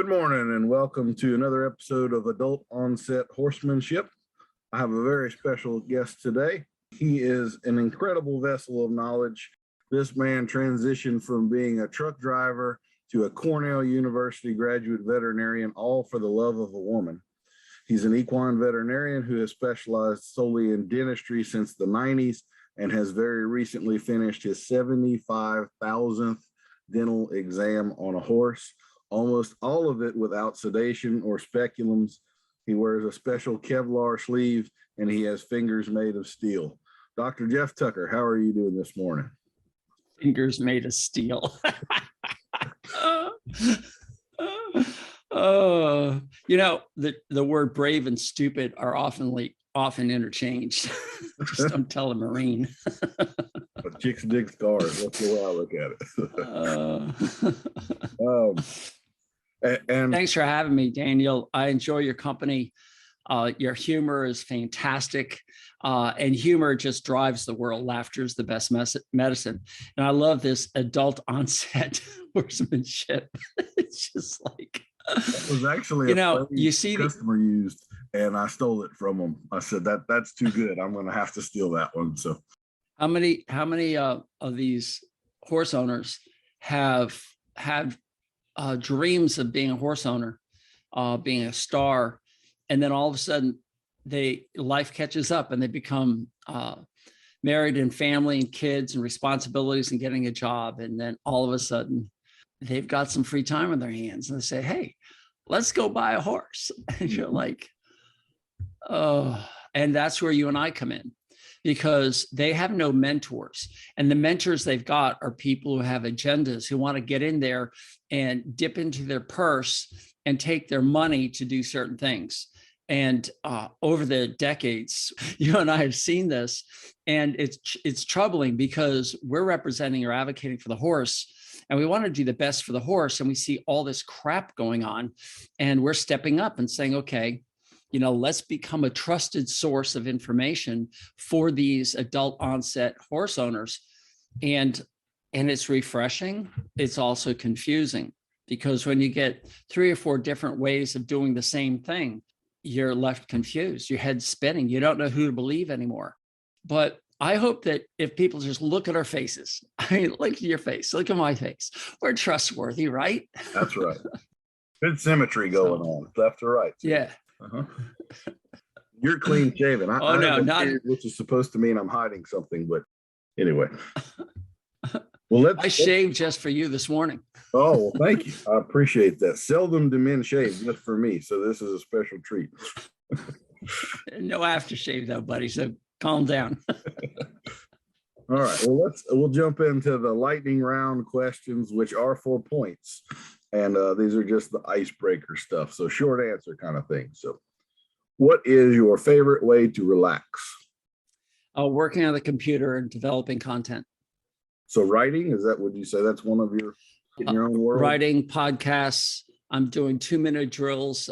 Good morning and welcome to another episode of Adult Onset Horsemanship. I have a very special guest today. He is an incredible vessel of knowledge. This man transitioned from being a truck driver to a Cornell University graduate veterinarian, all for the love of a woman. He's an equine veterinarian who has specialized solely in dentistry since the 90s and has very recently finished his 75,000th dental exam on a horse. Almost all of it without sedation or speculums. He wears a special Kevlar sleeve and he has fingers made of steel. Dr. Geoff Tucker, how are you doing this morning? Fingers made of steel. The word brave and stupid are often interchanged. Just don't tell a Marine. Chicks dig scars. That's the way I look at it. And thanks for having me, Daniel. I enjoy your company. Your humor is fantastic. And humor just drives the world. Laughter is the best medicine. And I love this adult onset horsemanship. It's just like, that was actually customer used, and I stole it from them. I said that's too good. I'm going to have to steal that one. So, how many of these horse owners have had dreams of being a horse owner, being a star, and then all of a sudden life catches up and they become married and family and kids and responsibilities and getting a job, and then all of a sudden they've got some free time on their hands and they say, hey, let's go buy a horse. And you're like, oh, and that's where you and I come in, because they have no mentors, and the mentors they've got are people who have agendas, who want to get in there and dip into their purse and take their money to do certain things. And over the decades, you and I have seen this, and it's troubling because we're representing or advocating for the horse, and we want to do the best for the horse. And we see all this crap going on, and we're stepping up and saying, okay, let's become a trusted source of information for these adult onset horse owners. And it's refreshing. It's also confusing, because when you get 3 or 4 different ways of doing the same thing, you're left confused, your head's spinning. You don't know who to believe anymore. But I hope that if people just look at our faces, look at your face, look at my face, we're trustworthy, right? That's right. Good symmetry going on, left to right. Yeah. Uh-huh. You're clean shaven. Which is supposed to mean I'm hiding something, but anyway. Well, I shaved just for you this morning. Oh, well, thank you. I appreciate that. Seldom do men shave just for me, so this is a special treat. No aftershave though, buddy. So calm down. All right. Well, we'll jump into the lightning round questions, which are 4 points. And these are just the icebreaker stuff. So short answer kind of thing. So what is your favorite way to relax? Working on the computer and developing content. So writing, would you say that's one of your, in your own world? Writing, podcasts. I'm doing 2-minute drills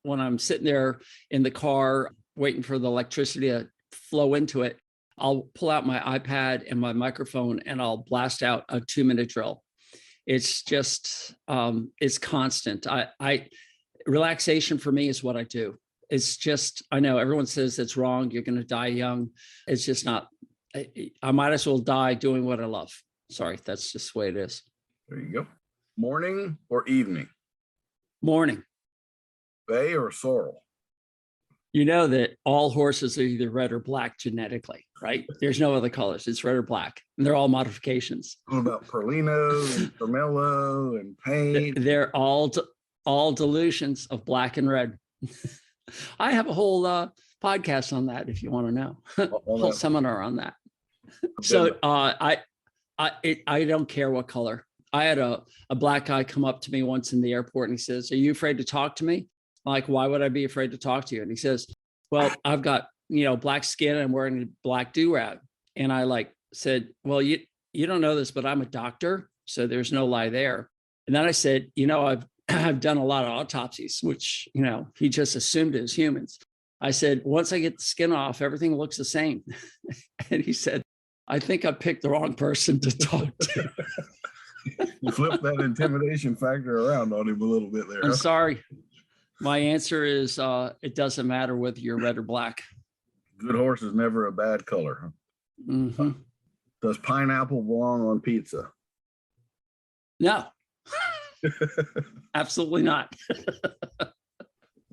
when I'm sitting there in the car waiting for the electricity to flow into it. I'll pull out my iPad and my microphone and I'll blast out a 2-minute drill. It's just, it's constant. Relaxation for me is what I do. It's just, I know everyone says it's wrong. You're going to die young. It's just not. I might as well die doing what I love. Sorry, that's just the way it is. There you go. Morning or evening? Morning. Bay or sorrel? You know that all horses are either red or black genetically, right? There's no other colors. It's red or black, and they're all modifications. What about Perlino and Carmelo and Paint? They're all dilutions of black and red. I have a whole podcast on that if you want to know. Whole seminar on that. So I don't care what color. I had a black guy come up to me once in the airport and he says, "Are you afraid to talk to me?" I'm like, "Why would I be afraid to talk to you?" And he says, "Well, I've got black skin and I'm wearing a black do-rag." And I said, "Well, you don't know this, but I'm a doctor, so there's no lie there." And then I said, I've done a lot of autopsies, which he just assumed it was humans. I said, once I get the skin off, everything looks the same. And he said, "I think I picked the wrong person to talk to." You flipped that intimidation factor around on him a little bit there. I'm Huh? sorry. My answer is it doesn't matter whether you're red or black. Good horse is never a bad color. Huh? Mm-hmm. Does pineapple belong on pizza? No, absolutely not.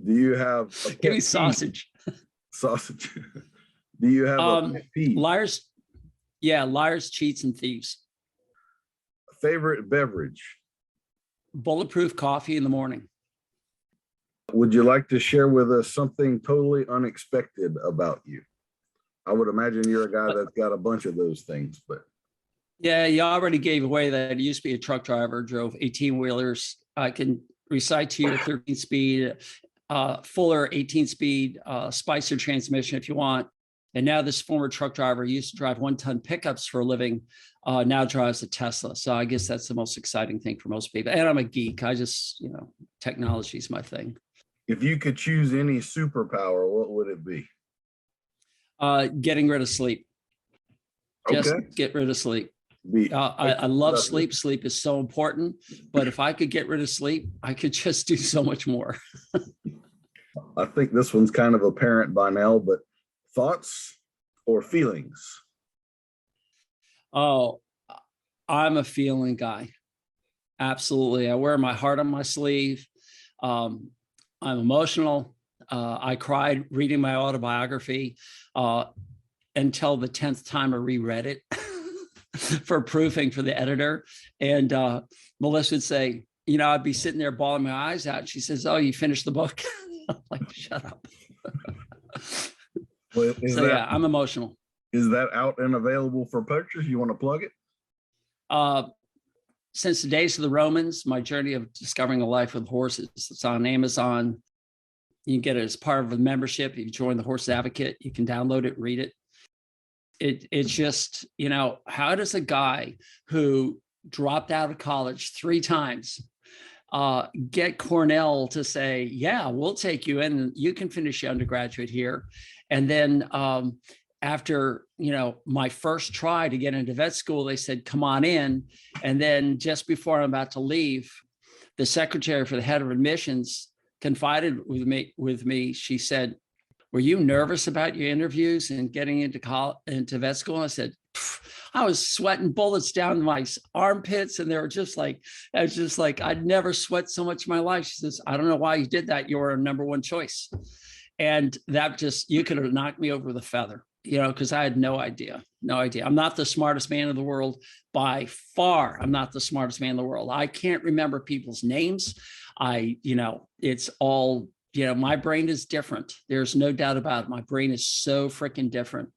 Do you have a Give me pet sausage. peeve? Sausage. Do you have a pet peeve? Liars. Yeah, liars, cheats, and thieves. Favorite beverage? Bulletproof coffee in the morning. Would you like to share with us something totally unexpected about you? I would imagine you're a guy that's got a bunch of those things, but. Yeah, you already gave away that I used to be a truck driver, drove 18-wheelers. I can recite to you a 13-speed, Fuller 18-speed Spicer transmission if you want. And now this former truck driver used to drive 1-ton pickups for a living, now drives a Tesla. So I guess that's the most exciting thing for most people. And I'm a geek. I just, technology is my thing. If you could choose any superpower, what would it be? Getting rid of sleep. Just Okay. get rid of sleep. I love sleep. Sleep is so important. But if I could get rid of sleep, I could just do so much more. I think this one's kind of apparent by now, but thoughts or feelings? Oh, I'm a feeling guy. Absolutely. I wear my heart on my sleeve. I'm emotional. I cried reading my autobiography until the 10th time I reread it for proofing for the editor. And Melissa would say, I'd be sitting there bawling my eyes out. She says, "Oh, you finished the book?" I'm like, shut up. Well, yeah, I'm emotional. Is that out and available for purchase? You want to plug it? Since the days of the Romans, my journey of discovering a life with horses. It's on Amazon. You can get it as part of a membership. If you join the Horse Advocate, you can download it, read it. It's just, how does a guy who dropped out of college 3 times get Cornell to say, yeah, we'll take you in and you can finish your undergraduate here. And then after, my first try to get into vet school, they said, come on in. And then just before I'm about to leave, the secretary for the head of admissions confided with me. She said, "Were you nervous about your interviews and getting into vet school?" And I said, I was sweating bullets down my armpits. And they were just like, I'd never sweat so much in my life. She says, "I don't know why you did that. You were a number 1 choice." And that you could have knocked me over with a feather, because I had no idea. I'm not the smartest man in the world by far. I'm not the smartest man in the world. I can't remember people's names. It's all, my brain is different. There's no doubt about it. My brain is so freaking different.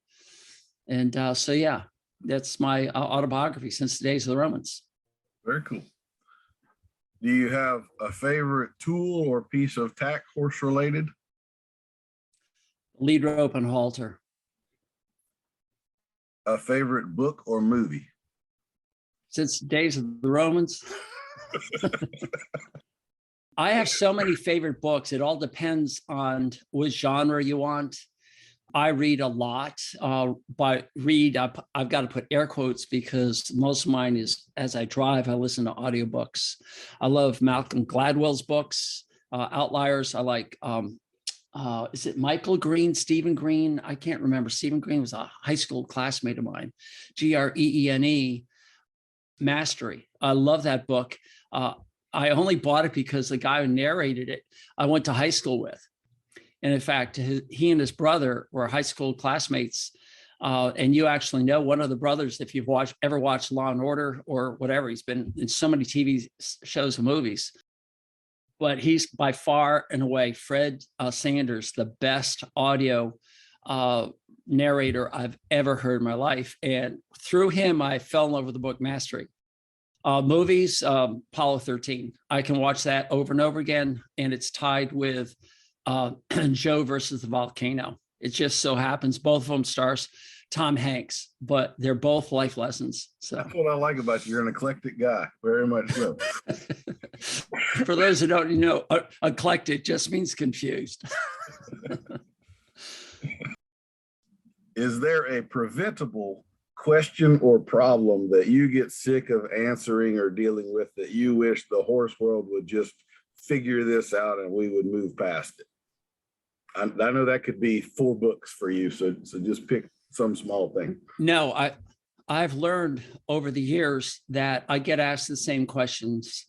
And so, yeah, that's my autobiography since the days of the Romans. Very cool. Do you have a favorite tool or piece of tack horse related? Lead rope and halter. A favorite book or movie? Since the days of the Romans. I have so many favorite books. It all depends on what genre you want. I read a lot. By read, I've got to put air quotes because most of mine is as I drive, I listen to audiobooks. I love Malcolm Gladwell's books, Outliers. I like, is it Michael Green, Stephen Green? I can't remember. Stephen Green was a high school classmate of mine. Greene, Mastery. I love that book. I only bought it because the guy who narrated it, I went to high school with. And in fact, he and his brother were high school classmates. And you actually know one of the brothers, if you've ever watched Law and Order or whatever, he's been in so many TV shows and movies. But he's by far and away, Fred Sanders, the best audio narrator I've ever heard in my life. And through him, I fell in love with the book Mastery. Movies, Apollo 13. I can watch that over and over again. And it's tied with Joe versus the volcano. It just so happens both of them stars Tom Hanks, but they're both life lessons. So that's what I like about you. You're an eclectic guy, very much so. For those who don't know, eclectic just means confused. Is there a preventable question or problem that you get sick of answering or dealing with that you wish the horse world would just figure this out and we would move past it? I know that could be 4 books for you, so just pick some small thing. No, I've learned over the years that I get asked the same questions.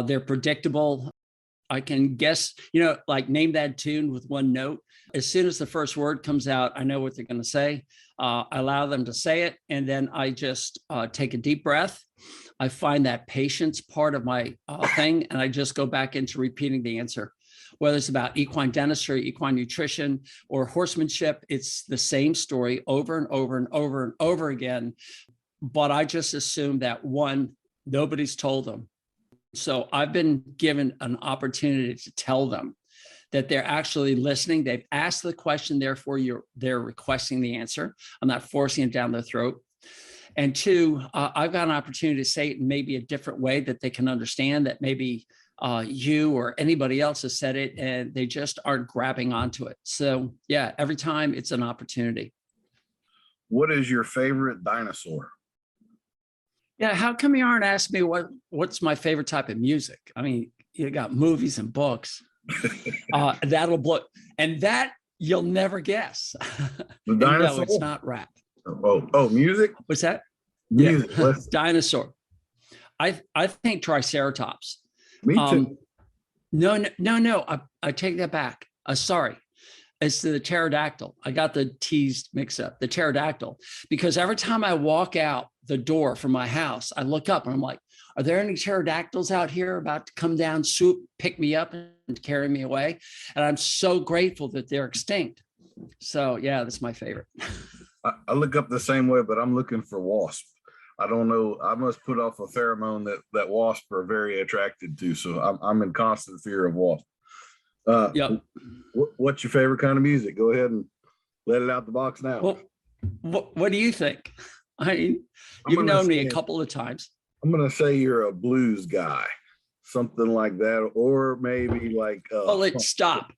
They're predictable. I can guess, like name that tune with one note. As soon as the first word comes out, I know what they're going to say. I allow them to say it, and then I just take a deep breath. I find that patience part of my thing, and I just go back into repeating the answer. Whether it's about equine dentistry, equine nutrition, or horsemanship, it's the same story over and over and over and over again. But I just assume that one, nobody's told them. So I've been given an opportunity to tell them that they're actually listening. They've asked the question, therefore they're requesting the answer. I'm not forcing it down their throat. And 2, I've got an opportunity to say it in maybe a different way that they can understand, that maybe you or anybody else has said it and they just aren't grabbing onto it. So yeah, every time it's an opportunity. What is your favorite dinosaur? Yeah, how come you aren't asking me what's my favorite type of music? I mean, you got movies and books. That'll blow, and that you'll never guess. The dinosaur? No, it's not rap. Oh, music? What's that? Music. Yeah. Dinosaur. I think Triceratops. Me too. No. I take that back. Sorry. It's the pterodactyl. I got the T's mixed up. The pterodactyl, because every time I walk out the door from my house, I look up and I'm like, are there any pterodactyls out here about to come down, swoop, pick me up and carry me away? And I'm so grateful that they're extinct. So yeah, that's my favorite. I look up the same way, but I'm looking for wasp. I don't know. I must put off a pheromone that wasps are very attracted to. So I'm in constant fear of wasp. Yep. What's your favorite kind of music? Go ahead and let it out the box now. Well, what do you think? I mean, you've known me a couple of times. I'm going to say you're a blues guy, something like that, or maybe like. Stop.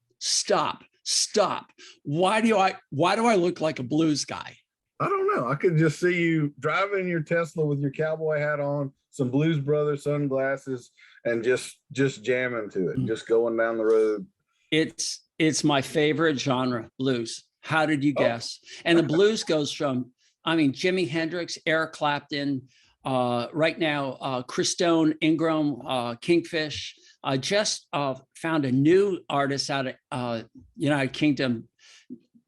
Why do I look like a blues guy? I don't know. I could just see you driving your Tesla with your cowboy hat on, some Blues Brothers sunglasses, and just jamming to it, just going down the road. It's my favorite genre, blues. How did you guess? And the blues goes from, Jimi Hendrix, Eric Clapton, right now, Chris Stone, Ingram, Kingfish. I just found a new artist out of United Kingdom,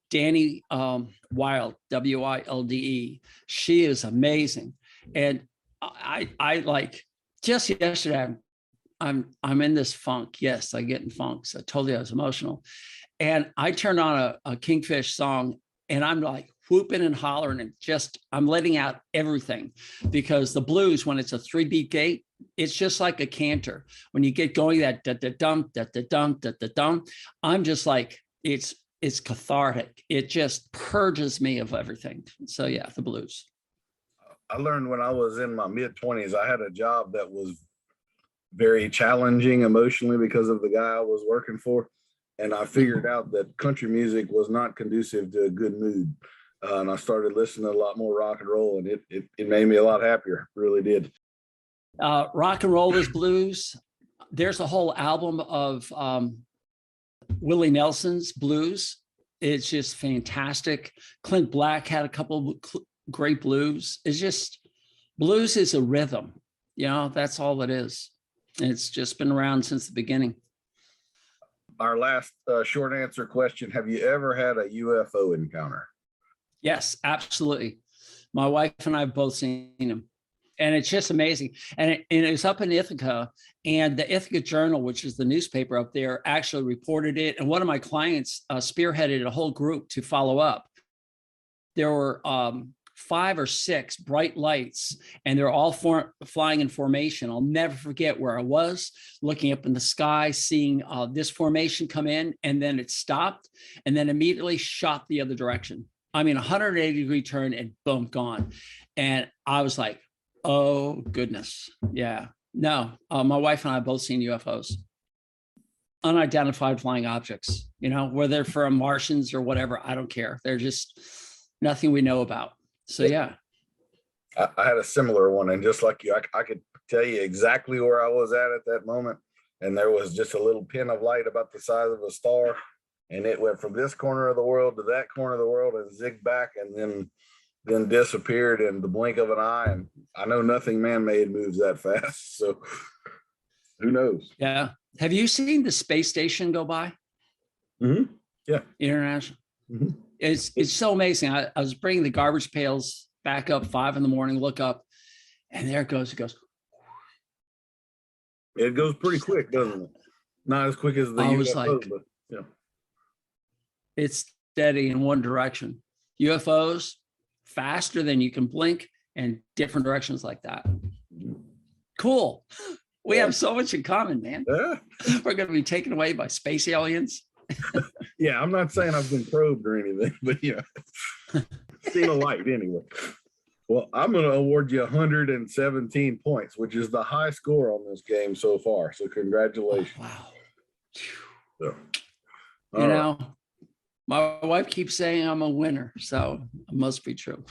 Danny Wilde, Wilde. She is amazing. And I like, just yesterday, I'm in this funk. Yes, I get in funks. I told you I was emotional. And I turned on a Kingfish song and I'm like whooping and hollering and I'm letting out everything, because the blues, when it's a 3-beat gate, it's just like a canter. When you get going, that da-da-dum, da-da-dum, da-da-dum, I'm just like, it's cathartic. It just purges me of everything. So yeah, the blues. I learned when I was in my mid-20s, I had a job that was very challenging emotionally because of the guy I was working for. And I figured out that country music was not conducive to a good mood. And I started listening to a lot more rock and roll, and it made me a lot happier. It really did. Rock and roll is blues. There's a whole album of Willie Nelson's blues. It's just fantastic. Clint Black had a couple of great blues. It's just, blues is a rhythm. That's all it is. And it's just been around since the beginning. Our last short answer question. Have you ever had a UFO encounter? Yes, absolutely. My wife and I have both seen them. And it's just amazing. And it was up in Ithaca, and the Ithaca Journal, which is the newspaper up there, actually reported it. And one of my clients spearheaded a whole group to follow up. There were 5 or 6 bright lights, and they're all flying in formation. I'll never forget where I was looking up in the sky, seeing this formation come in, and then it stopped and then immediately shot the other direction. 180-degree turn and boom, gone. And I was like, oh goodness. Yeah. No, my wife and I have both seen UFOs. Unidentified flying objects, whether they're from Martians or whatever, I don't care. They're just nothing we know about. So yeah. I had a similar one, and just like you, I could tell you exactly where I was at that moment. And there was just a little pin of light about the size of a star, and it went from this corner of the world to that corner of the world and zigged back, and then disappeared in the blink of an eye. And I know nothing man-made moves that fast, so who knows? Yeah. Have you seen the space station go by? Mm-hmm. Yeah. International. Mm-hmm. It's so amazing. I was bringing the garbage pails back up 5 a.m, look up, and there it goes. It goes. It goes pretty quick, doesn't it? Not as quick as the I was UFO, like, but yeah. it's steady in one direction. UFOs faster than you can blink, and different directions like that. Cool. We have so much in common, man. Yeah. We're going to be taken away by space aliens. Yeah, I'm not saying I've been probed or anything, but yeah, seen a light anyway. Well, I'm going to award you 117 points, which is the high score on this game so far. So congratulations. Oh, wow. So, You know, my wife keeps saying I'm a winner, so it must be true.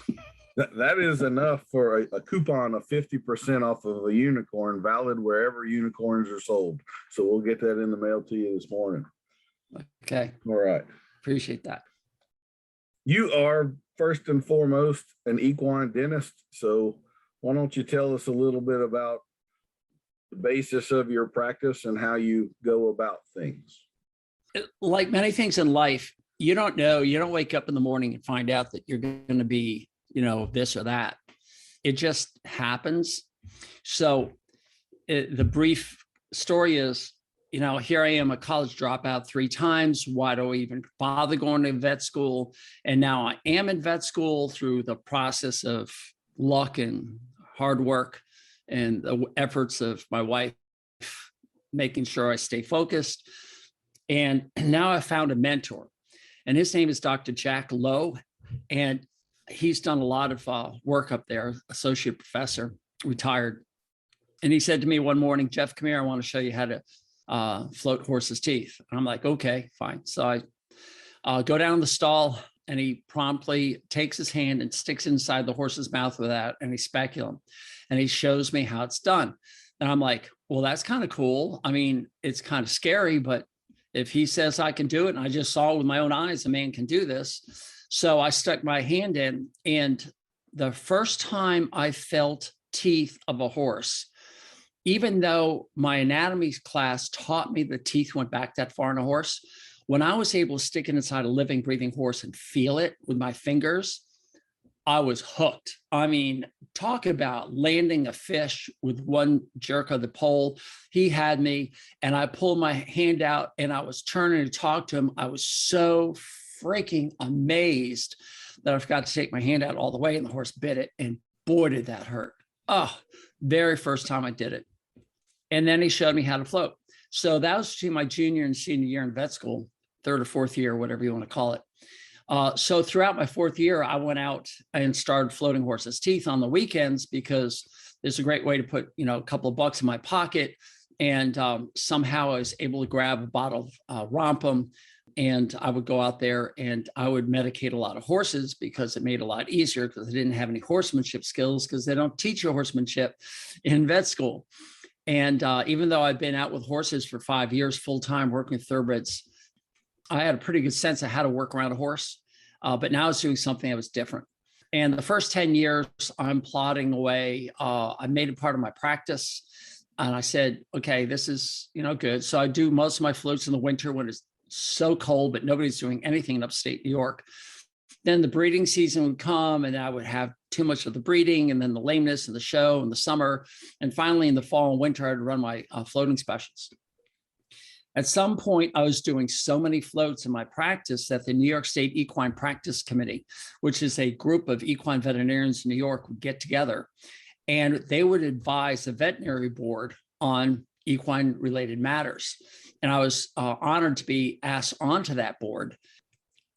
that is enough for a coupon of 50% off of a unicorn, valid wherever unicorns are sold. So we'll get that in the mail to you this morning. Okay. All right. Appreciate that. You are first and foremost an equine dentist. So why don't you tell us a little bit about the basis of your practice and how you go about things? Like many things in life, you don't know, you don't wake up in the morning and find out that you're going to be, this or that. It just happens. So the brief story is, here I am, a college dropout 3 times. Why do I even bother going to vet school? And now I am in vet school through the process of luck and hard work and the efforts of my wife, making sure I stay focused. And now I found a mentor, and his name is Dr. Jack Lowe. And he's done a lot of work up there, associate professor, retired. And he said to me one morning, Geoff, come here, I want to show you how to float horses' teeth. And I'm like, okay, fine. So I go down the stall, and he promptly takes his hand and sticks it inside the horse's mouth without any speculum. And he shows me how it's done. And I'm like, well, that's kind of cool. I mean, it's kind of scary, but if he says I can do it, and I just saw with my own eyes, a man can do this. So I stuck my hand in, and the first time I felt teeth of a horse, even though my anatomy class taught me the teeth went back that far in a horse, when I was able to stick it inside a living, breathing horse and feel it with my fingers, I was hooked. I mean, talk about landing a fish with one jerk of the pole. He had me, and I pulled my hand out, and I was turning to talk to him. I was so freaking amazed that I forgot to take my hand out all the way, and the horse bit it, and boy, did that hurt. Oh, very first time I did it. And then he showed me how to float. So that was between my junior and senior year in vet school, 3rd or 4th year, whatever you want to call it. So throughout my 4th year, I went out and started floating horses' teeth on the weekends, because it's a great way to put, a couple of bucks in my pocket. And somehow I was able to grab a bottle of Rompum, and I would go out there and I would medicate a lot of horses, because it made it a lot easier, because I didn't have any horsemanship skills, because they don't teach you horsemanship in vet school. And even though I've been out with horses for 5 years, full-time working with thoroughbreds, I had a pretty good sense of how to work around a horse. But now I was doing something that was different. And the first 10 years, I'm plodding away. I made it part of my practice. And I said, okay, this is, good. So I do most of my floats in the winter when it's so cold, but nobody's doing anything in upstate New York. Then the breeding season would come, and I would have too much of the breeding, and then the lameness and the show and the summer. And finally, in the fall and winter, I'd run my floating specials. At some point, I was doing so many floats in my practice that the New York State Equine Practice Committee, which is a group of equine veterinarians in New York, would get together, and they would advise the veterinary board on equine-related matters. And I was honored to be asked onto that board.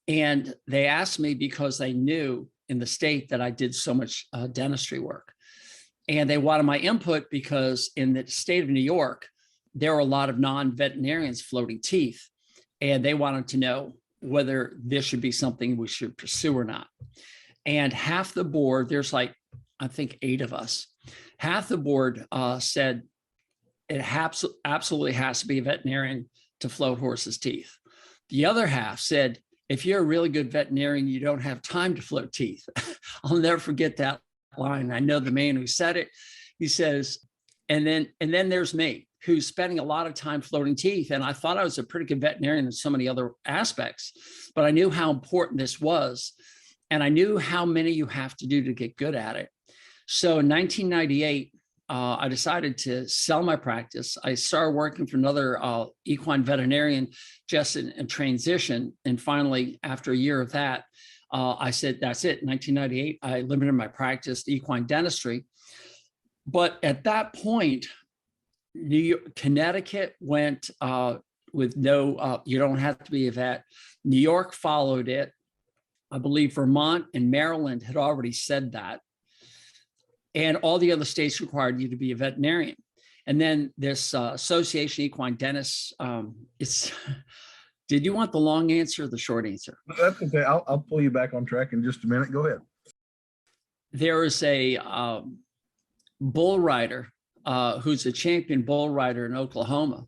And they asked me because they knew in the state that I did so much dentistry work. And they wanted my input because in the state of New York, there are a lot of non-veterinarians floating teeth. And they wanted to know whether this should be something we should pursue or not. And half the board, there's like I think 8 of us. Half the board said it absolutely has to be a veterinarian to float horses' teeth. The other half said, if you're a really good veterinarian, you don't have time to float teeth. I'll never forget that line. I know the man who said it. He says, and then there's me, who's spending a lot of time floating teeth. And I thought I was a pretty good veterinarian in so many other aspects, but I knew how important this was. And I knew how many you have to do to get good at it. So in 1998, I decided to sell my practice. I started working for another equine veterinarian just in transition. And finally, after a year of that, I said, that's it. In 1998, I limited my practice to equine dentistry. But at that point, Connecticut went with no, you don't have to be a vet. New York followed it. I believe Vermont and Maryland had already said that. And all the other states required you to be a veterinarian. And then this Association of Equine Dentists, did you want the long answer or the short answer? That's okay. I'll pull you back on track in just a minute. Go ahead. There is a bull rider who's a champion bull rider in Oklahoma.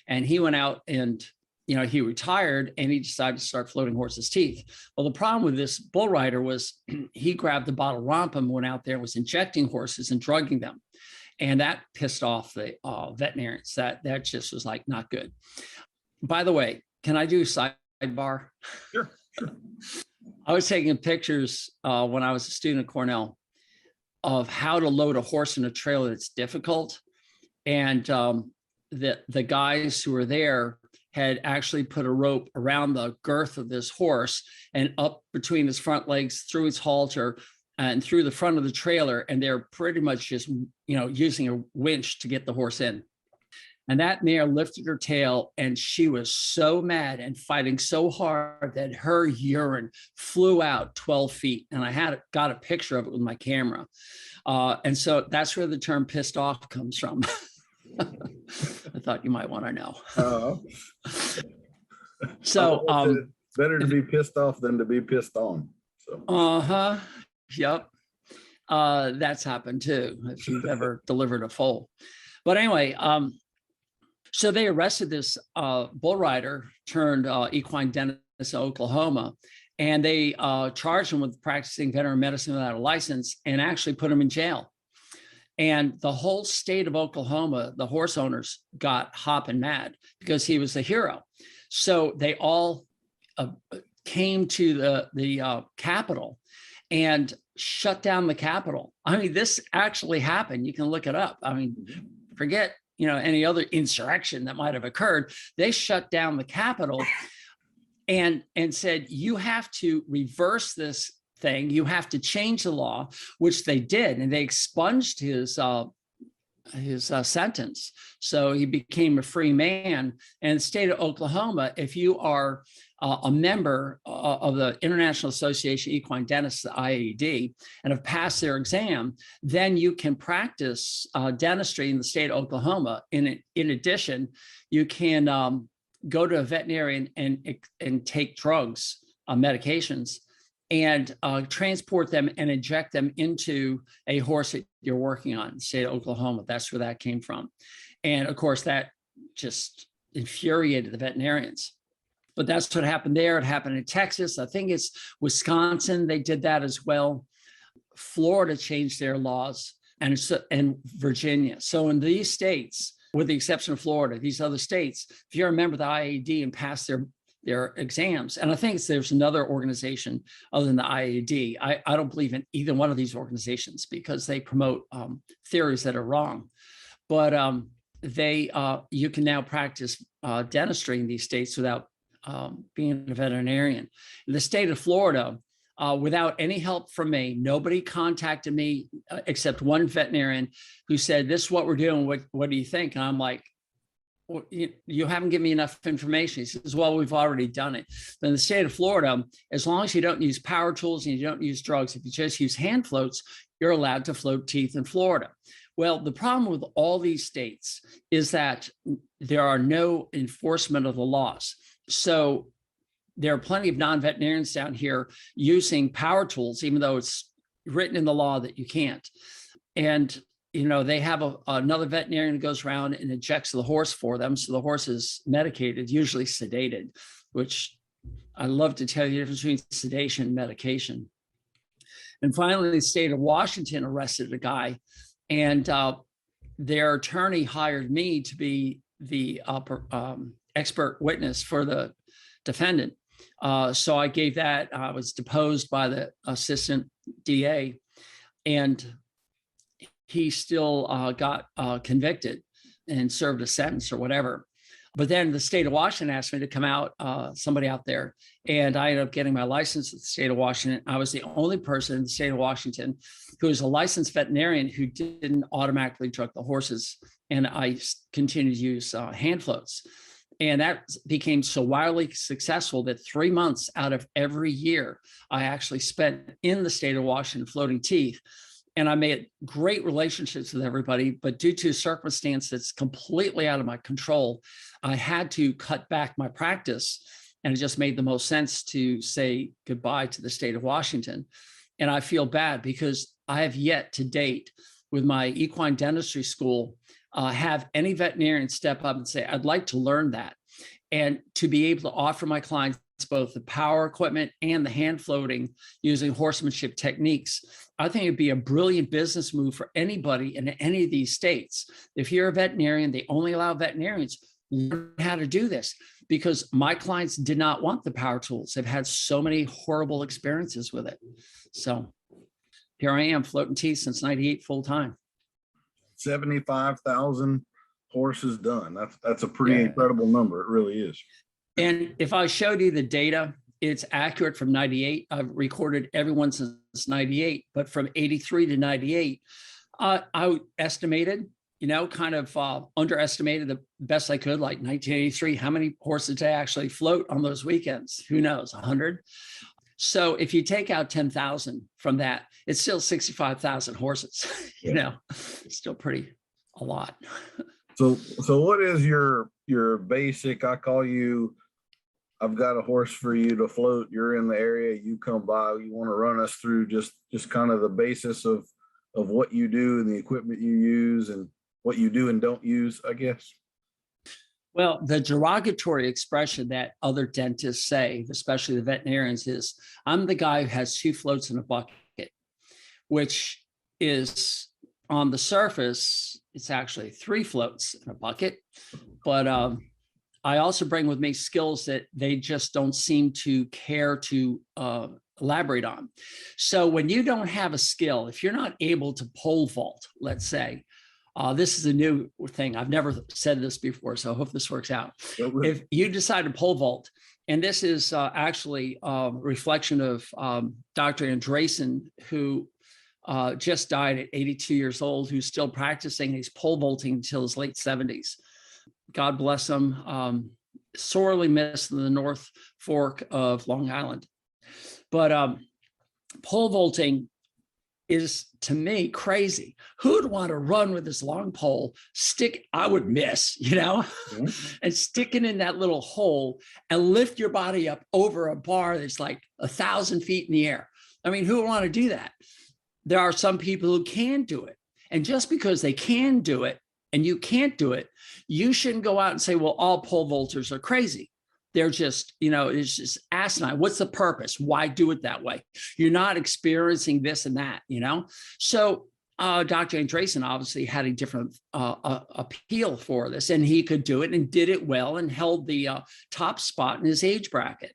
And he went out and, he retired and he decided to start floating horses' teeth. Well, the problem with this bull rider was he grabbed the bottle of wampum, went out there, was injecting horses and drugging them. And that pissed off the veterinarians. That just was like not good. By the way, can I do a sidebar? Sure. I was taking pictures when I was a student at Cornell of how to load a horse in a trailer that's difficult. And the guys who were there had actually put a rope around the girth of this horse and up between his front legs, through his halter and through the front of the trailer. And they're pretty much just, using a winch to get the horse in. And that mare lifted her tail and she was so mad and fighting so hard that her urine flew out 12 feet. And I got a picture of it with my camera. And so that's where the term pissed off comes from. I thought you might want to know. So better to be pissed off than to be pissed on. So. Yep. That's happened too, if you've ever delivered a foal. But anyway, so they arrested this bull rider turned equine dentist in Oklahoma, and they charged him with practicing veterinary medicine without a license and actually put him in jail. And the whole state of Oklahoma, the horse owners got hopping mad because he was a hero. So they all came to the Capitol and shut down the Capitol. I mean, this actually happened. You can look it up. I mean, forget, any other insurrection that might have occurred. They shut down the Capitol and said, you have to reverse this thing. You have to change the law, which they did. And they expunged his sentence. So he became a free man. And the state of Oklahoma, if you are a member of the International Association of Equine Dentists, the IAED, and have passed their exam, then you can practice dentistry in the state of Oklahoma. In addition, you can go to a veterinarian and take drugs, medications, and transport them and inject them into a horse that you're working on in the state of Oklahoma. That's where that came from. And of course, that just infuriated the veterinarians. But that's what happened there. It happened in Texas. I think it's Wisconsin. They did that as well. Florida changed their laws, and Virginia. So in these states, with the exception of Florida, these other states, if you're a member of the IAED and pass their exams, and I think there's another organization other than the IAED. I don't believe in either one of these organizations because they promote theories that are wrong. But you can now practice dentistry in these states without being a veterinarian. In the state of Florida, without any help from me, nobody contacted me except one veterinarian who said, "This is what we're doing. What do you think?" And I'm like, well, you haven't given me enough information. He says, "Well, we've already done it." But in the state of Florida, as long as you don't use power tools and you don't use drugs, if you just use hand floats, you're allowed to float teeth in Florida. Well, the problem with all these states is that there are no enforcement of the laws. So there are plenty of non-veterinarians down here using power tools, even though it's written in the law that you can't. And, they have another veterinarian who goes around and injects the horse for them. So the horse is medicated, usually sedated, which I love to tell you the difference between sedation and medication. And finally, the state of Washington arrested a guy, and their attorney hired me to be the expert witness for the defendant. So I gave that. I was deposed by the assistant DA, and he still got convicted and served a sentence or whatever. But then the state of Washington asked me to come out, somebody out there, and I ended up getting my license at the state of Washington. I was the only person in the state of Washington who was a licensed veterinarian who didn't automatically drug the horses. And I continued to use hand floats. And that became so wildly successful that 3 months out of every year, I actually spent in the state of Washington floating teeth. And I made great relationships with everybody, but due to a circumstance that's completely out of my control, I had to cut back my practice. And it just made the most sense to say goodbye to the state of Washington. And I feel bad because I have yet to date with my equine dentistry school, have any veterinarian step up and say, I'd like to learn that. And to be able to offer my clients both the power equipment and the hand floating using horsemanship techniques, I think it'd be a brilliant business move for anybody in any of these states. If you're a veterinarian, they only allow veterinarians learn how to do this, because my clients did not want the power tools. They've had so many horrible experiences with it. So here I am floating teeth since 98 full time. 75,000 horses done. That's a pretty incredible number. It really is. And if I showed you the data, it's accurate from 98. I've recorded everyone since 98, but from 83 to 98, I estimated, kind of underestimated the best I could, like 1983. How many horses did I actually float on those weekends? Who knows, 100? So if you take out 10,000 from that, it's still 65,000 horses, still a lot. So what is your basic, I've got a horse for you to float, you're in the area, you come by, you want to run us through just kind of the basis of what you do and the equipment you use and what you do and don't use, I guess? Well, the derogatory expression that other dentists say, especially the veterinarians, is I'm the guy who has 2 floats in a bucket, which is on the surface, it's actually 3 floats in a bucket. But I also bring with me skills that they just don't seem to care to elaborate on. So when you don't have a skill, if you're not able to pole vault, let's say, this is a new thing. I've never said this before, so I hope this works out. If you decide to pole vault, and this is actually a reflection of Dr. Andresen, who just died at 82 years old, who's still practicing. He's pole vaulting until his late 70s. God bless him. Sorely missed in the North Fork of Long Island. But pole vaulting is, to me, crazy. Who'd want to run with this long pole, I would miss, and stick it in that little hole and lift your body up over a bar that's like 1,000 feet in the air. I mean, who would want to do that? There are some people who can do it. And just because they can do it and you can't do it, you shouldn't go out and say, well, all pole vaulters are crazy. They're just, it's just asinine. What's the purpose? Why do it that way? You're not experiencing this and that, So Dr. Andresen obviously had a different appeal for this, and he could do it and did it well and held the top spot in his age bracket.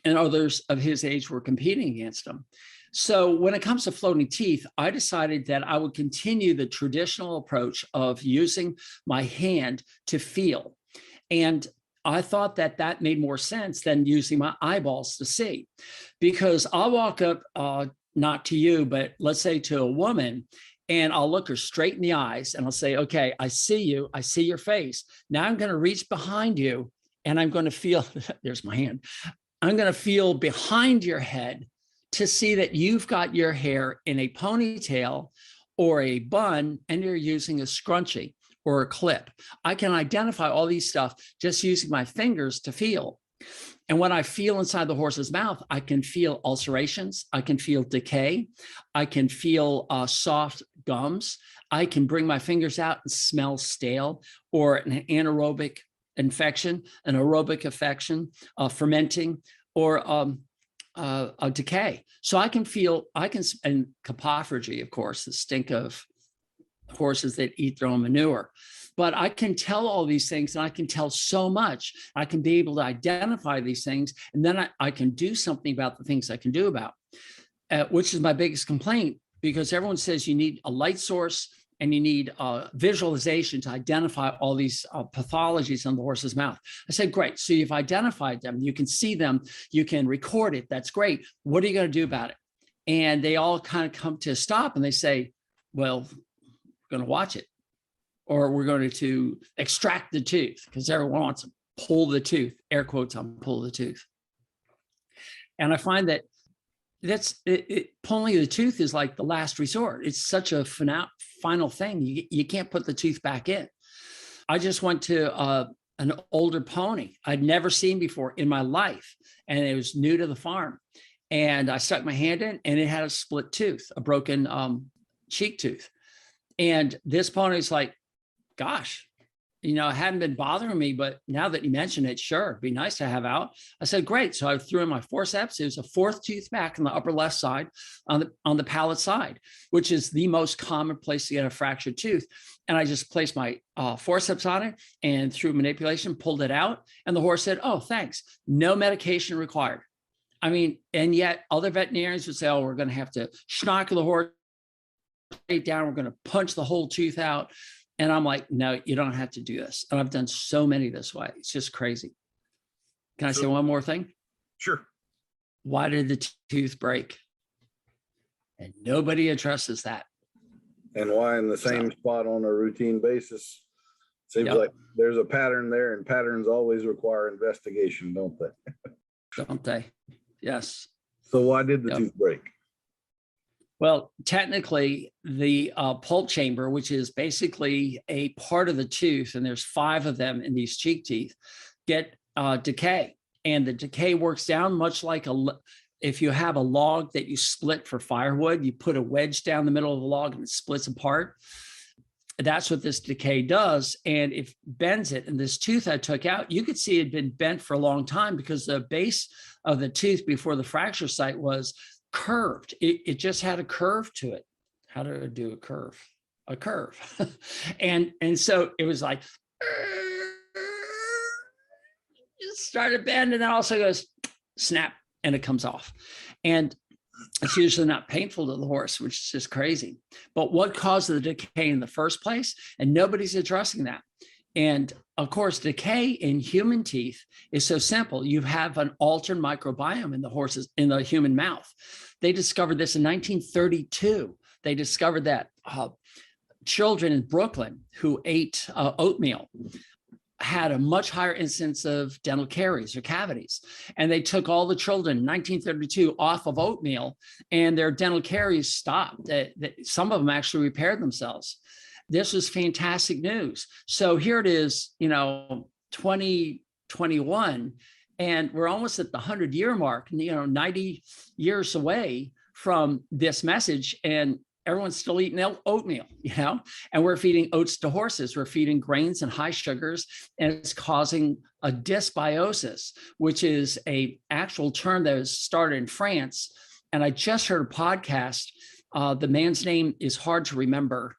And others of his age were competing against him. So when it comes to floating teeth, I decided that I would continue the traditional approach of using my hand to feel. And I thought that made more sense than using my eyeballs to see, because I'll walk up, not to you, but let's say to a woman, and I'll look her straight in the eyes and I'll say, okay, I see you. I see your face. Now I'm going to reach behind you and I'm going to feel, there's my hand. I'm going to feel behind your head to see that you've got your hair in a ponytail or a bun and you're using a scrunchie or a clip. I can identify all these stuff just using my fingers to feel. And when I feel inside the horse's mouth, I can feel ulcerations. I can feel decay. I can feel soft gums. I can bring my fingers out and smell stale or an anaerobic infection, an aerobic infection, fermenting, or a decay. So I can feel, and capophagy, of course, the stink of horses that eat their own manure. But I can tell all these things, and I can tell so much. I can be able to identify these things, and then I can do something about the things I can do about, which is my biggest complaint, because everyone says you need a light source and you need visualization to identify all these pathologies in the horse's mouth. I said, great. So you've identified them. You can see them. You can record it. That's great. What are you going to do about it? And they all kind of come to a stop, and they say, well, we're going to watch it, or we're going to extract the tooth, because everyone wants to pull the tooth, air quotes on pull the tooth. And I find that pulling the tooth is like the last resort. It's such a final thing. You can't put the tooth back in. I just went to an older pony I'd never seen before in my life, and it was new to the farm. And I stuck my hand in, and it had a split tooth, a broken cheek tooth. And this pony's like, gosh, it hadn't been bothering me, but now that you mention it, sure, it'd be nice to have out. I said, great. So I threw in my forceps. It was a fourth tooth back on the upper left side, on the palate side, which is the most common place to get a fractured tooth. And I just placed my forceps on it, and through manipulation, pulled it out. And the horse said, oh, thanks. No medication required. I mean, and yet other veterinarians would say, oh, we're going to have to schnock the horse down. We're going to punch the whole tooth out. And I'm like, no, you don't have to do this. And I've done so many this way. It's just crazy. Can I say one more thing? Sure. Why did the tooth break? And nobody addresses that. And why in the same spot on a routine basis? Seems like there's a pattern there, and patterns always require investigation, don't they? Don't they? Yes. So why did the tooth break? Well, technically, the pulp chamber, which is basically a part of the tooth, and there's 5 of them in these cheek teeth, get decay. And the decay works down much like if you have a log that you split for firewood, you put a wedge down the middle of the log and it splits apart. That's what this decay does. And it bends it. And this tooth I took out, you could see it had been bent for a long time, because the base of the tooth before the fracture site was curved. It just had a curve to it. How did it do a curve? A curve. and so it was like, it started bending, and then also goes snap, and it comes off. And it's usually not painful to the horse, which is just crazy. But what caused the decay in the first place? And nobody's addressing that. And of course, decay in human teeth is so simple. You have an altered microbiome in the human mouth. They discovered this in 1932. They discovered that children in Brooklyn who ate oatmeal had a much higher incidence of dental caries or cavities. And they took all the children in 1932 off of oatmeal, and their dental caries stopped. Some of them actually repaired themselves. This was fantastic news. So here it is, 2021, and we're almost at the 100-year mark, 90 years away from this message, and everyone's still eating oatmeal, and we're feeding oats to horses. We're feeding grains and high sugars, and it's causing a dysbiosis, which is an actual term that was started in France. And I just heard a podcast. The man's name is hard to remember,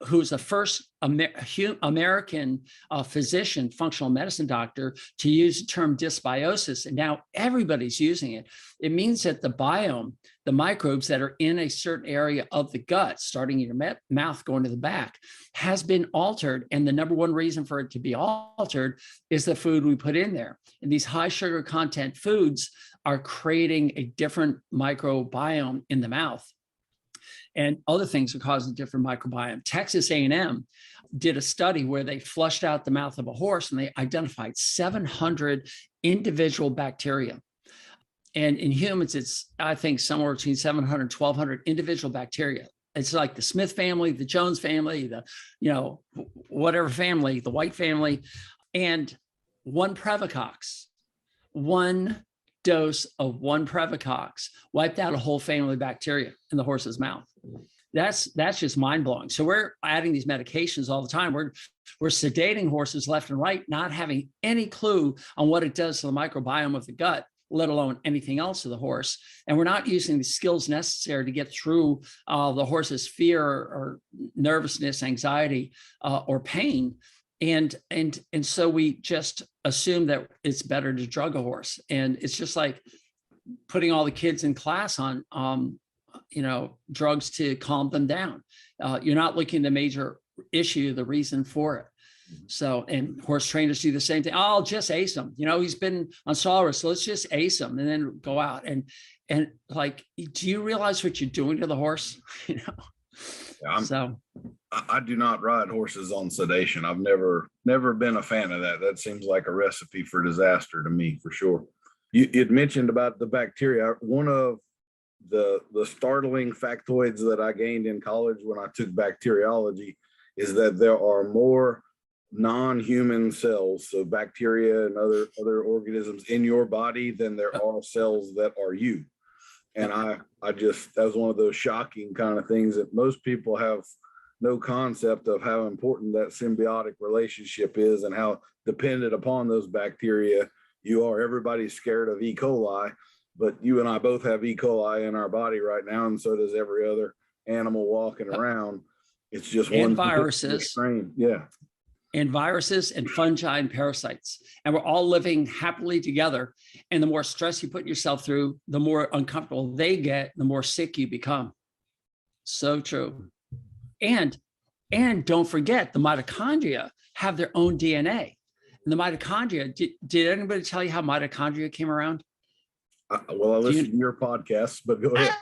who's the first American physician, functional medicine doctor, to use the term dysbiosis. And now everybody's using it. It means that the biome, the microbes that are in a certain area of the gut, starting in your mouth, going to the back, has been altered. And the number one reason for it to be altered is the food we put in there. And these high sugar content foods are creating a different microbiome in the mouth. And other things are causing a different microbiome. Texas A&M did a study where they flushed out the mouth of a horse, and they identified 700 individual bacteria. And in humans, it's, I think, somewhere between 700 and 1,200 individual bacteria. It's like the Smith family, the Jones family, whatever family, the White family, and one Prevocox one dose of one Previcox wiped out a whole family of bacteria in the horse's mouth. That's just mind blowing. So we're adding these medications all the time. We're sedating horses left and right, not having any clue on what it does to the microbiome of the gut, let alone anything else to the horse. And we're not using the skills necessary to get through the horse's fear or nervousness, anxiety, or pain. And so we just assume that it's better to drug a horse. And it's just like putting all the kids in class on drugs to calm them down. You're not looking at the major issue, the reason for it. So, and horse trainers do the same thing. Oh, I'll just ace him. He's been on Sawrus, so let's just ace him and then go out. And like, do you realize what you're doing to the horse? Yeah, I do not ride horses on sedation. I've never been a fan of that. That seems like a recipe for disaster to me, for sure. You'd mentioned about the bacteria. One of the startling factoids that I gained in college when I took bacteriology is that there are more non-human cells, so bacteria and other organisms in your body than there are cells that are you. And I just, that was one of those shocking kind of things that most people have no concept of how important that symbiotic relationship is and how dependent upon those bacteria you are. Everybody's scared of E. coli, but you and I both have E. coli in our body right now, and so does every other animal walking around. It's just one viruses. strain. Yeah. And viruses and fungi and parasites. And we're all living happily together. And the more stress you put yourself through, the more uncomfortable they get, the more sick you become. So true. And don't forget, the mitochondria have their own DNA. And the mitochondria, did anybody tell you how mitochondria came around? Well, I listened to your podcast, but go ahead.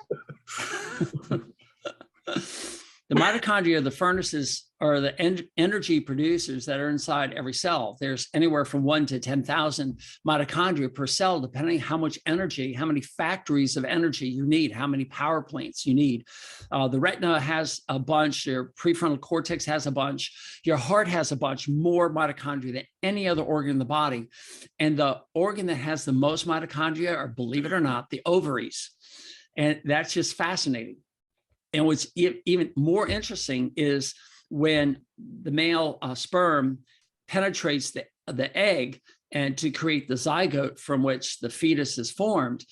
The mitochondria, the furnaces, are the energy producers that are inside every cell. There's anywhere from 1 to 10,000 mitochondria per cell, depending how much energy, how many factories of energy you need, how many power plants you need. The retina has a bunch, your prefrontal cortex has a bunch, your heart has a bunch more mitochondria than any other organ in the body. And the organ that has the most mitochondria are, believe it or not, the ovaries. And that's just fascinating. And what's even more interesting is when the male sperm penetrates the egg and to create the zygote from which the fetus is formed,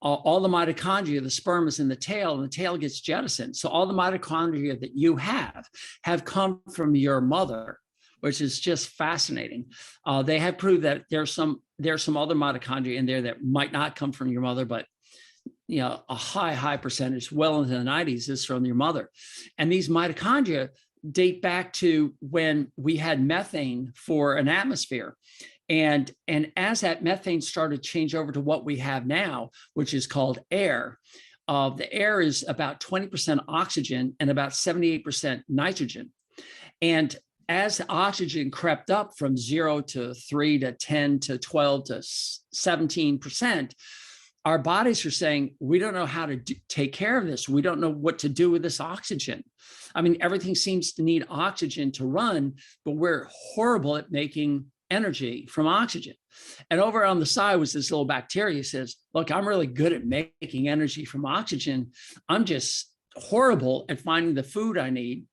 all the mitochondria, the sperm is in the tail and the tail gets jettisoned. So all the mitochondria that you have come from your mother, which is just fascinating. They have proved that there's some other mitochondria in there that might not come from your mother, but a high percentage, well into the 90s, is from your mother. And these mitochondria date back to when we had methane for an atmosphere. And as that methane started to change over to what we have now, which is called air, the air is about 20% oxygen and about 78% nitrogen. And as oxygen crept up from 0 to 3 to 10 to 12 to 17%, our bodies are saying, we don't know how to take care of this. We don't know what to do with this oxygen. I mean, everything seems to need oxygen to run, but we're horrible at making energy from oxygen. And over on the side was this little bacteria says, look, I'm really good at making energy from oxygen. I'm just horrible at finding the food I need.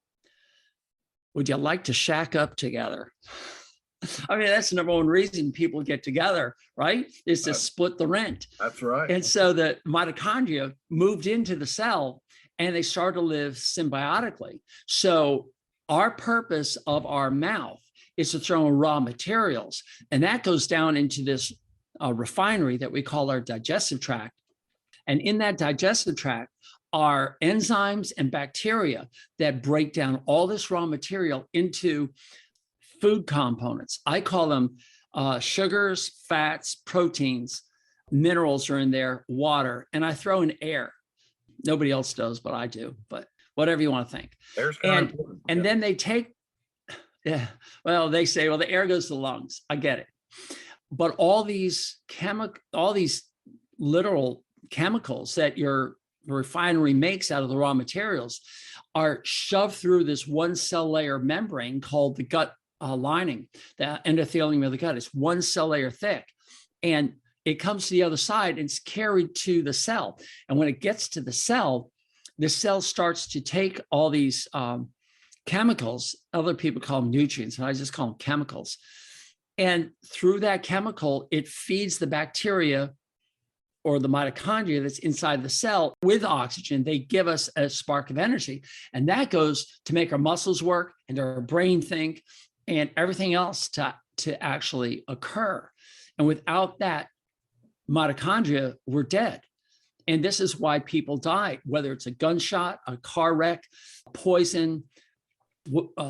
Would you like to shack up together? I mean, that's the number one reason people get together, right? Is to split the rent. That's right. And so the mitochondria moved into the cell and they started to live symbiotically. So our purpose of our mouth is to throw in raw materials. And that goes down into this refinery that we call our digestive tract. And in that digestive tract are enzymes and bacteria that break down all this raw material into food components. I call them sugars, fats, proteins, minerals are in there, water, and I throw in air. Nobody else does, but I do, but whatever you want to think. Air's kind of important. And then they take, they say, well, the air goes to the lungs. I get it. But all these literal chemicals that your refinery makes out of the raw materials are shoved through this one cell layer membrane called the gut lining, the endothelium of the gut. Is one cell layer thick. And it comes to the other side and it's carried to the cell. And when it gets to the cell starts to take all these chemicals. Other people call them nutrients, and I just call them chemicals. And through that chemical, it feeds the bacteria or the mitochondria that's inside the cell with oxygen. They give us a spark of energy, and that goes to make our muscles work and our brain think and everything else to actually occur. And without that mitochondria, we're dead. And this is why people die, whether it's a gunshot, a car wreck, poison,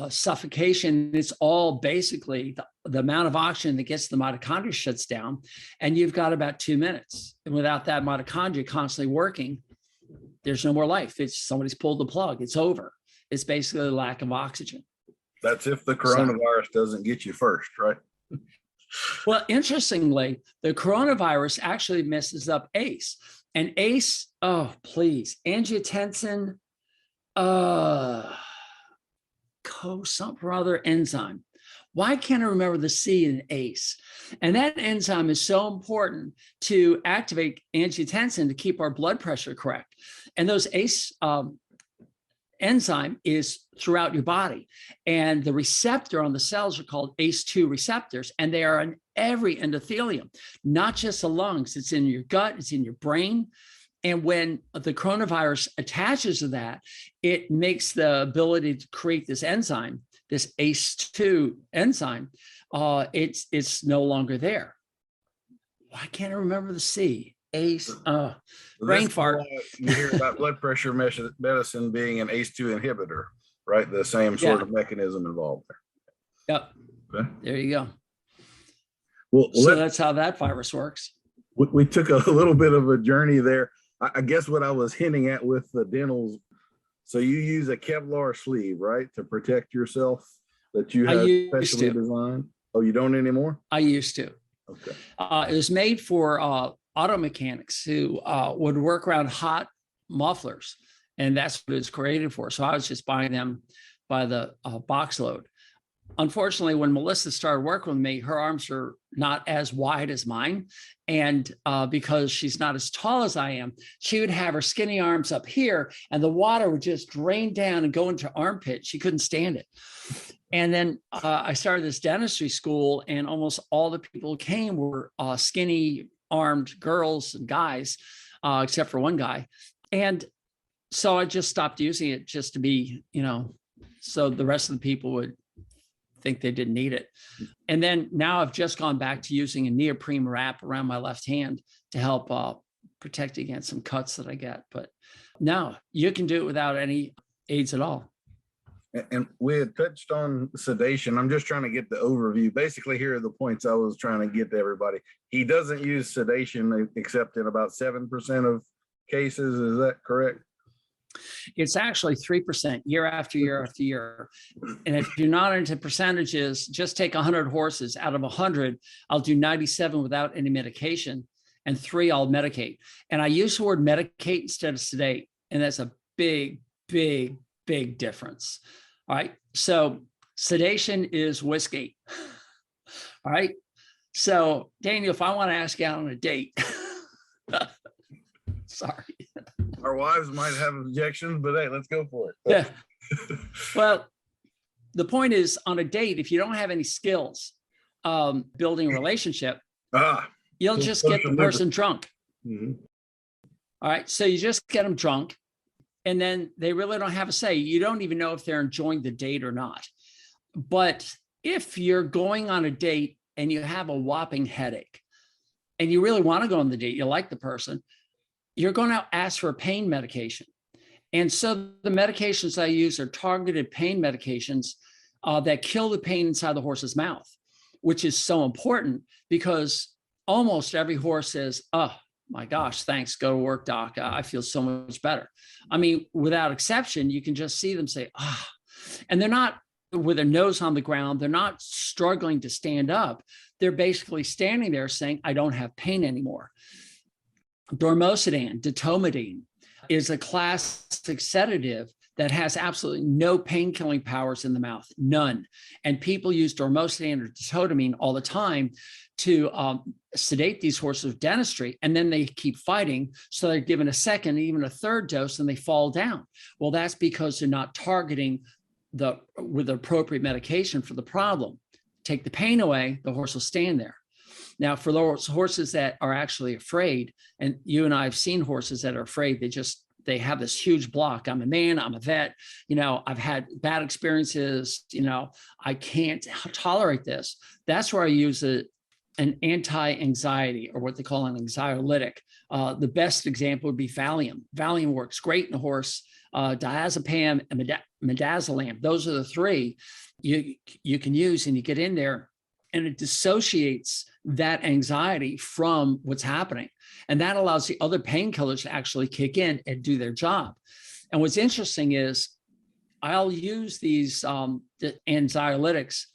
suffocation. It's all basically the amount of oxygen that gets the mitochondria shuts down, and you've got about 2 minutes. And without that mitochondria constantly working, there's no more life. It's somebody's pulled the plug. It's over. It's basically a lack of oxygen. That's if the coronavirus doesn't get you first, right? Well, interestingly, the coronavirus actually messes up ACE. And ACE, oh, please, angiotensin, something or other enzyme. Why can't I remember the C in ACE? And that enzyme is so important to activate angiotensin to keep our blood pressure correct. And those ACE enzyme is throughout your body. And the receptor on the cells are called ACE2 receptors, and they are in every endothelium, not just the lungs. It's in your gut, it's in your brain. And when the coronavirus attaches to that, it makes the ability to create this enzyme, this ACE2 enzyme, it's no longer there. Why can't I remember the C? ACE, brain fart. You hear about blood pressure medicine being an ACE2 inhibitor, right? The same sort of mechanism involved there. Yep. Okay. There you go. Well, so that's how that virus works. We took a little bit of a journey there. I guess what I was hinting at with the dentals. So you use a Kevlar sleeve, right, to protect yourself that you have specially designed? Oh, you don't anymore? I used to. Okay. It was made for auto mechanics who would work around hot mufflers, and that's what it's created for. So I was just buying them by the box load. Unfortunately, when Melissa started working with me, her arms are not as wide as mine. And because she's not as tall as I am, she would have her skinny arms up here and the water would just drain down and go into her armpit. She couldn't stand it. And then I started this dentistry school, and almost all the people who came were skinny armed girls and guys, except for one guy. And so I just stopped using it just to be, so the rest of the people would think they didn't need it. And then now I've just gone back to using a neoprene wrap around my left hand to help protect against some cuts that I get. But no, you can do it without any aids at all. And we had touched on sedation. I'm just trying to get the overview. Basically, here are the points I was trying to get to everybody. He doesn't use sedation except in about 7% of cases. Is that correct? It's actually 3% year after year after year. And if you're not into percentages, just take 100 horses. Out of 100, I'll do 97 without any medication, and 3 I'll medicate. And I use the word medicate instead of sedate. And that's a big, big, big difference. All right. So sedation is whiskey. All right. So Daniel, if I want to ask you out on a date, sorry. Our wives might have objections, but hey, let's go for it. Yeah. Well, the point is, on a date, if you don't have any skills building a relationship, you'll just get the person drunk. Mm-hmm. All right. So you just get them drunk, and then they really don't have a say. You don't even know if they're enjoying the date or not. But if you're going on a date and you have a whopping headache and you really want to go on the date, you like the person, you're going to ask for a pain medication. And so the medications I use are targeted pain medications that kill the pain inside the horse's mouth, which is so important because almost every horse says, oh my gosh, thanks, go to work, doc. I feel so much better. I mean, without exception, you can just see them say, ah, and they're not with their nose on the ground. They're not struggling to stand up. They're basically standing there saying, I don't have pain anymore. Dormocidine, ditomidine, is a classic sedative that has absolutely no pain-killing powers in the mouth, none. And people use dormocidine or ditomidine all the time to sedate these horses with dentistry, and then they keep fighting. So they're given a second, even a third dose, and they fall down. Well, that's because they're not targeting with the appropriate medication for the problem. Take the pain away, the horse will stand there. Now, for those horses that are actually afraid, and you and I have seen horses that are afraid, they have this huge block. I'm a man, I'm a vet, I've had bad experiences, I can't tolerate this. That's where I use an anti-anxiety, or what they call an anxiolytic. The best example would be Valium. Valium works great in a horse. Diazepam and midazolam, those are the three you can use, and you get in there and it dissociates that anxiety from what's happening. And that allows the other painkillers to actually kick in and do their job. And what's interesting is I'll use these the anxiolytics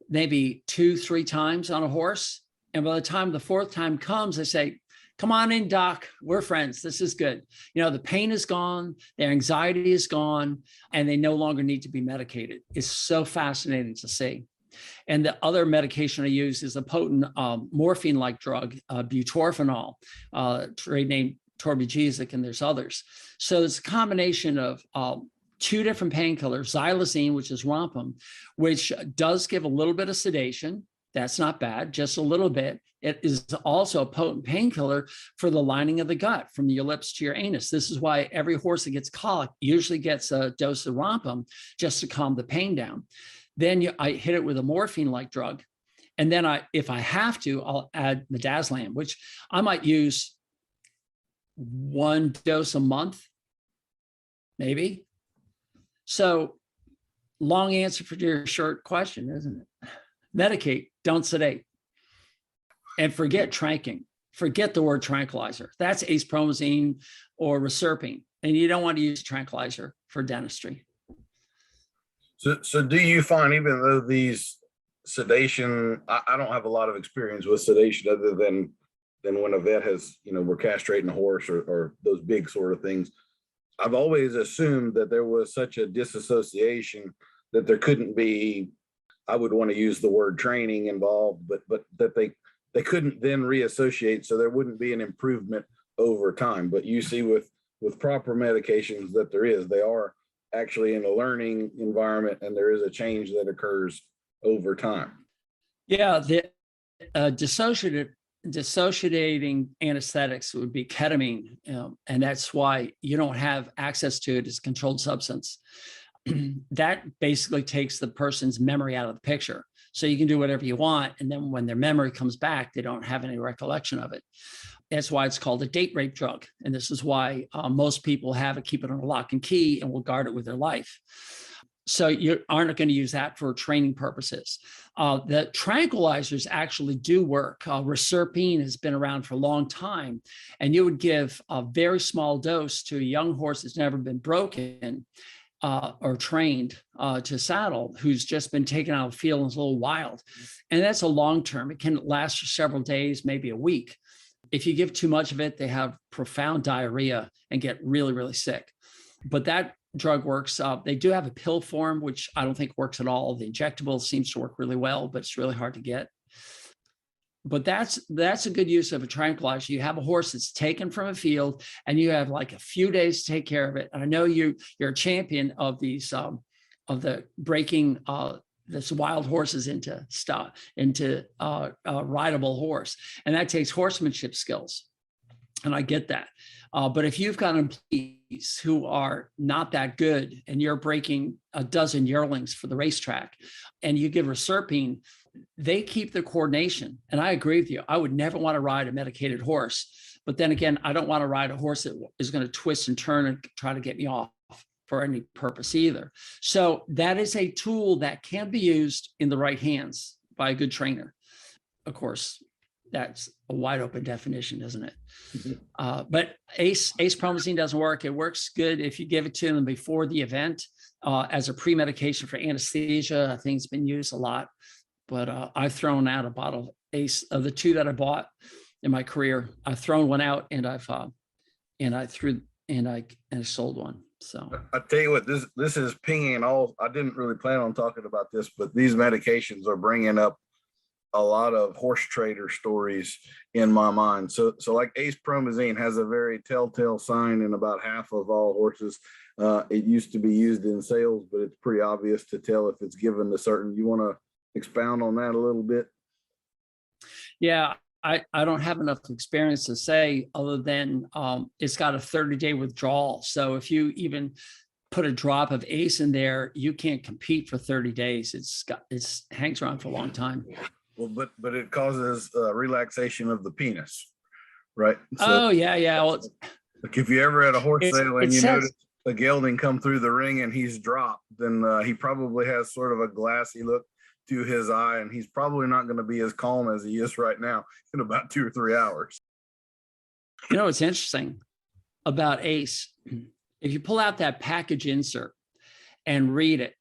maybe 2-3 times on a horse. And by the time the fourth time comes, I say, come on in, doc, we're friends. This is good. The pain is gone, their anxiety is gone, and they no longer need to be medicated. It's so fascinating to see. And the other medication I use is a potent morphine-like drug, butorphanol, trade name Torbigesic, and there's others. So it's a combination of 2 different painkillers, xylazine, which is wampum, which does give a little bit of sedation. That's not bad, just a little bit. It is also a potent painkiller for the lining of the gut, from your lips to your anus. This is why every horse that gets colic usually gets a dose of wampum just to calm the pain down. Then I hit it with a morphine-like drug. And then if I have to, I'll add midazolam, which I might use 1 dose a month, maybe. So long answer for your short question, isn't it? Medicate, don't sedate. And forget tranking. Forget the word tranquilizer. That's acepromazine or reserpine. And you don't want to use tranquilizer for dentistry. So do you find, even though these sedation, I don't have a lot of experience with sedation other than when a vet has, we're castrating a horse or those big sort of things. I've always assumed that there was such a disassociation that there couldn't be, I would want to use the word training involved, but that they couldn't then reassociate, so there wouldn't be an improvement over time. But you see with proper medications that they are actually in a learning environment, and there is a change that occurs over time. Yeah, the dissociating anesthetics would be ketamine, and that's why you don't have access to it as a controlled substance. That basically takes the person's memory out of the picture. So you can do whatever you want, and then when their memory comes back, they don't have any recollection of it. That's why it's called a date rape drug. And this is why most people keep it on a lock and key and will guard it with their life. So you aren't going to use that for training purposes. The tranquilizers actually do work. Reserpine has been around for a long time, and you would give a very small dose to a young horse that's never been broken or trained to saddle, who's just been taken out of the field and is a little wild. And that's a long term. It can last for several days, maybe a week. If you give too much of it, they have profound diarrhea and get really, really sick. But that drug works. They do have a pill form, which I don't think works at all. The injectable seems to work really well, but it's really hard to get. But that's a good use of a tranquilizer. You have a horse that's taken from a field, and you have like a few days to take care of it. And I know you're a champion of these of the breaking this wild horses into rideable horse, and that takes horsemanship skills. And I get that. But if you've got employees who are not that good, and you're breaking a dozen yearlings for the racetrack, and you give reserpine, they keep their coordination. And I agree with you. I would never want to ride a medicated horse. But then again, I don't want to ride a horse that is going to twist and turn and try to get me off for any purpose either. So that is a tool that can be used in the right hands by a good trainer. Of course, that's a wide open definition, isn't it? Mm-hmm. But acepromazine doesn't work. It works good if you give it to them before the event as a pre-medication for anesthesia. I think it's been used a lot. But I've thrown out a bottle of Ace of the 2 that I bought in my career. I've thrown one out, and I sold one. So I tell you what, this is pinging all. I didn't really plan on talking about this, but these medications are bringing up a lot of horse trader stories in my mind. So like Ace Promazine has a very telltale sign in about half of all horses. It used to be used in sales, but it's pretty obvious to tell if it's given to certain. You want to expound on that a little bit? Yeah, I don't have enough experience to say other than it's got a 30-day withdrawal. So if you even put a drop of ACE in there, you can't compete for 30 days. It's hangs around for a long time. Well, but it causes relaxation of the penis, right? So, Oh yeah. Well, like if you ever at a horse sale and it you says, notice a gelding come through the ring and he's dropped, then he probably has sort of a glassy look to his eye, and he's probably not going to be as calm as he is right now in about 2 or 3 hours. you know, it's interesting about ACE. If you pull out that package insert and read it,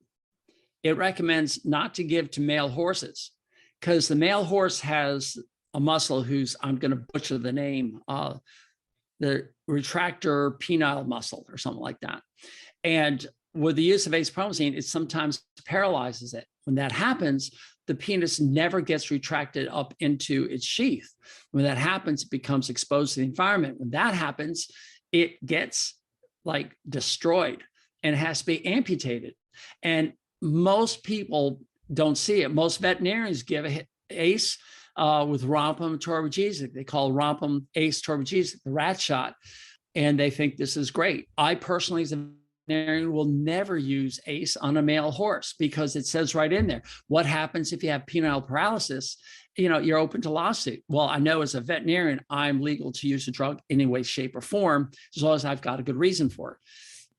it recommends not to give to male horses because the male horse has a muscle who's, I'm going to butcher the name, the retractor penile muscle or something like that. And with the use of ace promazine, it sometimes paralyzes it. When that happens, the penis never gets retracted up into its sheath. When that happens, it becomes exposed to the environment. When that happens, it gets like destroyed and has to be amputated. And most people don't see it. Most veterinarians give ACE with Rompum Torbagesic. They call Rompum ACE Torbagesic the rat shot, and they think this is great. I personally, as a veterinarian, will never use ACE on a male horse because it says right in there, what happens if you have penile paralysis? You know, you're open to lawsuit. Well, I know as a veterinarian, I'm legal to use a drug in any way, shape, or form, as long as I've got a good reason for it,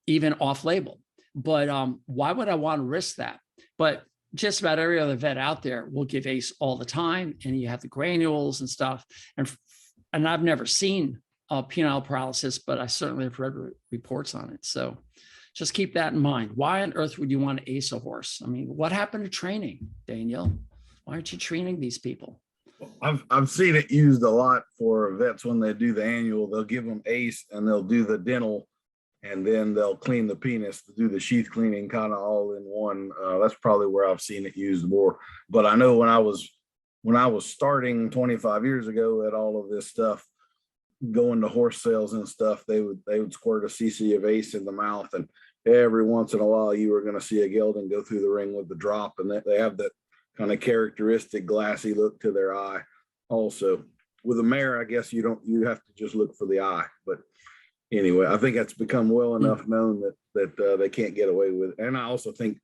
even off-label. But why would I want to risk that? But just about every other vet out there will give ACE all the time, and you have the granules and stuff. And I've never seen penile paralysis, but I certainly have read reports on it. So just keep that in mind. Why on earth would you want to ACE a horse? I mean, what happened to training, Daniel? Why aren't you training these people? I've seen it used a lot for vets when they do the annual. They'll give them ACE and they'll do the dental, and then they'll clean the penis to do the sheath cleaning kind of all in one. That's probably where I've seen it used more. But I know when I was starting 25 years ago at all of this stuff, going to horse sales and stuff, they would squirt a cc of ACE in the mouth, and every once in a while you were going to see a gelding go through the ring with the drop, and they have that kind of characteristic glassy look to their eye. Also, with a mare, I guess you have to just look for the eye. But anyway, I think that's become well enough known that they can't get away with it. And I also think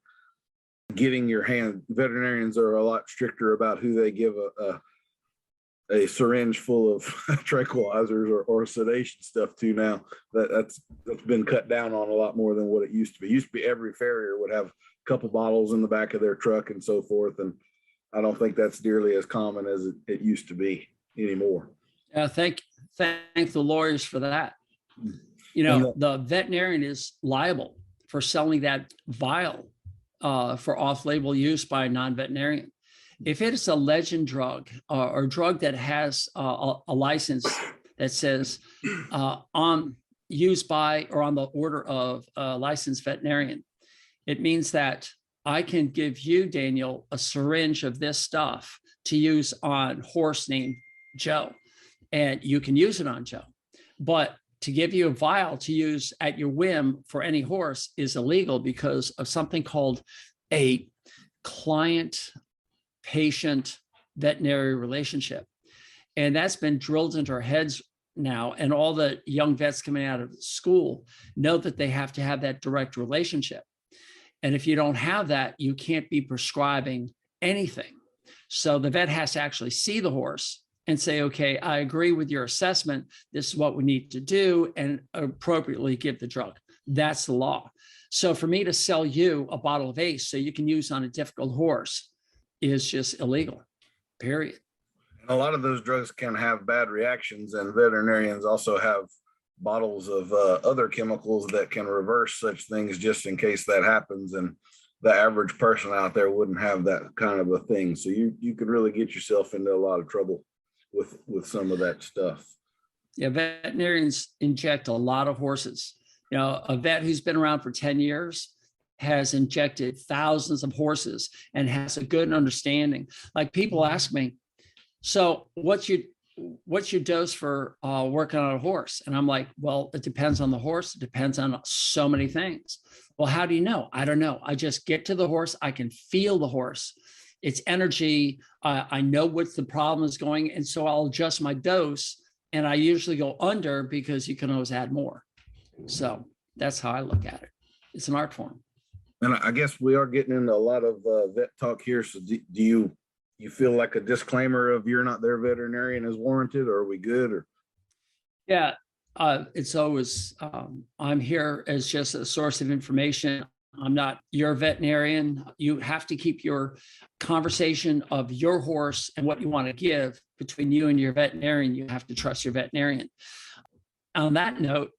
getting your hand, veterinarians are a lot stricter about who they give a syringe full of tranquilizers or sedation stuff to now. That's been cut down on a lot more than what it used to be. It used to be every farrier would have a couple bottles in the back of their truck and so forth. And I don't think that's nearly as common as it used to be anymore. Thank the lawyers for that. You know, the veterinarian is liable for selling that vial for off-label use by a non-veterinarian. If it is a legend drug or a drug that has a license that says on used by or on the order of a licensed veterinarian, it means that I can give you, Daniel, a syringe of this stuff to use on horse named Joe, and you can use it on Joe. But to give you a vial to use at your whim for any horse is illegal because of something called a client-patient veterinary relationship. And that's been drilled into our heads now. And all the young vets coming out of school know that they have to have that direct relationship. And if you don't have that, you can't be prescribing anything. So the vet has to actually see the horse and say, okay, I agree with your assessment. This is what we need to do, and appropriately give the drug. That's the law. So for me to sell you a bottle of ACE so you can use on a difficult horse is just illegal, period. And a lot of those drugs can have bad reactions, and veterinarians also have bottles of other chemicals that can reverse such things just in case that happens. And the average person out there wouldn't have that kind of a thing. So you could really get yourself into a lot of trouble with some of that stuff. Yeah, veterinarians inject a lot of horses. You know, a vet who's been around for 10 years, has injected thousands of horses and has a good understanding. Like people ask me, so what's your dose for working on a horse? And I'm like, well, it depends on the horse. It depends on so many things. Well, how do you know? I don't know. I just get to the horse. I can feel the horse, its energy. I know what the problem is going. And so I'll adjust my dose, and I usually go under because you can always add more. So that's how I look at it. It's an art form. And I guess we are getting into a lot of vet talk here. So do you feel like a disclaimer of you're not their veterinarian is warranted, or are we good? Or Yeah, it's always, I'm here as just a source of information. I'm not your veterinarian. You have to keep your conversation of your horse and what you want to give between you and your veterinarian. You have to trust your veterinarian. On that note,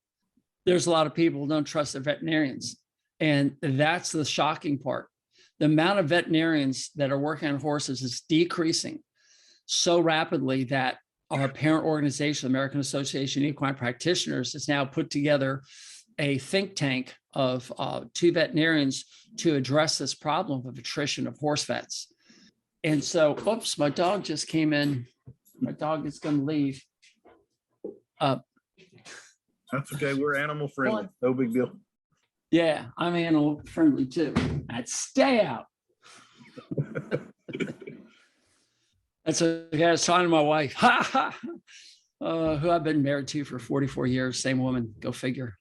there's a lot of people who don't trust their veterinarians. And that's the shocking part. The amount of veterinarians that are working on horses is decreasing so rapidly that our parent organization, American Association of Equine Practitioners, has now put together a think tank of 2 veterinarians to address this problem of attrition of horse vets. And so, oops, my dog just came in. My dog is going to leave. that's okay. We're animal friendly. No big deal. Yeah, I'm animal friendly too. I'd stay out. That's okay. I was talking to my wife, who I've been married to for 44 years. Same woman. Go figure.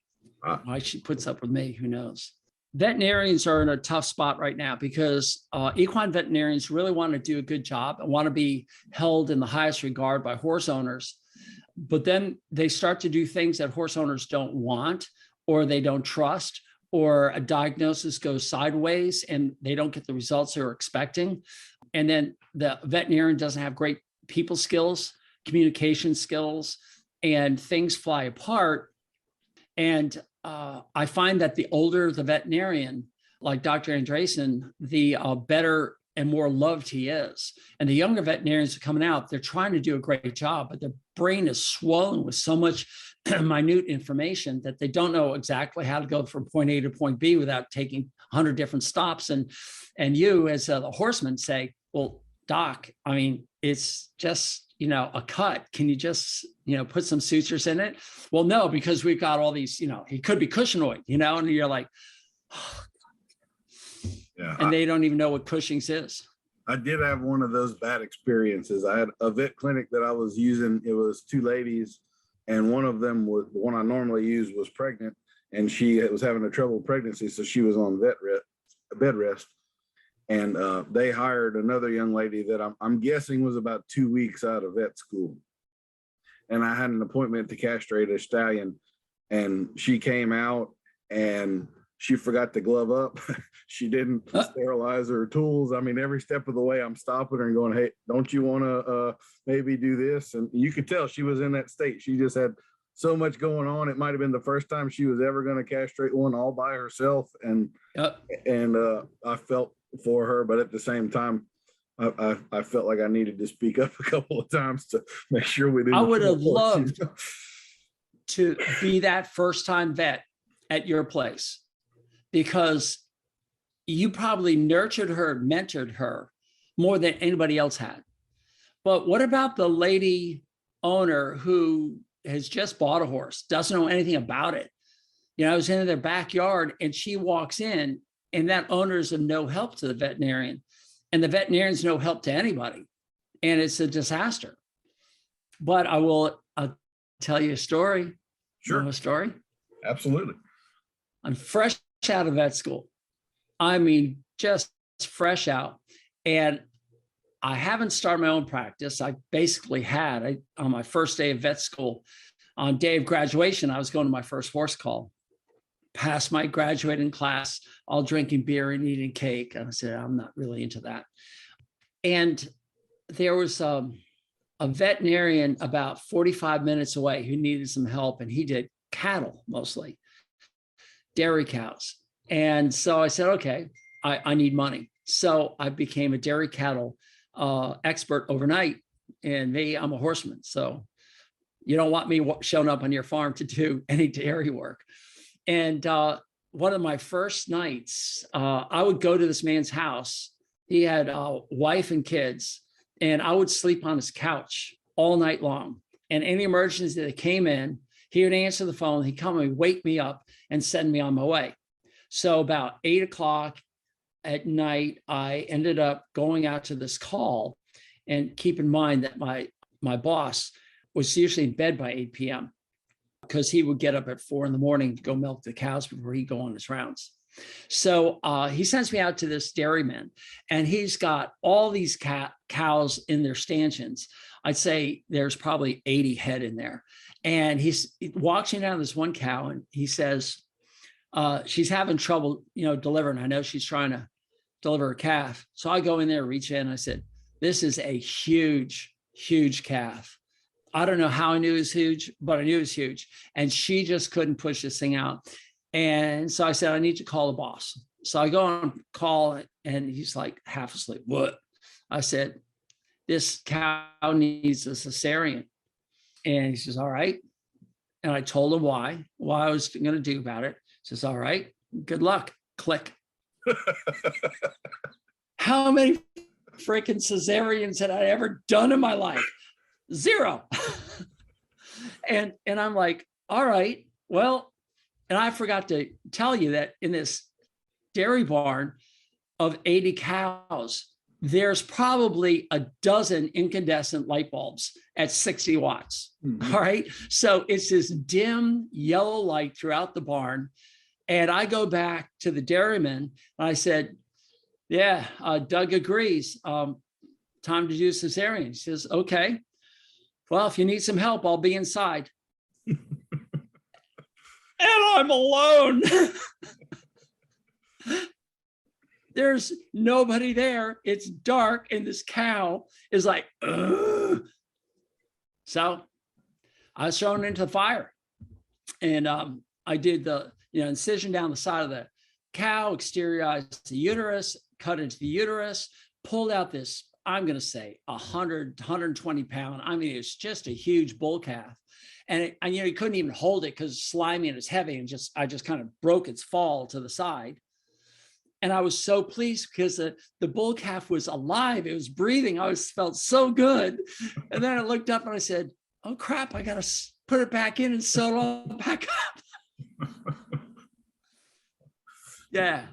Why she puts up with me, who knows? Veterinarians are in a tough spot right now because equine veterinarians really want to do a good job and want to be held in the highest regard by horse owners. But then they start to do things that horse owners don't want, or they don't trust, or a diagnosis goes sideways and they don't get the results they're expecting. And then the veterinarian doesn't have great people skills, communication skills, and things fly apart. And I find that the older the veterinarian, like Dr. Andresen, the better and more loved he is. And the younger veterinarians are coming out, they're trying to do a great job, but their brain is swollen with so much minute information that they don't know exactly how to go from point A to point B without taking 100 different stops. And you as the horseman say, well, doc, I mean, it's just, a cut. Can you just, put some sutures in it? Well, no, because we've got all these, he could be Cushingoid, and you're like, oh, yeah, and they don't even know what Cushing's is. I did have one of those bad experiences. I had a vet clinic that I was using. It was 2 ladies, and one of them was the one I normally use was pregnant, and she was having a troubled pregnancy, so she was on bed rest. And they hired another young lady that I'm guessing was about 2 weeks out of vet school. And I had an appointment to castrate a stallion, and she came out and she forgot to glove up. She didn't sterilize her tools. I mean, every step of the way, I'm stopping her and going, hey, don't you want to maybe do this? And you could tell she was in that state. She just had so much going on. It might have been the first time she was ever going to castrate one all by herself. And I felt for her, but at the same time, I felt like I needed to speak up a couple of times to make sure we didn't. I would have loved to be that first-time vet at your place, because you probably nurtured her, mentored her more than anybody else had. But what about the lady owner who has just bought a horse, doesn't know anything about it? I was in their backyard and she walks in, and that owner's of no help to the veterinarian, and the veterinarian's no help to anybody. And it's a disaster. But I'll tell you a story. Sure. You know a story? Absolutely. I'm fresh out of vet school. I mean, just fresh out. And I haven't started my own practice. I basically had, on my first day of vet school, on day of graduation, I was going to my first horse call. Passed my graduating class, all drinking beer and eating cake. And I said, I'm not really into that. And there was a veterinarian about 45 minutes away who needed some help. And he did cattle, mostly dairy cows. And so I said, okay, I need money. So I became a dairy cattle expert overnight. And I'm a horseman. So you don't want me showing up on your farm to do any dairy work. And one of my first nights, I would go to this man's house. He had a wife and kids, and I would sleep on his couch all night long. And any emergency that came in, he would answer the phone. He'd come and wake me up and send me on my way. So about 8 o'clock at night, I ended up going out to this call. And keep in mind that my boss was usually in bed by 8 p.m. because he would get up at 4 a.m. to go milk the cows before he'd go on his rounds. So he sends me out to this dairyman, and he's got all these cows in their stanchions. I'd say there's probably 80 head in there. And he walks me down this one cow, and he says, she's having trouble, delivering. I know she's trying to deliver a calf. So I go in there, reach in, I said, this is a huge, huge calf. I don't know how I knew it was huge, but I knew it was huge. And she just couldn't push this thing out. And so I said, I need to call the boss. So I go on call, and he's like half asleep. What? I said, this cow needs a cesarean. And he says, all right. And I told him why I was going to do about it. He says, all right, good luck. Click. How many freaking cesareans had I ever done in my life? 0. and I'm like, all right, well, and I forgot to tell you that in this dairy barn of 80 cows, there's probably a dozen incandescent light bulbs at 60 watts. Mm-hmm. All right. So it's this dim yellow light throughout the barn. And I go back to the dairyman and I said, yeah, Doug agrees. Time to do cesarean. He says, okay, well, if you need some help, I'll be inside. And I'm alone. There's nobody there. It's dark, and this cow is like, ugh. So I was thrown into the fire, and I did the incision down the side of the cow, exteriorized the uterus, cut into the uterus, pulled out this, I'm going to say 100, 120 pound. I mean, it's just a huge bull calf. And he couldn't even hold it because it's slimy and it's heavy, and I just kind of broke its fall to the side. And I was so pleased because the bull calf was alive. It was breathing. I felt so good. And then I looked up and I said, oh crap, I got to put it back in and sew it all back up. Yeah.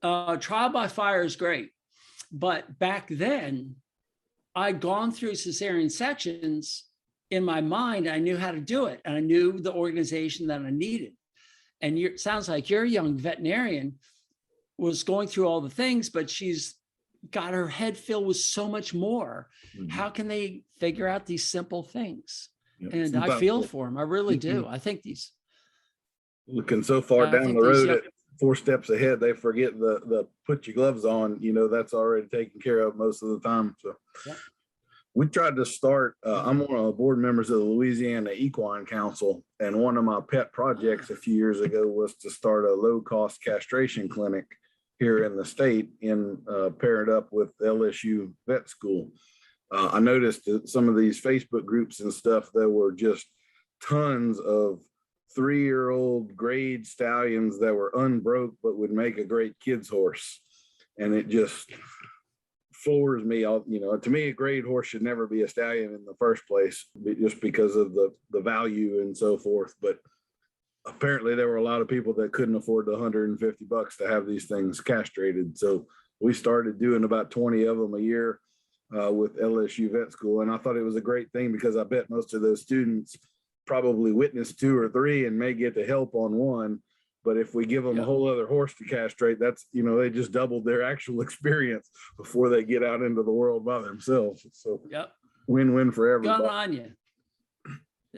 Trial by fire is great. But back then, I'd gone through cesarean sections in my mind. I knew how to do it, and I knew the organization that I needed. And it sounds like your young veterinarian was going through all the things, but she's got her head filled with so much more. Mm-hmm. How can they figure out these simple things? Yeah, and I feel for them. I really do. I think these looking so far down the road, 4 steps ahead, they forget the put your gloves on, that's already taken care of most of the time. So yeah. We tried to start, I'm one of the board members of the Louisiana Equine Council, and one of my pet projects a few years ago was to start a low-cost castration clinic here in the state, paired up with LSU Vet School. I noticed that some of these Facebook groups and stuff, there were just tons of 3-year-old grade stallions that were unbroke but would make a great kid's horse. And it just floors me. To me, a grade horse should never be a stallion in the first place, just because of the value and so forth. But apparently there were a lot of people that couldn't afford the $150 to have these things castrated. So we started doing about 20 of them a year with LSU Vet School. And I thought it was a great thing because I bet most of those students probably witnessed 2 or 3 and may get to help on one. But if we give them a whole other horse to castrate, that's, they just doubled their actual experience before they get out into the world by themselves. So win-win for everybody. Good on you.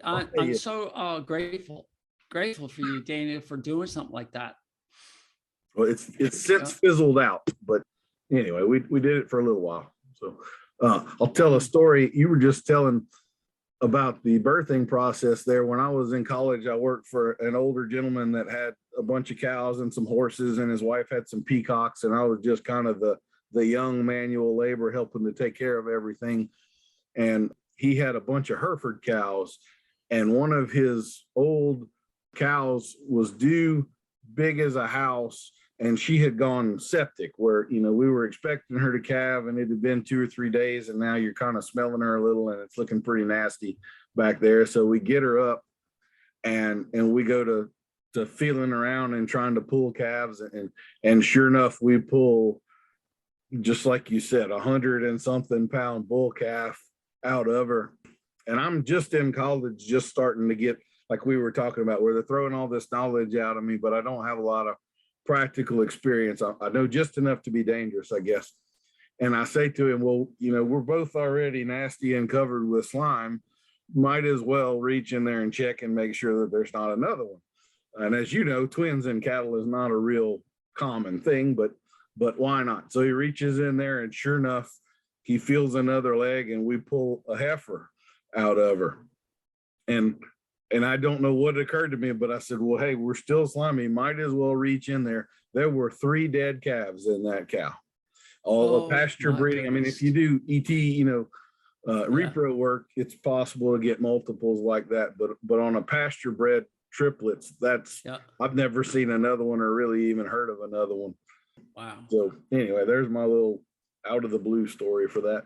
I'm so grateful for you, Daniel, for doing something like that. Well, it's since fizzled out, but anyway, we did it for a little while. So I'll tell a story. You were just telling about the birthing process there. When I was in college, I worked for an older gentleman that had a bunch of cows and some horses, and his wife had some peacocks, and I was just kind of the young manual labor helping to take care of everything. And he had a bunch of Hereford cows, and one of his old cows was due big as a house, and she had gone septic where, we were expecting her to calve and it had been 2 or 3 days, and now you're kind of smelling her a little and it's looking pretty nasty back there. So we get her up and we go to feeling around and trying to pull calves, and sure enough, we pull, just like you said, 100 and something pound bull calf out of her. And I'm just in college, just starting to get, like we were talking about, where they're throwing all this knowledge out of me, but I don't have a lot of practical experience. I know just enough to be dangerous, I guess. And I say to him, well, we're both already nasty and covered with slime. Might as well reach in there and check and make sure that there's not another one. And as you know, twins in cattle is not a real common thing, but why not? So he reaches in there, and sure enough, he feels another leg, and we pull a heifer out of her. And I don't know what occurred to me, but I said, well, hey, we're still slimy. Might as well reach in there. There were 3 dead calves in that cow. All the pasture breeding. Goodness. I mean, if you do ET, repro work, it's possible to get multiples like that. But on a pasture bred triplets, I've never seen another one or really even heard of another one. Wow. So anyway, there's my little out of the blue story for that.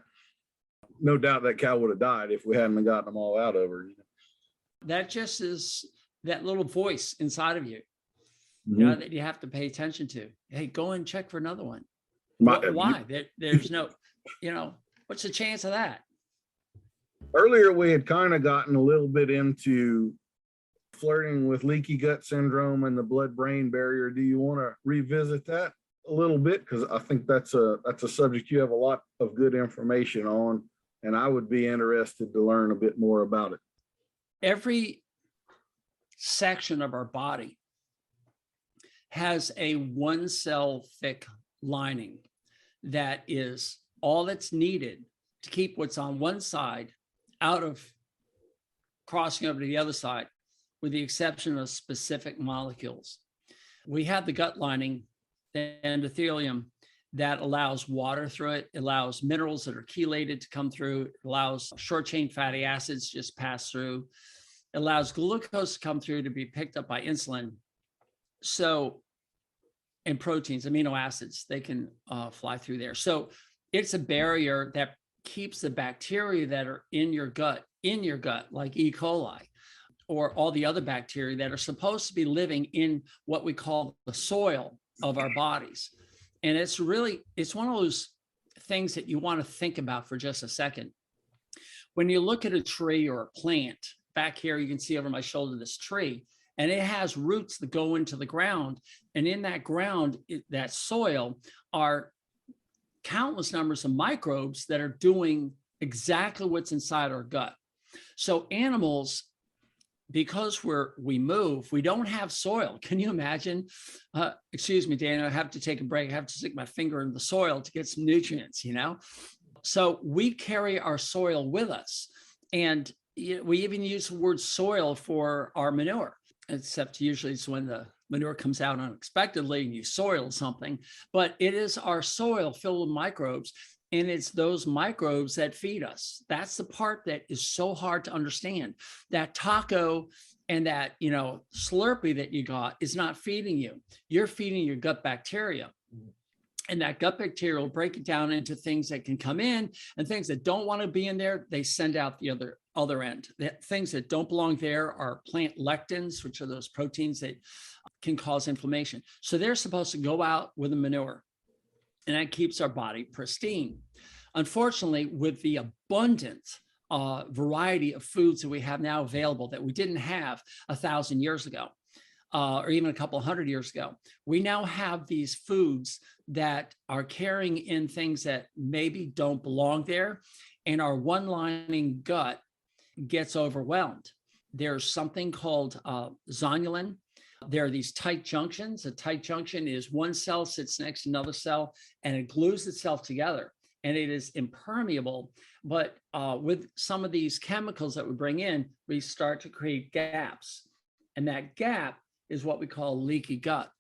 No doubt that cow would have died if we hadn't gotten them all out of her. That just is that little voice inside of you, that you have to pay attention to. Hey, go and check for another one. Why? There's no, what's the chance of that? Earlier, we had kind of gotten a little bit into flirting with leaky gut syndrome and the blood-brain barrier. Do you want to revisit that a little bit? Because I think that's a subject you have a lot of good information on, and I would be interested to learn a bit more about it. Every section of our body has a 1-cell thick lining that is all that's needed to keep what's on one side out of crossing over to the other side, with the exception of specific molecules. We have the gut lining, the endothelium, that allows water through it. It allows minerals that are chelated to come through. It allows short chain fatty acids just pass through. It allows glucose to come through to be picked up by insulin. So, and proteins, amino acids, they can fly through there. So it's a barrier that keeps the bacteria that are in your gut, like E. coli, or all the other bacteria that are supposed to be living in what we call the soil of our bodies. And it's one of those things that you want to think about for just a second. When you look at a tree or a plant, back here, you can see over my shoulder this tree, and it has roots that go into the ground. And in that ground, that soil, are countless numbers of microbes that are doing exactly what's inside our gut. So animals, because we move, we don't have soil. Can you imagine? Excuse me, Daniel, I have to take a break. I have to stick my finger in the soil to get some nutrients, So we carry our soil with us. And we even use the word soil for our manure, except usually it's when the manure comes out unexpectedly and you soil something. But it is our soil filled with microbes. And it's those microbes that feed us. That's the part that is so hard to understand. That taco and that, Slurpee that you got is not feeding you. You're feeding your gut bacteria. And that gut bacteria will break it down into things that can come in, and things that don't want to be in there, they send out the other end. The things that don't belong there are plant lectins, which are those proteins that can cause inflammation. So they're supposed to go out with the manure. And that keeps our body pristine. Unfortunately, with the abundant variety of foods that we have now available that we didn't have 1,000 years ago, or even a couple hundred years ago, we now have these foods that are carrying in things that maybe don't belong there, and our one-lining gut gets overwhelmed. There's something called zonulin. There are these tight junctions. A tight junction is one cell sits next to another cell, and it glues itself together, and it is impermeable. But with some of these chemicals that we bring in, we start to create gaps, and that gap is what we call leaky gut.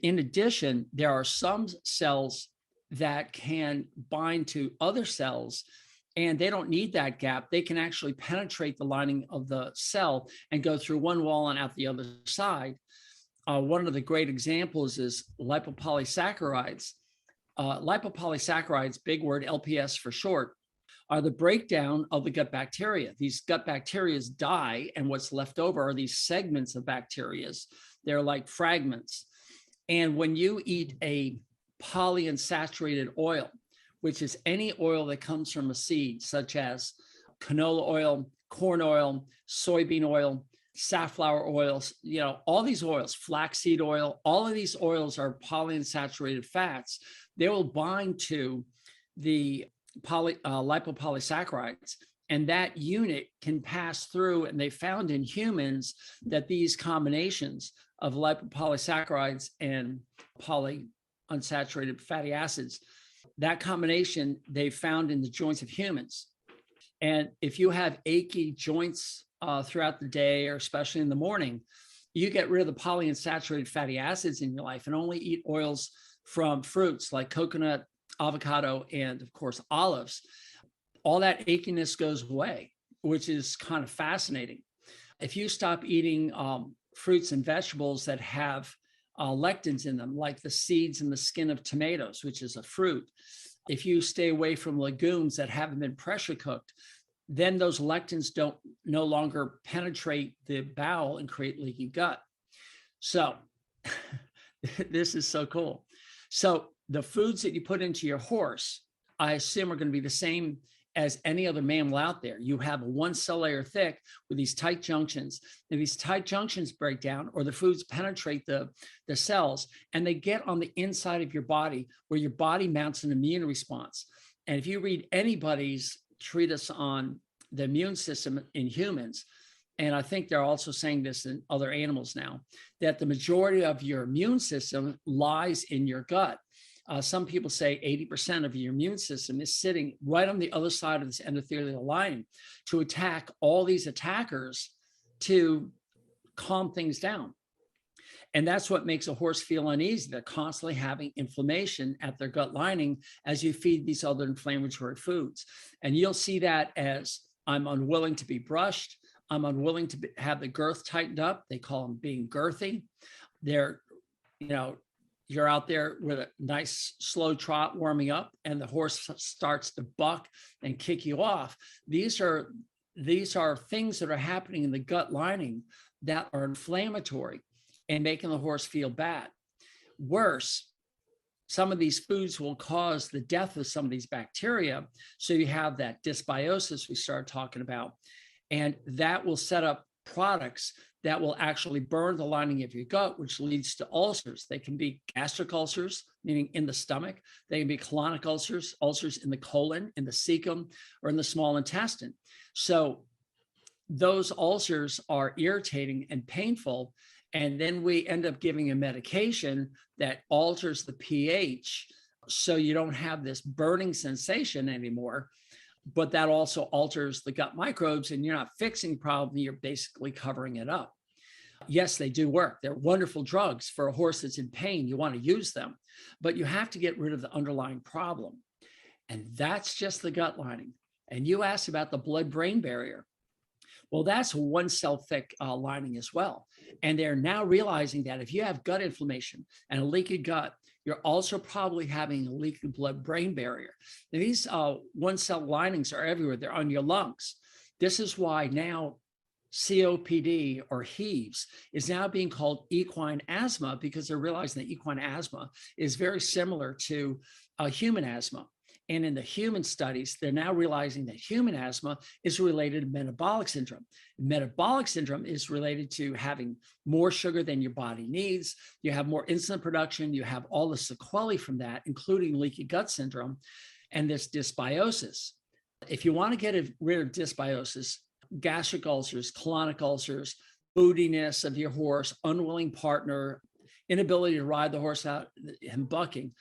In addition, there are some cells that can bind to other cells, and they don't need that gap. They can actually penetrate the lining of the cell and go through one wall and out the other side. one of the great examples is lipopolysaccharides. Lipopolysaccharides, big word, LPS for short, are the breakdown of the gut bacteria. These gut bacteria die, and what's left over are these segments of bacteria. They're like fragments. And when you eat a polyunsaturated oil, which is any oil that comes from a seed, such as canola oil, corn oil, soybean oil, safflower oils, all these oils, flaxseed oil, all of these oils are polyunsaturated fats. They will bind to the lipopolysaccharides, and that unit can pass through. And they found in humans that these combinations of lipopolysaccharides and polyunsaturated fatty acids, that combination they found in the joints of humans. And if you have achy joints throughout the day, or especially in the morning, you get rid of the polyunsaturated fatty acids in your life and only eat oils from fruits like coconut, avocado, and of course, olives. All that achiness goes away, which is kind of fascinating. If you stop eating fruits and vegetables that have lectins in them, like the seeds and the skin of tomatoes, which is a fruit, if you stay away from legumes that haven't been pressure cooked, then those lectins no longer penetrate the bowel and create leaky gut. So this is so cool. So the foods that you put into your horse, I assume, are going to be the same as any other mammal out there. You have a one cell layer thick with these tight junctions, and these tight junctions break down, or the foods penetrate the cells, and they get on the inside of your body, where your body mounts an immune response. And if you read anybody's treatise on the immune system in humans, and I think they're also saying this in other animals now, that the majority of your immune system lies in your gut. Some people say 80% of your immune system is sitting right on the other side of this endothelial lining to attack all these attackers, to calm things down. And that's what makes a horse feel uneasy. They're constantly having inflammation at their gut lining as you feed these other inflammatory foods. And you'll see that as, I'm unwilling to be brushed. I'm unwilling to have the girth tightened up. They call them being girthy. They're, you're out there with a nice slow trot warming up, and the horse starts to buck and kick you off. These are things that are happening in the gut lining that are inflammatory and making the horse feel bad. Worse, some of these foods will cause the death of some of these bacteria. So you have that dysbiosis we started talking about, and that will set up products that will actually burn the lining of your gut, which leads to ulcers. They can be gastric ulcers, meaning in the stomach. They can be colonic ulcers, ulcers in the colon, in the cecum, or in the small intestine. So those ulcers are irritating and painful. And then we end up giving a medication that alters the pH, so you don't have this burning sensation anymore. But that also alters the gut microbes, and you're not fixing the problem, you're basically covering it up. Yes, they do work. They're wonderful drugs for a horse that's in pain. You want to use them, but you have to get rid of the underlying problem. And that's just the gut lining. And you asked about the blood-brain barrier. Well, that's a one cell thick lining as well. And they're now realizing that if you have gut inflammation and a leaky gut, you're also probably having a leaky blood-brain barrier. Now, these one cell linings are everywhere. They're on your lungs. This is why now COPD, or HEAVES, is now being called equine asthma, because they're realizing that equine asthma is very similar to human asthma. And in the human studies, they're now realizing that human asthma is related to metabolic syndrome. Metabolic syndrome is related to having more sugar than your body needs. You have more insulin production. You have all the sequelae from that, including leaky gut syndrome and this dysbiosis. If you want to get rid of dysbiosis, gastric ulcers, colonic ulcers, moodiness of your horse, unwilling partner, inability to ride the horse out and bucking,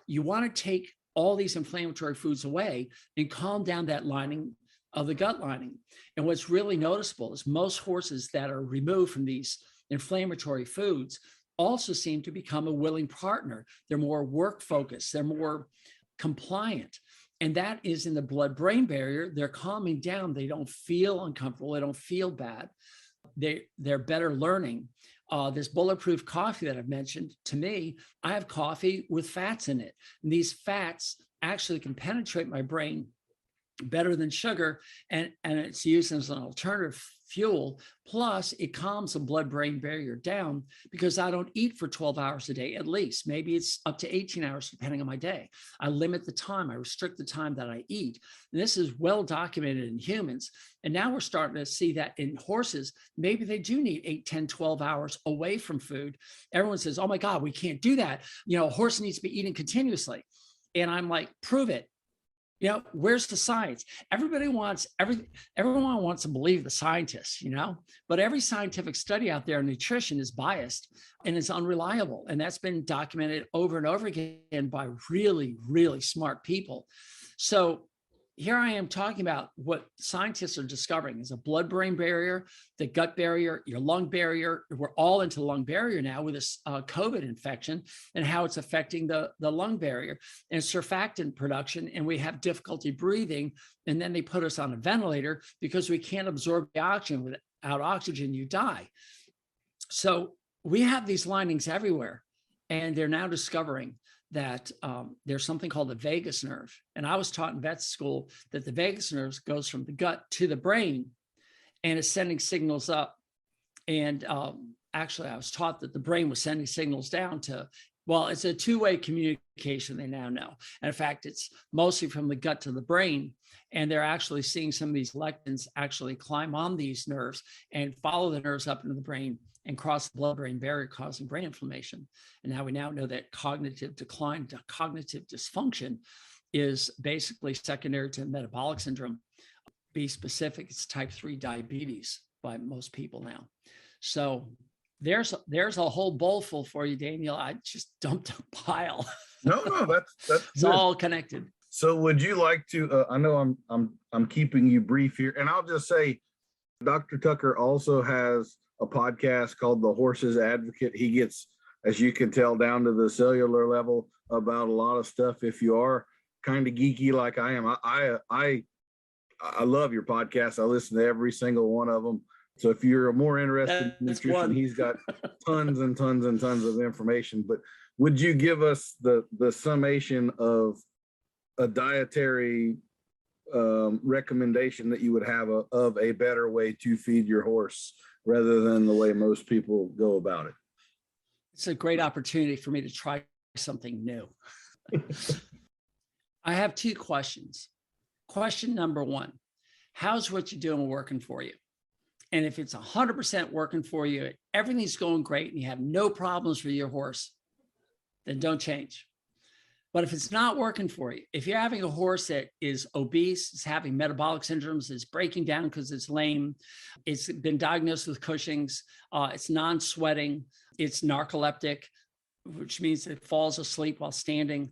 you want to take all these inflammatory foods away and calm down that lining of the gut lining. And what's really noticeable is most horses that are removed from these inflammatory foods also seem to become a willing partner. They're more work focused. They're more compliant. And that is in the blood-brain barrier. They're calming down. They don't feel uncomfortable. They don't feel bad. They're better learning. This bulletproof coffee that I've mentioned, to me, I have coffee with fats in it. And these fats actually can penetrate my brain better than sugar, and it's used as an alternative fuel. Plus, it calms the blood-brain barrier down because I don't eat for 12 hours a day, at least. Maybe it's up to 18 hours, depending on my day. I limit the time. I restrict the time that I eat. And this is well documented in humans. And now we're starting to see that in horses, maybe they do need 8, 10, 12 hours away from food. Everyone says, oh my God, we can't do that. A horse needs to be eating continuously. And I'm like, prove it. Where's the science? Everyone wants to believe the scientists, but every scientific study out there in nutrition is biased and it's unreliable. And that's been documented over and over again by really, really smart people. So here I am talking about what scientists are discovering is a blood-brain barrier, the gut barrier, your lung barrier. We're all into the lung barrier now with this COVID infection and how it's affecting the lung barrier and surfactant production. And we have difficulty breathing. And then they put us on a ventilator because we can't absorb the oxygen. Without oxygen, you die. So we have these linings everywhere. And they're now discovering that there's something called the vagus nerve. And I was taught in vet school that the vagus nerve goes from the gut to the brain and is sending signals up. And actually, I was taught that the brain was sending signals down to, well, it's a two-way communication, they now know. And in fact, it's mostly from the gut to the brain. And they're actually seeing some of these lectins actually climb on these nerves and follow the nerves up into the brain and cross the blood-brain barrier, causing brain inflammation. And now we know that cognitive decline, cognitive dysfunction is basically secondary to metabolic syndrome. Be specific, it's type 3 diabetes by most people now. So there's a whole bowl full for you, Daniel. I just dumped a pile. No, that's it's good. All connected. So would you like to, I know I'm keeping you brief here, and I'll just say, Dr. Tucker also has a podcast called The Horse's Advocate. He gets, as you can tell, down to the cellular level about a lot of stuff. If you are kind of geeky like I am, I love your podcast. I listen to every single one of them. So if you're more interested in nutrition, he's got tons and tons and tons of information. But would you give us the summation of a dietary recommendation that you would have of a better way to feed your horse rather than the way most people go about it? It's a great opportunity for me to try something new. I have two questions. Question number one, how's what you're doing working for you? And if it's 100% working for you, everything's going great and you have no problems with your horse, then don't change. But if it's not working for you, if you're having a horse that is obese, is having metabolic syndromes, is breaking down because it's lame, it's been diagnosed with Cushing's, it's non-sweating, it's narcoleptic, which means it falls asleep while standing.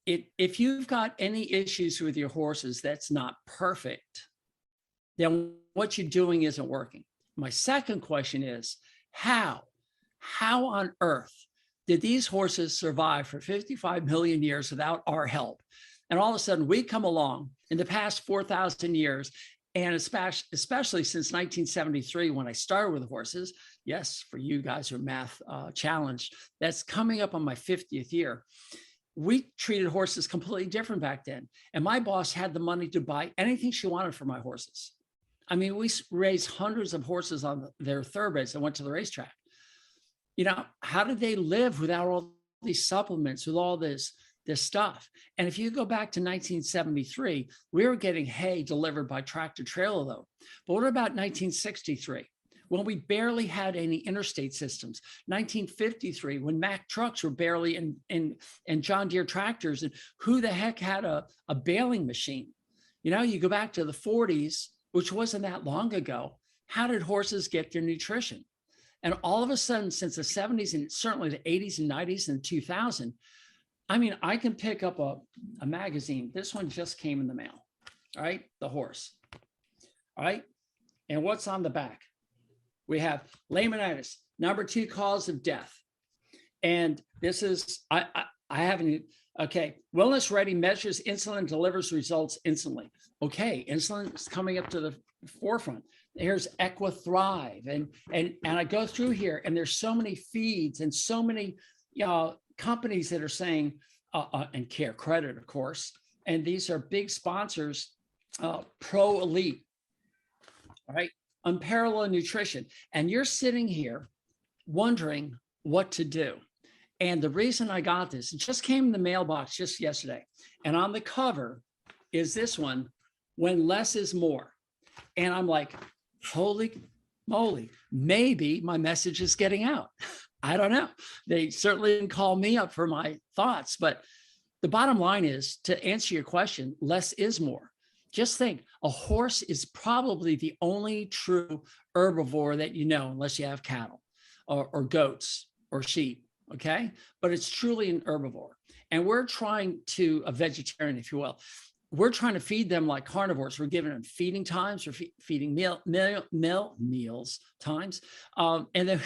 If you've got any issues with your horses that's not perfect, then what you're doing isn't working. My second question is, how on earth did these horses survive for 55 million years without our help? And all of a sudden we come along in the past 4,000 years, and especially since 1973, when I started with horses, yes, for you guys who are math challenged, that's coming up on my 50th year. We treated horses completely different back then. And my boss had the money to buy anything she wanted for my horses. I mean, we raised hundreds of horses on their thoroughbreds that went to the racetrack. How did they live without all these supplements, with all this stuff? And if you go back to 1973, we were getting hay delivered by tractor trailer though. But what about 1963? When we barely had any interstate systems, 1953, when Mack trucks were barely in John Deere tractors, and who the heck had a baling machine? You go back to the 40s, which wasn't that long ago. How did horses get their nutrition? And all of a sudden, since the 70s and certainly the 80s and 90s and 2000, I mean, I can pick up a magazine. This one just came in the mail, all right? The horse, all right? And what's on the back? We have laminitis, number 2 cause of death. And this is, I haven't, okay, wellness ready measures insulin, delivers results instantly. Okay, insulin is coming up to the forefront. Here's Equithrive, and I go through here, and there's so many feeds and so many companies that are saying, and Care Credit, of course, and these are big sponsors. Pro Elite, right? Unparalleled Nutrition, and you're sitting here wondering what to do. And the reason I got this, it just came in the mailbox just yesterday, and on the cover is this one, When Less is More. And I'm like, holy moly, maybe my message is getting out. I don't know. They certainly didn't call me up for my thoughts, but the bottom line is, to answer your question, less is more. Just think, a horse is probably the only true herbivore that you know, unless you have cattle or goats or sheep, okay? But it's truly an herbivore. And we're trying to, a vegetarian, if you will, we're trying to feed them like carnivores. We're giving them feeding times, or feeding meals times. And then,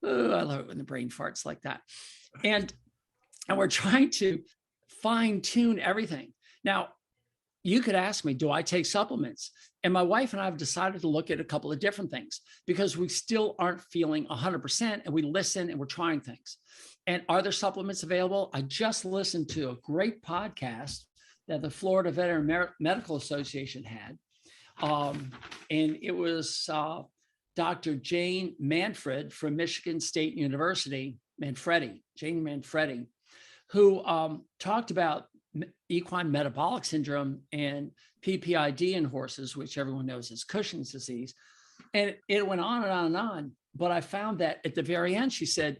oh, I love it when the brain farts like that. And we're trying to fine tune everything. Now, you could ask me, do I take supplements? And my wife and I have decided to look at a couple of different things, because we still aren't feeling 100%, and we listen and we're trying things. And are there supplements available? I just listened to a great podcast that the Florida Veterinary Medical Association had. And it was Dr. Jane Manfred from Michigan State University, Jane Manfredi, who talked about equine metabolic syndrome and PPID in horses, which everyone knows is Cushing's disease. And it went on and on and on. But I found that at the very end, she said,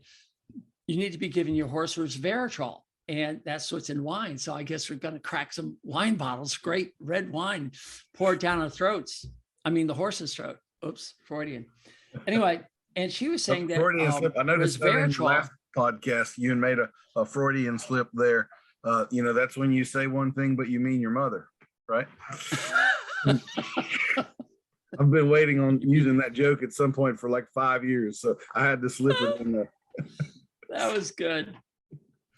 you need to be giving your horse resveratrol. And that's what's in wine. So I guess we're going to crack some wine bottles, great red wine, pour it down our throats. I mean, the horse's throat. Oops, Freudian. Anyway, and she was saying that I noticed that in the last podcast, you made a Freudian slip there. That's when you say one thing, but you mean your mother, right? I've been waiting on using that joke at some point for like 5 years. So I had to slip it in there. That was good.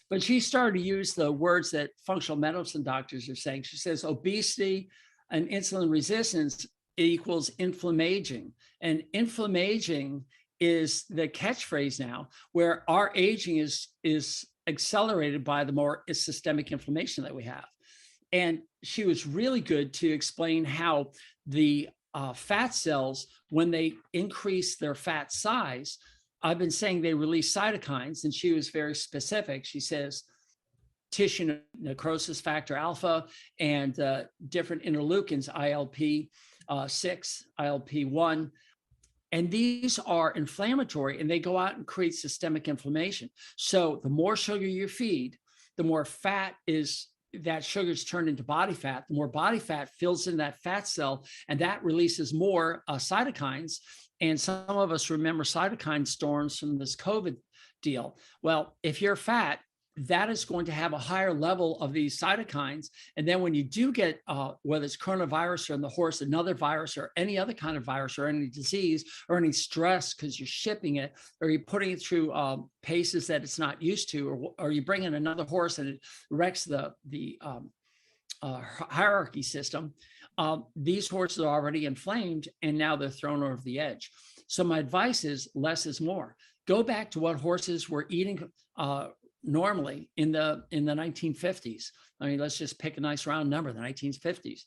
But she started to use the words that functional medicine doctors are saying. She says obesity and insulin resistance equals inflammaging. And inflammaging is the catchphrase now, where our aging is accelerated by the more systemic inflammation that we have. And she was really good to explain how the fat cells, when they increase their fat size, I've been saying they release cytokines, and she was very specific. She says tissue necrosis factor alpha and different interleukins, ILP6, ILP1. And these are inflammatory, and they go out and create systemic inflammation. So the more sugar you feed, the more fat is, that sugar is turned into body fat. The more body fat fills in that fat cell, and that releases more cytokines. And some of us remember cytokine storms from this COVID deal. Well, if you're fat, that is going to have a higher level of these cytokines. And then when you do get, whether it's coronavirus or in the horse, another virus or any other kind of virus or any disease or any stress because you're shipping it or you're putting it through paces that it's not used to, or you bring in another horse and it wrecks the hierarchy system, these horses are already inflamed and now they're thrown over the edge. So my advice is less is more. Go back to what horses were eating normally in the 1950s. I mean, let's just pick a nice round number, the 1950s.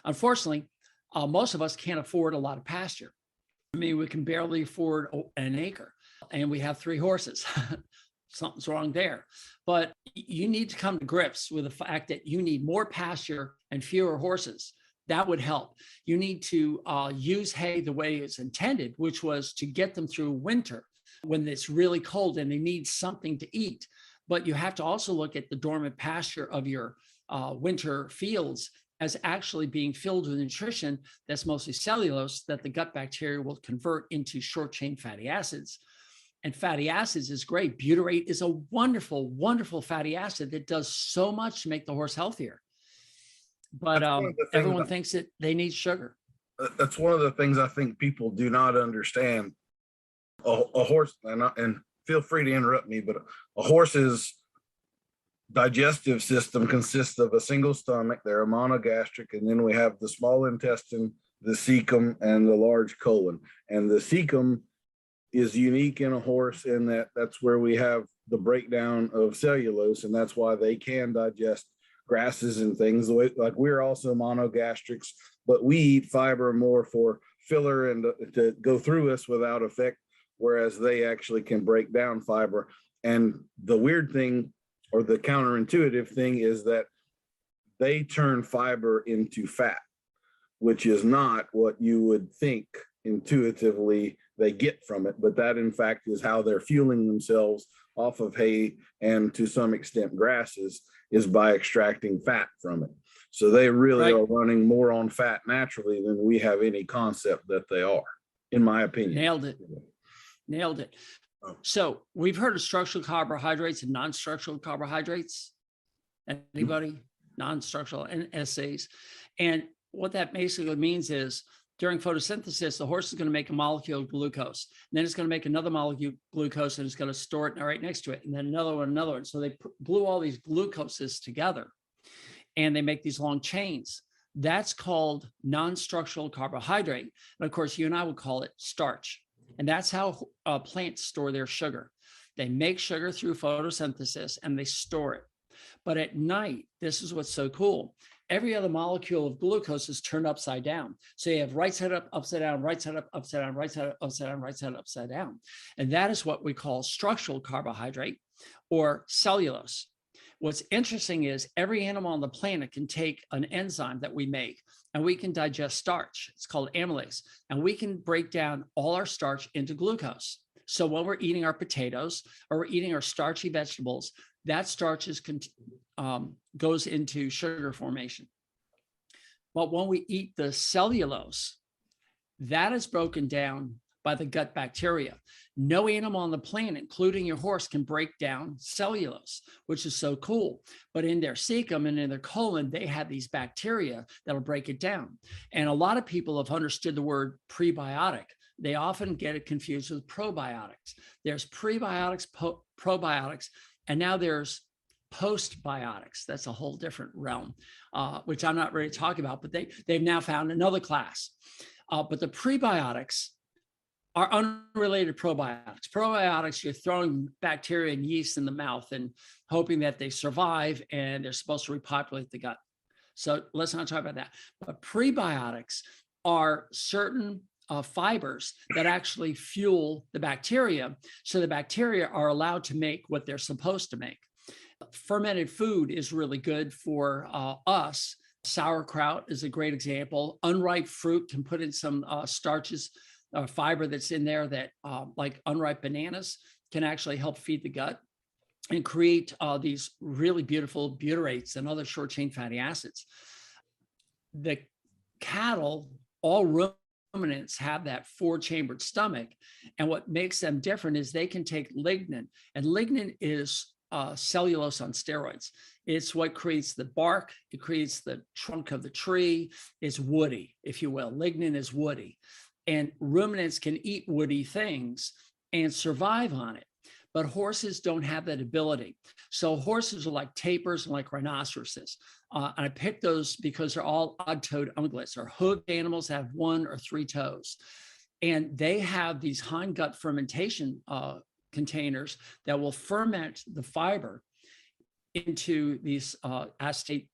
Unfortunately, most of us can't afford a lot of pasture. I mean, we can barely afford an acre, and we have 3 horses. Something's wrong there. But you need to come to grips with the fact that you need more pasture and fewer horses. That would help. You need to use hay the way it's intended, which was to get them through winter when it's really cold and they need something to eat. But you have to also look at the dormant pasture of your winter fields as actually being filled with nutrition that's mostly cellulose that the gut bacteria will convert into short-chain fatty acids. And fatty acids is great. Butyrate is a wonderful, wonderful fatty acid that does so much to make the horse healthier. But everyone thinks that they need sugar. That's one of the things I think people do not understand. A horse, and feel free to interrupt me, but a horse's digestive system consists of a single stomach. They're a monogastric, and then we have the small intestine the cecum and the large colon. And the cecum is unique in a horse in that that's where we have the breakdown of cellulose, and that's why they can digest grasses and things. The way, like, we're also monogastrics, but we eat fiber more for filler and to go through us without effect, whereas they actually can break down fiber. And the weird thing, or the counterintuitive thing, is that they turn fiber into fat, which is not what you would think intuitively they get from it. But that, in fact, is how they're fueling themselves off of hay and to some extent grasses, is by extracting fat from it. So they really are running more on fat naturally than we have any concept that they are, in my opinion. Nailed it. So we've heard of structural carbohydrates and non-structural carbohydrates. Anybody? Non-structural and essays. And what that basically means is during photosynthesis, the horse is going to make a molecule of glucose. And then it's going to make another molecule of glucose, and it's going to store it right next to it. And then another one, another one. So they glue all these glucoses together and they make these long chains. That's called non-structural carbohydrate. And of course, you and I would call it starch. And that's how plants store their sugar. They make sugar through photosynthesis and they store it. But at night, this is what's so cool. Every other molecule of glucose is turned upside down. So you have right side up, upside down, right side up, upside down, right side up, upside down, right side up, upside down. And that is what we call structural carbohydrate or cellulose. What's interesting is every animal on the planet can take an enzyme that we make and we can digest starch. It's called amylase. And we can break down all our starch into glucose. So when we're eating our potatoes or we're eating our starchy vegetables, that starch goes into sugar formation. But when we eat the cellulose, that is broken down by the gut bacteria. No animal on the planet, including your horse, can break down cellulose, which is so cool. But in their cecum and in their colon, they have these bacteria that'll break it down. And a lot of people have understood the word prebiotic. They often get it confused with probiotics. There's prebiotics, probiotics, and now there's postbiotics. That's a whole different realm, which I'm not ready to talk about, but they've now found another class. But the prebiotics are unrelated probiotics. Probiotics, you're throwing bacteria and yeast in the mouth and hoping that they survive and they're supposed to repopulate the gut. So let's not talk about that. But prebiotics are certain fibers that actually fuel the bacteria. So the bacteria are allowed to make what they're supposed to make. Fermented food is really good for us. Sauerkraut is a great example. Unripe fruit can put in some starches, fiber that's in there that like unripe bananas can actually help feed the gut and create these really beautiful butyrates and other short chain fatty acids. The cattle, all ruminants, have that 4-chambered stomach. And what makes them different is they can take lignin, and lignin is cellulose on steroids. It's what creates the bark. It creates the trunk of the tree. It's woody, if you will. Lignin is woody. And ruminants can eat woody things and survive on it. But horses don't have that ability. So horses are like tapirs and like rhinoceroses. And I picked those because they're all odd-toed ungulates, or hooved animals that have 1 or 3 toes. And they have these hindgut fermentation containers that will ferment the fiber into these acetate,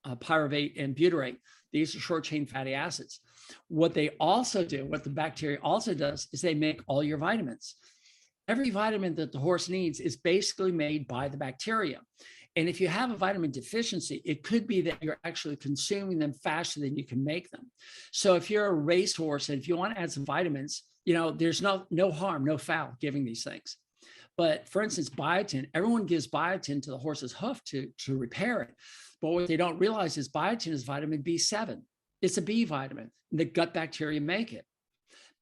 pyruvate, and butyrate. These are short-chain fatty acids. What they also do, what the bacteria also does, is they make all your vitamins. Every vitamin that the horse needs is basically made by the bacteria. And if you have a vitamin deficiency, it could be that you're actually consuming them faster than you can make them. So if you're a racehorse and if you want to add some vitamins, there's no harm, no foul giving these things. But for instance, biotin, everyone gives biotin to the horse's hoof to repair it. But what they don't realize is biotin is vitamin B7. It's a B vitamin. The gut bacteria make it.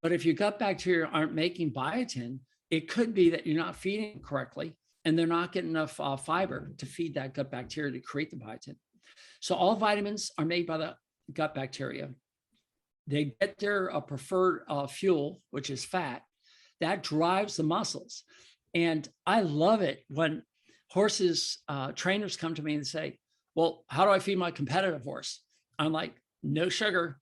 But if your gut bacteria aren't making biotin, it could be that you're not feeding correctly and they're not getting enough fiber to feed that gut bacteria to create the biotin. So all vitamins are made by the gut bacteria. They get their preferred fuel, which is fat. That drives the muscles. And I love it when horses, trainers come to me and say, well, how do I feed my competitive horse? I'm like, no sugar.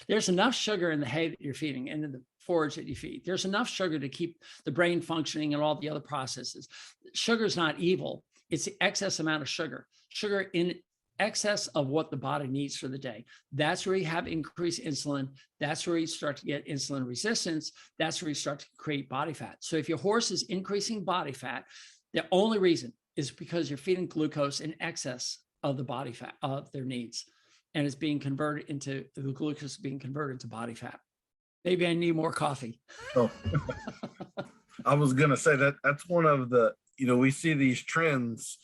There's enough sugar in the hay that you're feeding and in the forage that you feed. There's enough sugar to keep the brain functioning and all the other processes. Sugar is not evil. It's the excess amount of sugar. Sugar in excess of what the body needs for the day. That's where you have increased insulin. That's where you start to get insulin resistance. That's where you start to create body fat. So if your horse is increasing body fat, the only reason is because you're feeding glucose in excess of the body fat of their needs. And it's being converted into, the glucose is being converted into body fat. Maybe I need more coffee. Oh, I was going to say that's one of the, we see these trends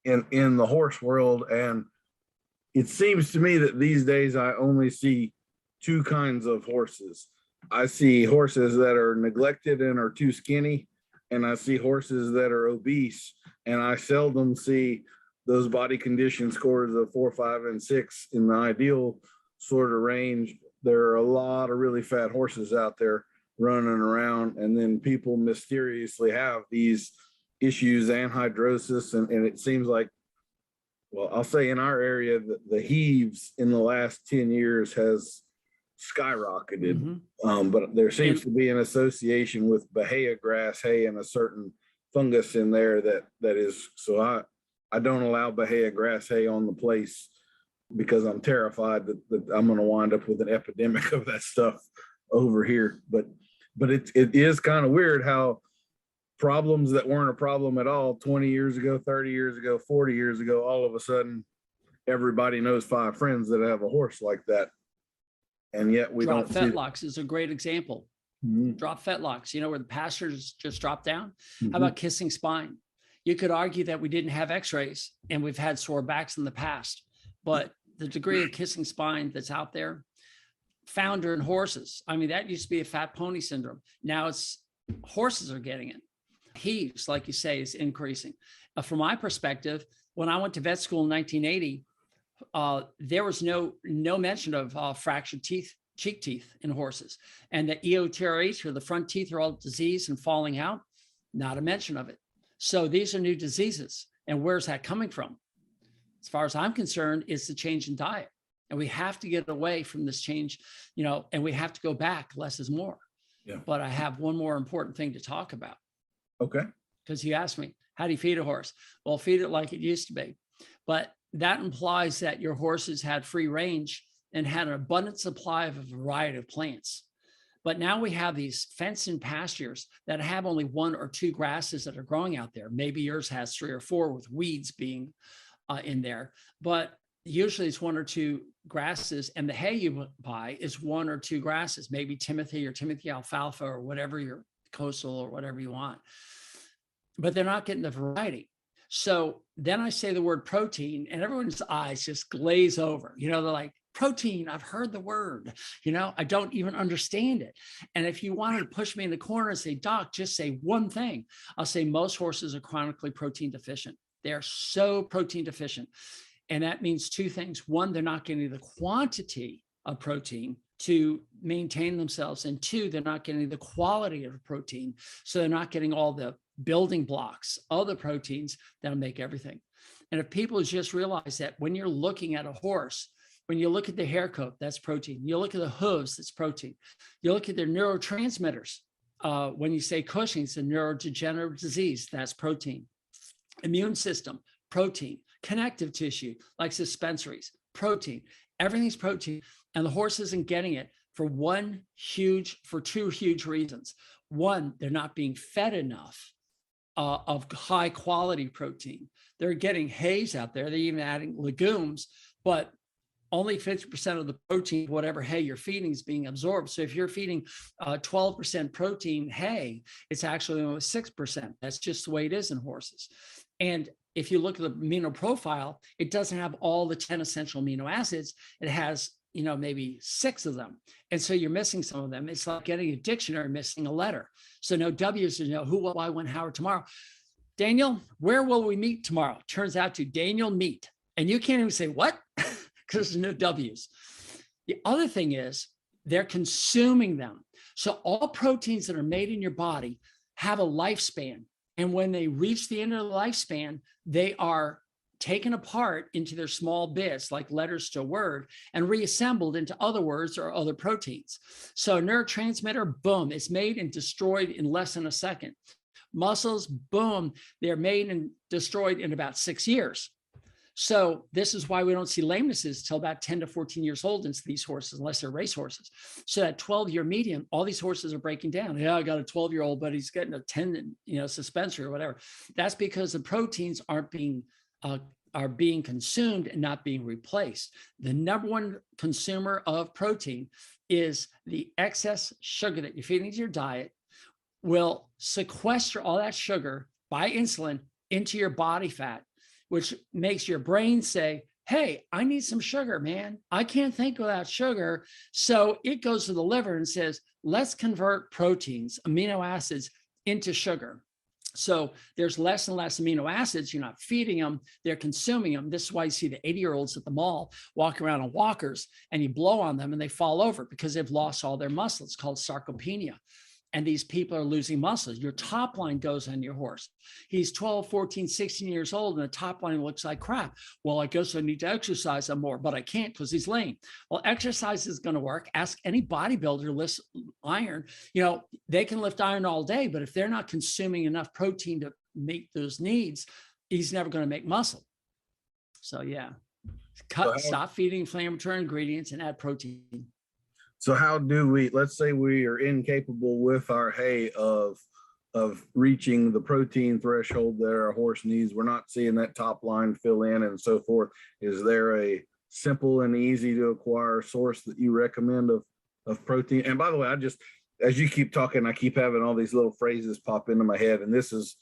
in the horse world. And it seems to me that these days I only see two kinds of horses. I see horses that are neglected and are too skinny, and I see horses that are obese, and I seldom see those body condition scores of 4, 5, and 6 in the ideal sort of range. There are a lot of really fat horses out there running around, and then people mysteriously have these issues, anhidrosis, and it seems like, well, I'll say in our area, the heaves in the last 10 years has skyrocketed. But there seems to be an association with Bahia grass hay and a certain fungus in there that is, so I don't allow Bahia grass hay on the place because I'm terrified that I'm going to wind up with an epidemic of that stuff over here. But it is kind of weird how problems that weren't a problem at all 20 years ago, 30 years ago, 40 years ago, all of a sudden, everybody knows 5 friends that have a horse like that. And yet we don't see it. Fetlocks is a great example. Drop fetlocks, where the pastures just drop down. How about kissing spine? You could argue that we didn't have x-rays and we've had sore backs in the past, but the degree of kissing spine that's out there, founder in horses. I mean, that used to be a fat pony syndrome. Now it's horses are getting it. Heaves, like you say, is increasing. From my perspective, when I went to vet school in 1980, there was no mention of fractured teeth, cheek teeth in horses, and the EOTRH, or the front teeth, are all diseased and falling out. Not a mention of it. So these are new diseases, and where's that coming from? As far as I'm concerned, it's the change in diet, and we have to get away from this change, and we have to go back. Less is more. Yeah. But I have one more important thing to talk about. Okay. Because you asked me, how do you feed a horse? Well, feed it like it used to be. But that implies that your horses had free range and had an abundant supply of a variety of plants. But now we have these fenced-in pastures that have only 1 or 2 grasses that are growing out there. Maybe yours has 3 or 4 with weeds being in there. But usually it's 1 or 2 grasses, and the hay you buy is 1 or 2 grasses, maybe Timothy or Timothy alfalfa or whatever your coastal or whatever you want. But they're not getting the variety. So then I say the word protein and everyone's eyes just glaze over. They're like, protein, I've heard the word, I don't even understand it. And if you wanted to push me in the corner and say, Doc, just say one thing, I'll say most horses are chronically protein deficient. They're so protein deficient. And that means 2 things. 1, they're not getting the quantity of protein to maintain themselves. And 2, they're not getting the quality of protein. So they're not getting all the building blocks of the proteins that'll make everything. And if people just realize that when you're looking at a horse, when you look at the hair coat, that's protein. You look at the hooves, that's protein. You look at their neurotransmitters. When you say Cushing's, a neurodegenerative disease, that's protein. Immune system, protein. Connective tissue, like suspensories, protein. Everything's protein. And the horse isn't getting it for 2 huge reasons. 1, they're not being fed enough of high quality protein. They're getting hays out there. They're even adding legumes, but only 50% of the protein, whatever hay you're feeding, is being absorbed. So if you're feeding 12% protein hay, it's actually only 6%. That's just the way it is in horses. And if you look at the amino profile, it doesn't have all the 10 essential amino acids. It has, maybe 6 of them. And so you're missing some of them. It's like getting a dictionary, missing a letter. So no W's to know who, what, why, when, how, or tomorrow. Daniel, where will we meet tomorrow? Turns out to Daniel meet. And you can't even say what? Because there's no W's. The other thing is they're consuming them. So all proteins that are made in your body have a lifespan. And when they reach the end of the lifespan, they are taken apart into their small bits, like letters to a word, and reassembled into other words or other proteins. So a neurotransmitter, boom, it's made and destroyed in less than a second. Muscles, boom, they're made and destroyed in about 6 years. So this is why we don't see lamenesses till about 10 to 14 years old in these horses, unless they're race horses. So that 12-year median, all these horses are breaking down. Yeah, I got a 12-year-old, but he's getting a tendon, suspensory or whatever. That's because the proteins are being consumed and not being replaced. The number one consumer of protein is the excess sugar that you're feeding to your diet will sequester all that sugar by insulin into your body fat, which makes your brain say, hey, I need some sugar, man. I can't think without sugar. So it goes to the liver and says, let's convert proteins, amino acids, into sugar. So there's less and less amino acids. You're not feeding them, they're consuming them. This is why you see the 80-year-olds at the mall walking around on walkers, and you blow on them and they fall over because they've lost all their muscle. It's called sarcopenia. And these people are losing muscles. Your top line goes on your horse. He's 12, 14, 16 years old, and the top line looks like crap. Well, I guess I need to exercise some more, but I can't because he's lame. Well, exercise is going to work. Ask any bodybuilder to lift iron. They can lift iron all day, but if they're not consuming enough protein to meet those needs, he's never going to make muscle. So yeah, stop feeding inflammatory ingredients and add protein. So how do we, let's say we are incapable with our hay of reaching the protein threshold that our horse needs. We're not seeing that top line fill in and so forth. Is there a simple and easy to acquire source that you recommend of protein? And by the way, as you keep talking, I keep having all these little phrases pop into my head. And this is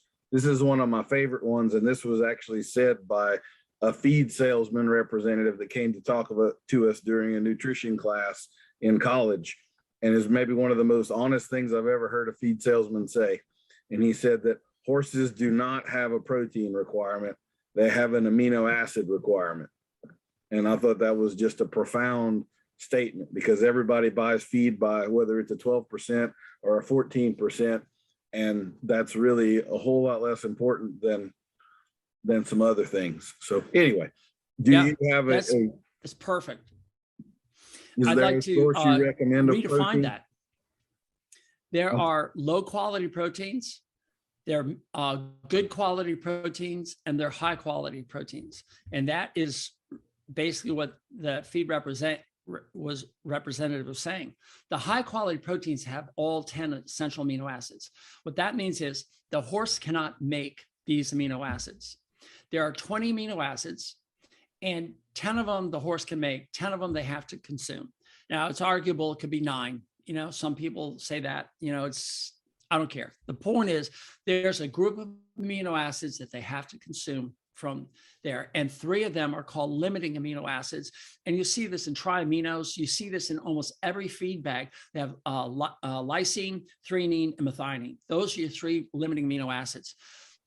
one of my favorite ones. And this was actually said by a feed salesman representative that came to talk to us during a nutrition class in college, and is maybe one of the most honest things I've ever heard a feed salesman say. And he said that horses do not have a protein requirement. They have an amino acid requirement. And I thought that was just a profound statement, because everybody buys feed by whether it's a 12% or a 14%. And that's really a whole lot less important than some other things. So anyway, you have that's perfect. I'd like to redefine that. There are low quality proteins, there are good quality proteins, and they're high quality proteins. And that is basically what the feed representative was saying. The high quality proteins have all 10 essential amino acids. What that means is the horse cannot make these amino acids. There are 20 amino acids, and 10 of them the horse can make, 10 of them they have to consume. Now, it's arguable, it could be 9. Some people say that, I don't care. The point is, there's a group of amino acids that they have to consume from there. And 3 of them are called limiting amino acids. And you see this in triaminos. You see this in almost every feed bag. They have lysine, threonine, and methionine. Those are your 3 limiting amino acids.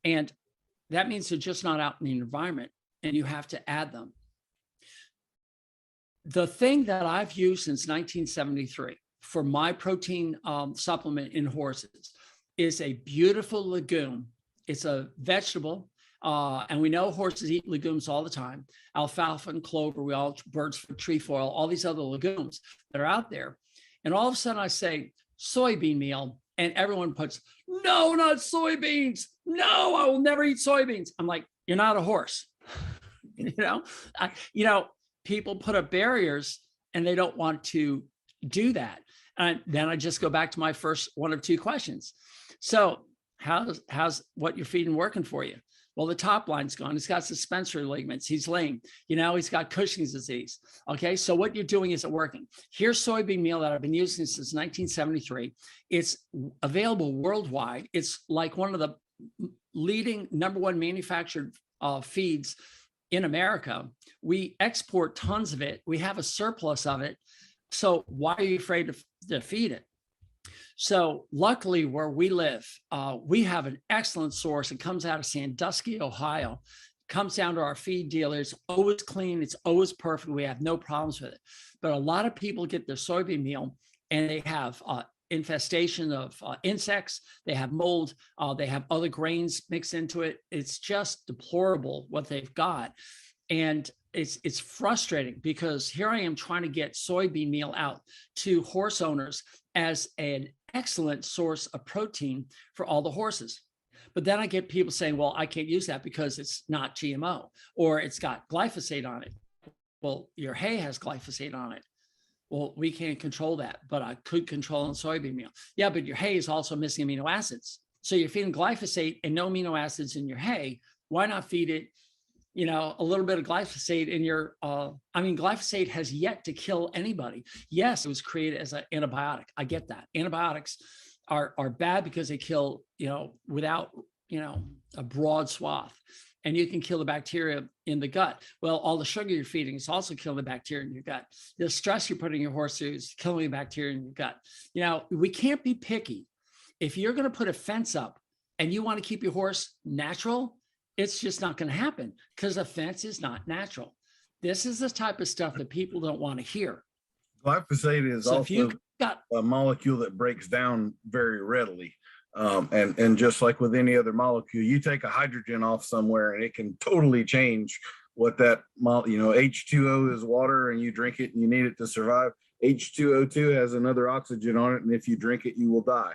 And that means they're just not out in the environment, and you have to add them. The thing that I've used since 1973 for my protein supplement in horses is a beautiful legume. It's a vegetable, and we know horses eat legumes all the time. Alfalfa and clover, birds for trefoil, all these other legumes that are out there. And all of a sudden I say soybean meal, and everyone puts, no, not soybeans. No, I will never eat soybeans. I'm like, you're not a horse. People put up barriers and they don't want to do that. And then I just go back to my first one of 2 questions. So how's what you're feeding working for you? Well, the top line's gone. He's got suspensory ligaments. He's lame. He's got Cushing's disease. Okay. So what you're doing isn't working. Here's soybean meal that I've been using since 1973. It's available worldwide. It's like one of the leading number 1 manufactured feeds in America. We export tons of it. We have a surplus of it. So why are you afraid to feed it? So luckily where we live, we have an excellent source. It comes out of Sandusky, Ohio. It comes down to our feed dealers. Always clean. It's always perfect. We have no problems with it. But a lot of people get their soybean meal and they have infestation of insects. They have mold. They have other grains mixed into it. It's just deplorable what they've got. And it's frustrating because here I am trying to get soybean meal out to horse owners as an excellent source of protein for all the horses. But then I get people saying, well, I can't use that because it's not GMO or it's got glyphosate on it. Well, your hay has glyphosate on it. Well, we can't control that, but I could control in soybean meal. Yeah, but your hay is also missing amino acids. So you're feeding glyphosate and no amino acids in your hay. Why not feed it, a little bit of glyphosate in your, glyphosate has yet to kill anybody. Yes, it was created as an antibiotic. I get that. Antibiotics are bad because they kill, without, a broad swath. And you can kill the bacteria in the gut. Well, all the sugar you're feeding is also killing the bacteria in your gut. The stress you're putting your horse through is killing the bacteria in your gut. We can't be picky. If you're going to put a fence up and you want to keep your horse natural, it's just not going to happen because a fence is not natural. This is the type of stuff that people don't want to hear. Glyphosate is also a molecule that breaks down very readily. And just like with any other molecule, you take a hydrogen off somewhere and it can totally change what that, H2O is water and you drink it and you need it to survive. H2O2 has another oxygen on it. And if you drink it, you will die.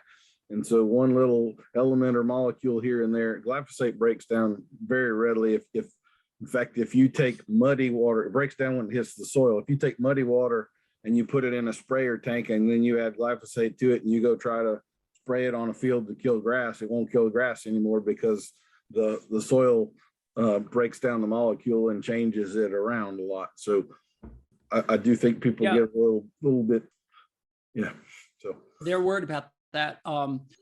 And so one little element or molecule here and there, glyphosate breaks down very readily. In fact, if you take muddy water, it breaks down when it hits the soil. If you take muddy water and you put it in a sprayer tank and then you add glyphosate to it and you go try to spray it on a field to kill grass, it won't kill grass anymore because the soil breaks down the molecule and changes it around a lot. So I do think people get a little bit, so they're worried about that.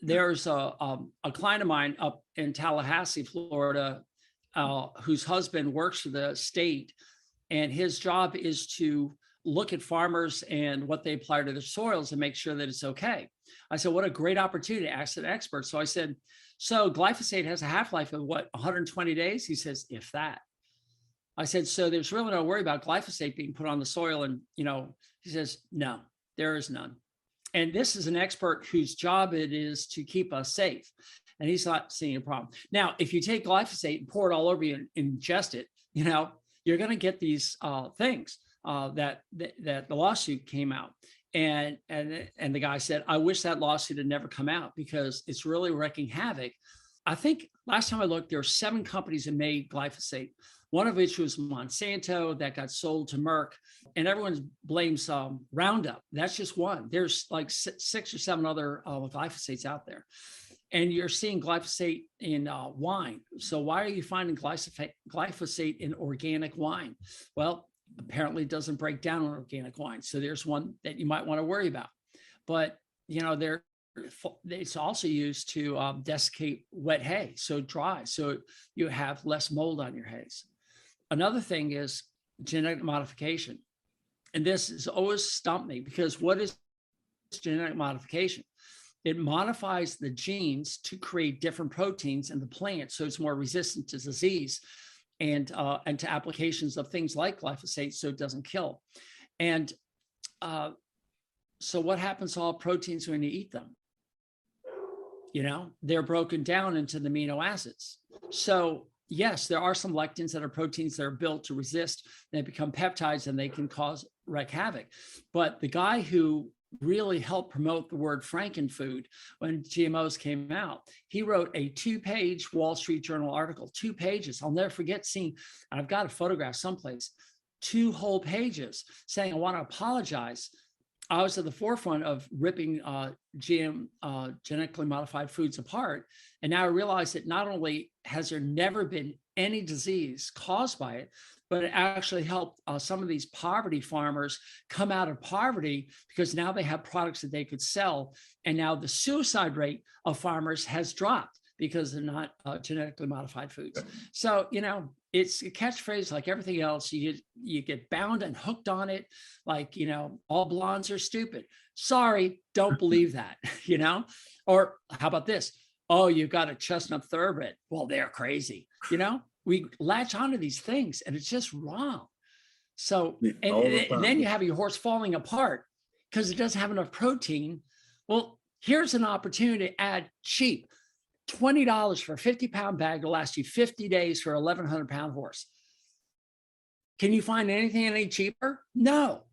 There's a client of mine up in Tallahassee, Florida, whose husband works for the state, and his job is to look at farmers and what they apply to their soils and make sure that it's okay. I said, what a great opportunity to ask an expert. So I said, so glyphosate has a half-life of 120 days? He says, if that. I said, so there's really no worry about glyphosate being put on the soil. And, he says, no, there is none. And this is an expert whose job it is to keep us safe. And he's not seeing a problem. Now, if you take glyphosate and pour it all over you and ingest it, you're going to get these things. That the lawsuit came out, and the guy said, I wish that lawsuit had never come out because it's really wreaking havoc. I think last time I looked, there were 7 companies that made glyphosate, one of which was Monsanto that got sold to Merck, and everyone blames Roundup. That's just one. There's like 6 or 7 other glyphosates out there. And you're seeing glyphosate in wine. So why are you finding glyphosate in organic wine? Well, apparently it doesn't break down on organic wine. So there's one that you might want to worry about. But, it's also used to desiccate wet hay, so dry, so you have less mold on your hays. Another thing is genetic modification. And this has always stumped me because what is genetic modification? It modifies the genes to create different proteins in the plant so it's more resistant to disease and to applications of things like glyphosate so it doesn't kill. And so what happens to all proteins when you eat them? They're broken down into the amino acids. So yes, there are some lectins that are proteins that are built to resist. They become peptides and they can wreak havoc. But the guy who really helped promote the word frankenfood when GMOs came out, he wrote a 2-page Wall Street Journal article, 2 pages. I'll never forget seeing, and I've got a photograph someplace, 2 whole pages saying, I want to apologize. I was at the forefront of ripping GM genetically modified foods apart. And now I realize that not only has there never been any disease caused by it, but it actually helped some of these poverty farmers come out of poverty because now they have products that they could sell. And now the suicide rate of farmers has dropped because they're not genetically modified foods. So, it's a catchphrase like everything else. You get bound and hooked on it. Like, all blondes are stupid. Sorry, don't believe that, Or how about this? Oh, you've got a chestnut thoroughbred. Well, they're crazy. We latch onto these things and it's just wrong. So, and then you have your horse falling apart because it doesn't have enough protein. Well, Here's an opportunity to add cheap $20 for a 50-pound bag to last you 50 days for a 1,100-pound horse. Can you find anything any cheaper? No.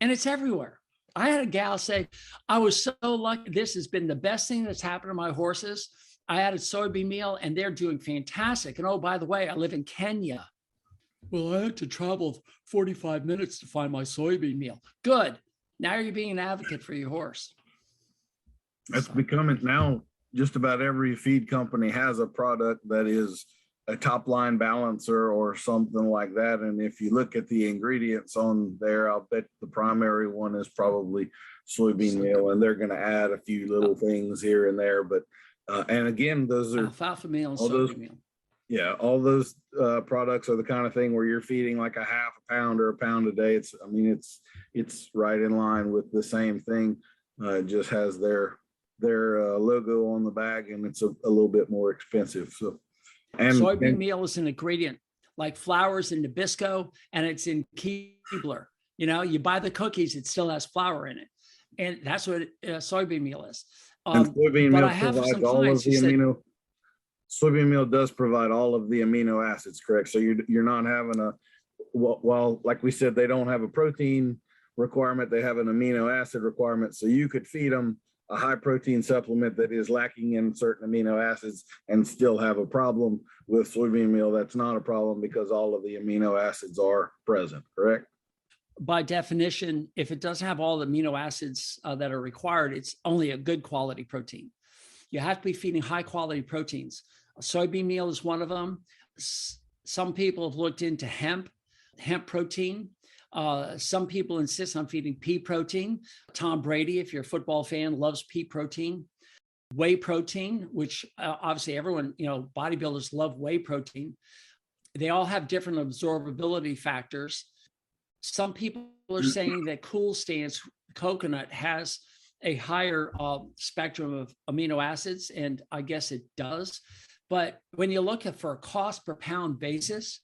And it's everywhere. I had a gal say, I was so lucky. This has been the best thing that's happened to my horses. I added soybean meal and they're doing fantastic. And oh, by the way, I live in Kenya. Well, I had to travel 45 minutes to find my soybean meal. Good. Now you're being an advocate for your horse. That's becoming now, just about every feed company has a product that is a top line balancer or something like that. And if you look at the ingredients on there, I'll bet the primary one is probably soybean meal, and they're going to add a few little things here and there. But and again, those are alfalfa meal and soybean meal. Yeah, all those products are the kind of thing where you're feeding like a half a pound or a pound a day. It's right in line with the same thing. It just has their logo on the bag, and it's a little bit more expensive. So, and soybean meal is an ingredient like flour's in Nabisco, and it's in Keebler. You know, you buy the cookies, it still has flour in it, and that's what soybean meal is. And soybean meal provides all of the amino. Soybean meal does provide all of the amino acids, correct? So you're not having well, like we said, they don't have a protein requirement, they have an amino acid requirement. So you could feed them a high protein supplement that is lacking in certain amino acids and still have a problem. With soybean meal, that's not a problem because all of the amino acids are present, correct? By definition, if it doesn't have all the amino acids that are required, it's only a good quality protein. You have to be feeding high quality proteins. Soybean meal is one of them. Some people have looked into hemp protein. Some people insist on feeding pea protein. Tom Brady, if you're a football fan, loves pea protein. Whey protein, which obviously everyone, bodybuilders love whey protein. They all have different absorbability factors. Some people are saying that Cool Stance coconut has a higher spectrum of amino acids, and I guess it does. But when you look at for a cost per pound basis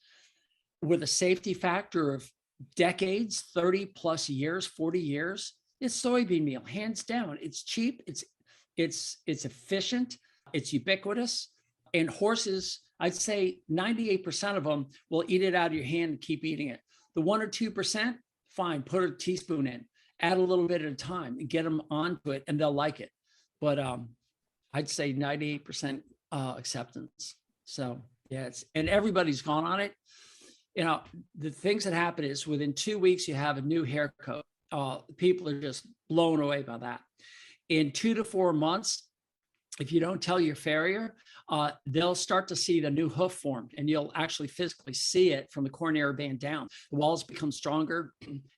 with a safety factor of decades, 30 plus years, 40 years, it's soybean meal, hands down. It's cheap, it's efficient, it's ubiquitous, and horses, I'd say 98% of them will eat it out of your hand and keep eating it. The 1 or 2%, fine, put a teaspoon in, add a little bit at a time and get them onto it and they'll like it. But I'd say 98% acceptance. So yeah, and everybody's gone on it. The things that happen is within 2 weeks, you have a new hair coat. People are just blown away by that. In 2 to 4 months, if you don't tell your farrier, they'll start to see the new hoof formed, and you'll actually physically see it from the coronary band down. The walls become stronger.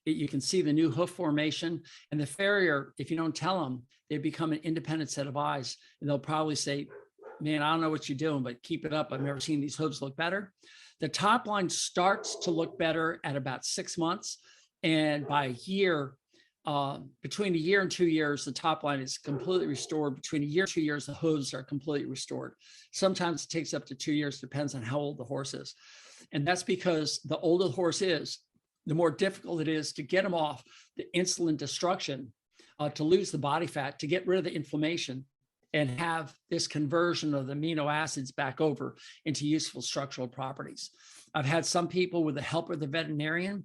You can see the new hoof formation, and the farrier, if you don't tell them, they become an independent set of eyes, and they'll probably say, man, I don't know what you're doing, but keep it up. I've never seen these hooves look better. The top line starts to look better at about 6 months, and by a year, between a year and 2 years, the top line is completely restored. Between a year and 2 years, the hooves are completely restored. Sometimes it takes up to 2 years, depends on how old the horse is. And that's because the older the horse is, the more difficult it is to get them off the insulin destruction, to lose the body fat, to get rid of the inflammation, and have this conversion of the amino acids back over into useful structural properties. I've had some people, with the help of the veterinarian,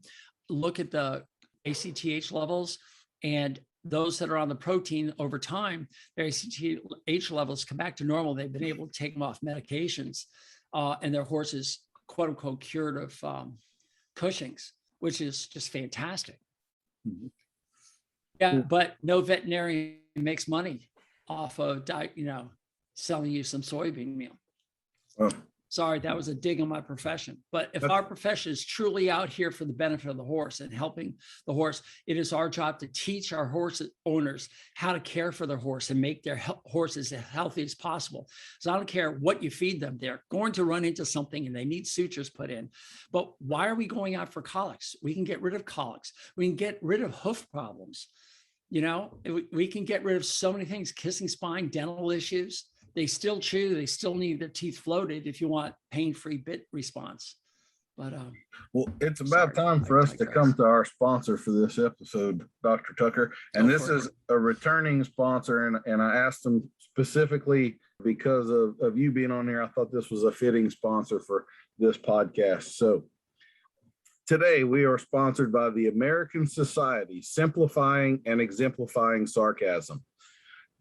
look at the ACTH levels, and those that are on the protein over time, their ACTH levels come back to normal. They've been able to take them off medications, and their horses, quote unquote, cured of Cushing's, which is just fantastic. Mm-hmm. Yeah, but no veterinarian makes money off of selling you some soybean meal. Oh. Sorry, that was a dig on my profession. But if our profession is truly out here for the benefit of the horse and helping the horse, it is our job to teach our horse owners how to care for their horse and make their horses as healthy as possible. So I don't care what you feed them, they're going to run into something and they need sutures put in. But why are we going out for colics? We can get rid of colics. We can get rid of hoof problems. We can get rid of so many things, kissing spine, dental issues. They still chew, they still need their teeth floated if you want pain-free bit response. But well, it's about time for us to digress. come to our sponsor for this episode, Dr. Tucker. And this is a returning sponsor. And I asked them specifically because of you being on here. I thought this was a fitting sponsor for this podcast. So today we are sponsored by the American Society Simplifying and Exemplifying Sarcasm.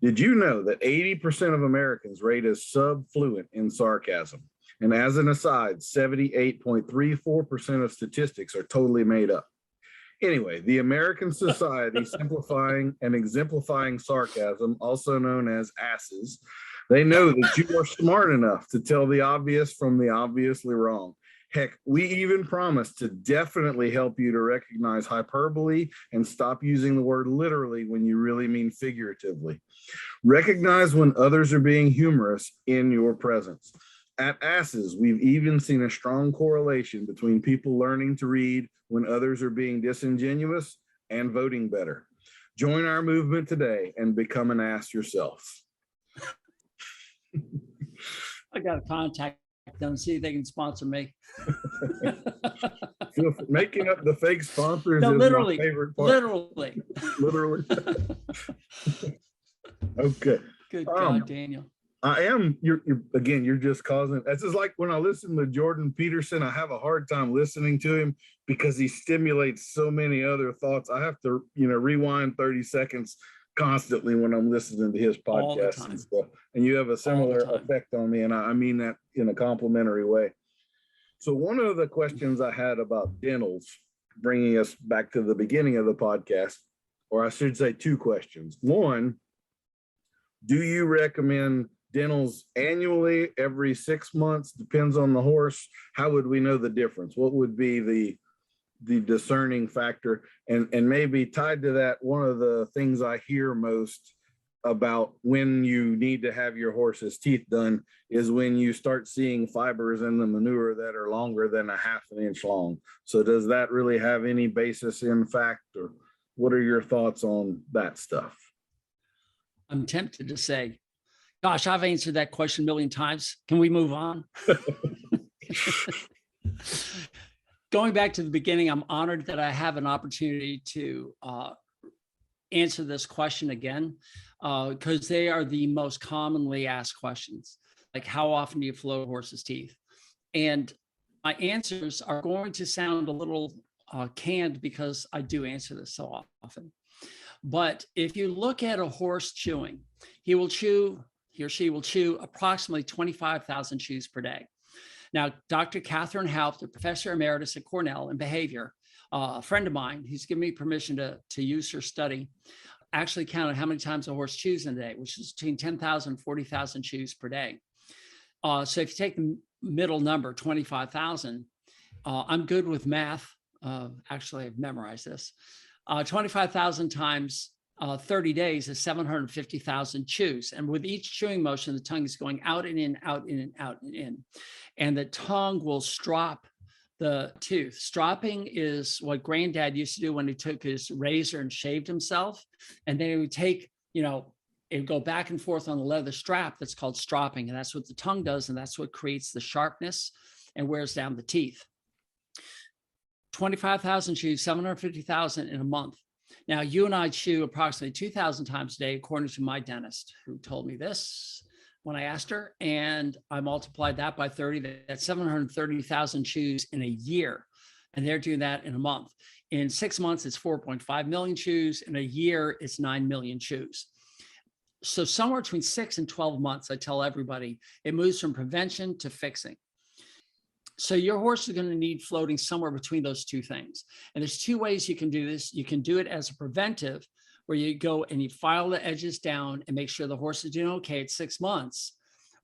Did you know that 80% of Americans rate as subfluent in sarcasm? And as an aside, 78.34% of statistics are totally made up. Anyway, the American Society Simplifying and Exemplifying Sarcasm, also known as ASSES, they know that you are smart enough to tell the obvious from the obviously wrong. Heck, we even promise to definitely help you to recognize hyperbole and stop using the word literally when you really mean figuratively. Recognize when others are being humorous in your presence. At ASSES, we've even seen a strong correlation between people learning to read when others are being disingenuous and voting better. Join our movement today and become an ass yourself. I got to contact them, see if they can sponsor me. Making up the fake sponsors No, is literally, my favorite part. literally. Okay. Good God, Daniel. You're just causing, this is like when I listen to Jordan Peterson, I have a hard time listening to him because he stimulates so many other thoughts. I have to, rewind 30 seconds constantly when I'm listening to his podcast and stuff. And you have a similar effect on me. And I mean that in a complimentary way. So one of the questions I had about dentals, bringing us back to the beginning of the podcast, or I should say two questions. One, do you recommend dentals annually, every 6 months? Depends on the horse. How would we know the difference? What would be the discerning factor? And maybe tied to that, one of the things I hear most about when you need to have your horse's teeth done is when you start seeing fibers in the manure that are longer than a half an inch long. So does that really have any basis in fact, or what are your thoughts on that stuff? I'm tempted to say, gosh, I've answered that question a million times. Can we move on? Going back to the beginning, I'm honored that I have an opportunity to answer this question again, because they are the most commonly asked questions. Like, how often do you float a horse's teeth? And my answers are going to sound a little canned because I do answer this so often. But if you look at a horse chewing, he or she will chew approximately 25,000 chews per day. Now, Dr. Catherine Haupt, a professor emeritus at Cornell in behavior, a friend of mine, who's given me permission to use her study, actually counted how many times a horse chews in a day, which is between 10,000 and 40,000 chews per day. So if you take the middle number, 25,000, I'm good with math. Actually, I've memorized this. 25,000 times 30 days is 750,000 chews. And with each chewing motion, the tongue is going out and in, out and in, out and in. And the tongue will strop the tooth. Stropping is what Granddad used to do when he took his razor and shaved himself. And then he would take, it would go back and forth on the leather strap. That's called stropping. And that's what the tongue does. And that's what creates the sharpness and wears down the teeth. 25,000 chews, 750,000 in a month. Now, you and I chew approximately 2,000 times a day, according to my dentist, who told me this when I asked her, and I multiplied that by 30. That's 730,000 chews in a year, and they're doing that in a month. In 6 months, it's 4.5 million chews. In a year, it's 9 million chews. So somewhere between 6 and 12 months, I tell everybody, it moves from prevention to fixing. So your horse is going to need floating somewhere between those two things. And there's two ways you can do this. You can do it as a preventive, where you go and you file the edges down and make sure the horse is doing okay at 6 months.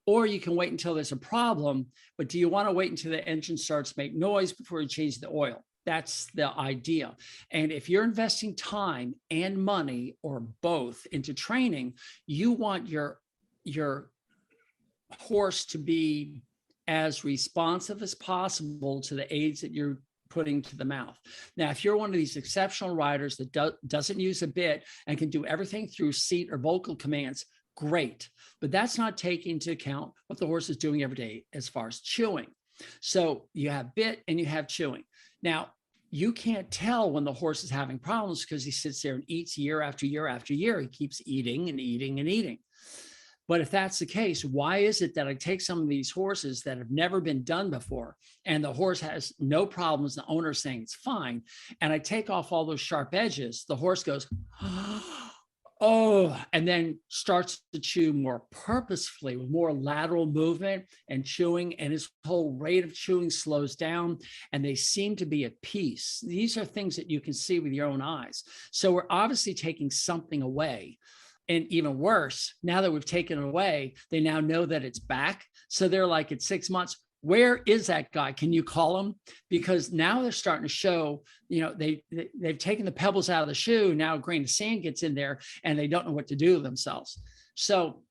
Or you can wait until there's a problem, but do you want to wait until the engine starts to make noise before you change the oil? That's the idea. And if you're investing time and money or both into training, you want your horse to be as responsive as possible to the aids that you're putting to the mouth. Now, if you're one of these exceptional riders that doesn't use a bit and can do everything through seat or vocal commands, great. But that's not taking into account what the horse is doing every day as far as chewing. So you have bit and you have chewing. Now, you can't tell when the horse is having problems because he sits there and eats year after year after year. He keeps eating and eating and eating. But if that's the case, why is it that I take some of these horses that have never been done before and the horse has no problems, the owner's saying it's fine, and I take off all those sharp edges, the horse goes, oh, and then starts to chew more purposefully with more lateral movement and chewing, and his whole rate of chewing slows down and they seem to be at peace. These are things that you can see with your own eyes. So we're obviously taking something away. And even worse, now that we've taken it away, they now know that it's back. So they're like, at 6 months, where is that guy? Can you call him? Because now they're starting to show, they've taken the pebbles out of the shoe. Now a grain of sand gets in there and they don't know what to do with themselves. So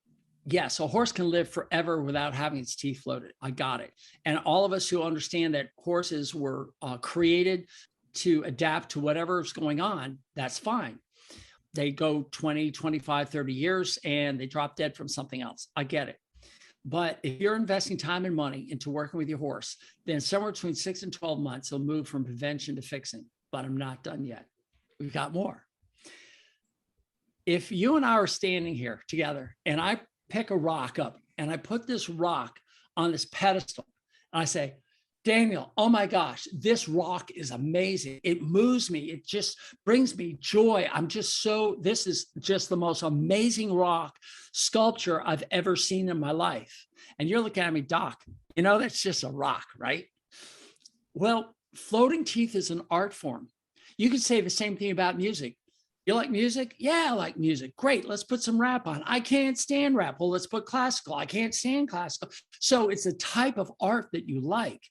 yes, a horse can live forever without having its teeth floated. I got it. And all of us who understand that horses were created to adapt to whatever's going on, that's fine. They go 20, 25, 30 years and they drop dead from something else. I get it. But if you're investing time and money into working with your horse, then somewhere between 6 and 12 months, it'll move from prevention to fixing. But I'm not done yet. We've got more. If you and I are standing here together and I pick a rock up and I put this rock on this pedestal, and I say, Daniel, oh my gosh, this rock is amazing. It moves me. It just brings me joy. This is just the most amazing rock sculpture I've ever seen in my life. And you're looking at me, Doc, that's just a rock, right? Well, floating teeth is an art form. You could say the same thing about music. You like music? Yeah, I like music. Great. Let's put some rap on. I can't stand rap. Well, let's put classical. I can't stand classical. So it's a type of art that you like.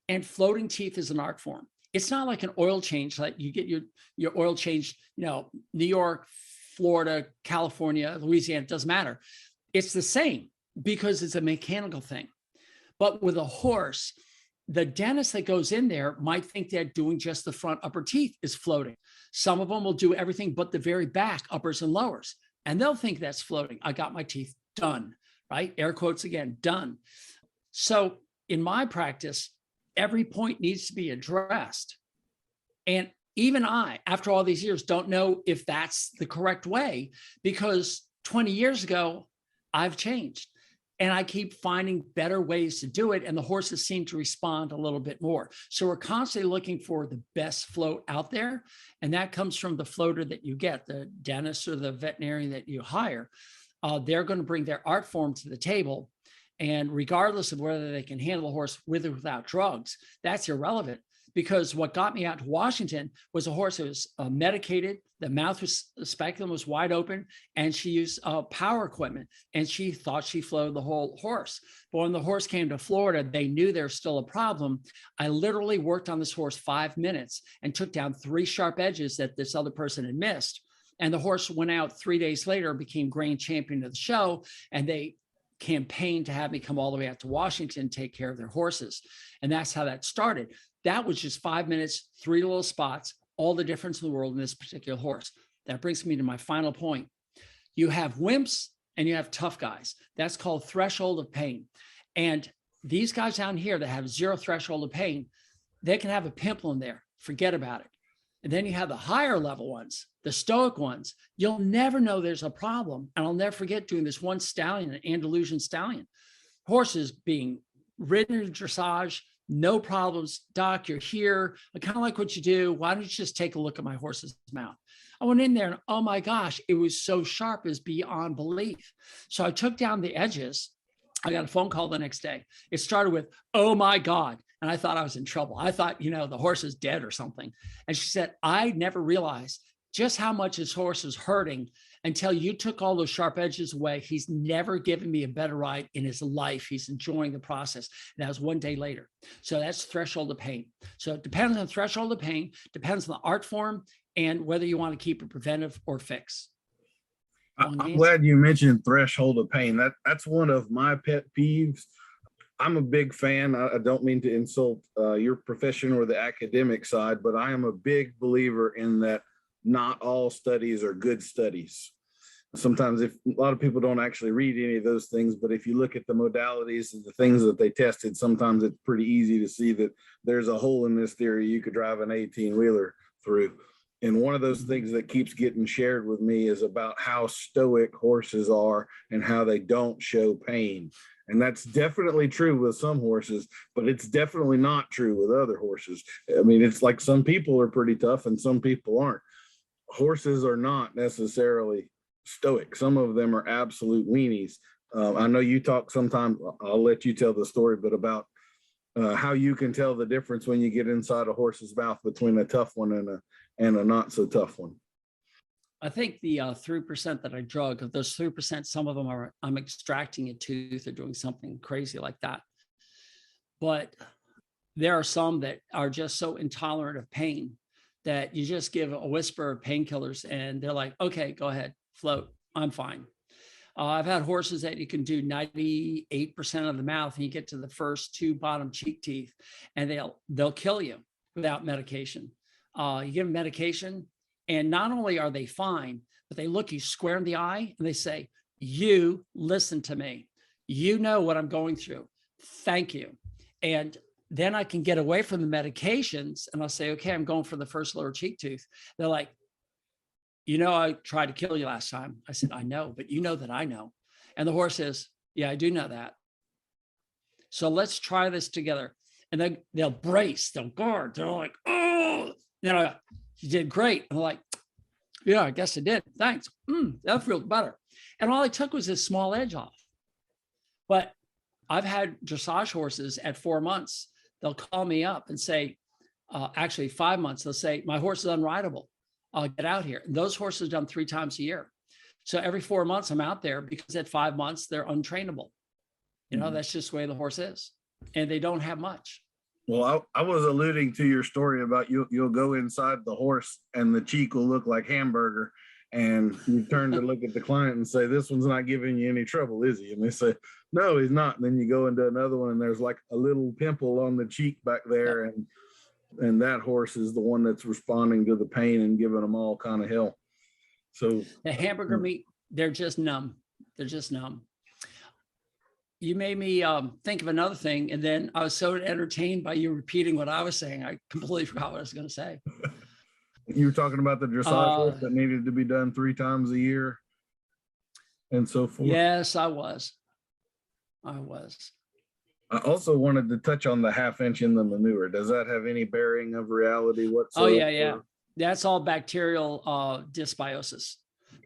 And floating teeth is an art form. It's not like an oil change, like you get your oil change, New York, Florida, California, Louisiana, it doesn't matter. It's the same because it's a mechanical thing. But with a horse, the dentist that goes in there might think they're doing just the front upper teeth is floating. Some of them will do everything but the very back, uppers and lowers, and they'll think that's floating. I got my teeth done, right? Air quotes again, done. So in my practice, every point needs to be addressed. And even I, after all these years, don't know if that's the correct way because 20 years ago, I've changed. And I keep finding better ways to do it. And the horses seem to respond a little bit more. So we're constantly looking for the best float out there. And that comes from the floater that you get, the dentist or the veterinarian that you hire. They're going to bring their art form to the table. And regardless of whether they can handle a horse with or without drugs, that's irrelevant. Because what got me out to Washington was a horse that was medicated, the mouth was, the speculum was wide open, and she used power equipment, and she thought she flowed the whole horse. But when the horse came to Florida, they knew there was still a problem. I literally worked on this horse 5 minutes and took down 3 sharp edges that this other person had missed. And the horse went out 3 days later, became grand champion of the show, and they campaigned to have me come all the way out to Washington, take care of their horses. And that's how that started. That was just 5 minutes, 3 little spots, all the difference in the world in this particular horse. That brings me to my final point. You have wimps and you have tough guys. That's called threshold of pain. And these guys down here that have 0 threshold of pain, they can have a pimple in there. Forget about it. And then you have the higher level ones, the stoic ones. You'll never know there's a problem. And I'll never forget doing this one stallion, an Andalusian stallion. Horses being ridden in dressage, no problems. Doc, you're here. I kind of like what you do. Why don't you just take a look at my horse's mouth? I went in there and oh my gosh, it was so sharp, it was beyond belief. So I took down the edges. I got a phone call the next day. It started with, oh my God. And I thought I was in trouble. I thought, the horse is dead or something. And she said, I never realized just how much his horse is hurting until you took all those sharp edges away. He's never given me a better ride in his life. He's enjoying the process. And that was 1 day later. So that's threshold of pain. So it depends on threshold of pain, depends on the art form, and whether you want to keep it preventive or fix. I'm glad you mentioned threshold of pain. That's one of my pet peeves. I'm a big fan. I don't mean to insult your profession or the academic side, but I am a big believer in that not all studies are good studies. sometimes if a lot of people don't actually read any of those things, but if you look at the modalities and the things that they tested, sometimes it's pretty easy to see that there's a hole in this theory you could drive an 18-wheeler through. And one of those things that keeps getting shared with me is about how stoic horses are and how they don't show pain. And that's definitely true with some horses, but it's definitely not true with other horses. I mean, it's like some people are pretty tough and some people aren't. Horses are not necessarily stoic. Some of them are absolute weenies. I know you talk sometimes, I'll let you tell the story, but about how you can tell the difference when you get inside a horse's mouth between a tough one and a not so tough one. I think the 3% that I drug, of those 3%, some of them are, I'm extracting a tooth or doing something crazy like that. But there are some that are just so intolerant of pain that you just give a whisper of painkillers and they're like, okay, go ahead, float, I'm fine. I've had horses that you can do 98% of the mouth and you get to the first 2 bottom cheek teeth and they'll kill you without medication. You give them medication and not only are they fine, but they look you square in the eye and they say, you listen to me. You know what I'm going through. Thank you. And then I can get away from the medications and I'll say, okay, I'm going for the first lower cheek tooth. They're like, you know, I tried to kill you last time. I said, I know, but you know that I know. And the horse says, yeah, I do know that. So let's try this together. And then they'll brace, they'll guard. They're like, oh, you did great. I'm like, yeah, I guess I did. Thanks. That feels better. And all I took was this small edge off. But I've had dressage horses at 4 months. They'll call me up and say, actually 5 months, they'll say, my horse is unrideable. I'll get out here. And those horses are done 3 times a year. So every 4 months I'm out there because at 5 months, they're untrainable. You know, that's just the way the horse is. And they don't have much. Well, I was alluding to your story about you'll go inside the horse and the cheek will look like hamburger. And you turn to look at the client and say, this one's not giving you any trouble, is he? And they say, no, he's not. And then you go into another one and there's like a little pimple on the cheek back there. And that horse is the one that's responding to the pain and giving them all kind of hell. So the hamburger meat, they're just numb. They're just numb. You made me think of another thing. And then I was so entertained by you repeating what I was saying. I completely forgot what I was going to say. You were talking about the dressage horse that needed to be done 3 times a year and so forth. Yes, I was. I also wanted to touch on the 1/2 inch in the manure. Does that have any bearing of reality whatsoever? Oh, yeah. That's all bacterial dysbiosis.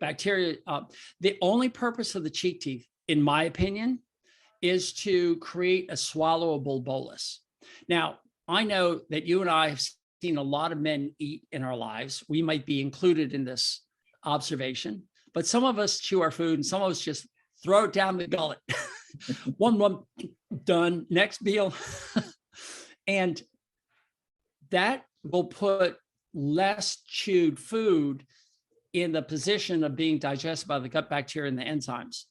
Bacteria. The only purpose of the cheek teeth, in my opinion, is to create a swallowable bolus. Now, I know that you and I have seen a lot of men eat in our lives. We might be included in this observation, but some of us chew our food and some of us just throw it down the gullet. one done, next meal. And that will put less chewed food in the position of being digested by the gut bacteria and the enzymes.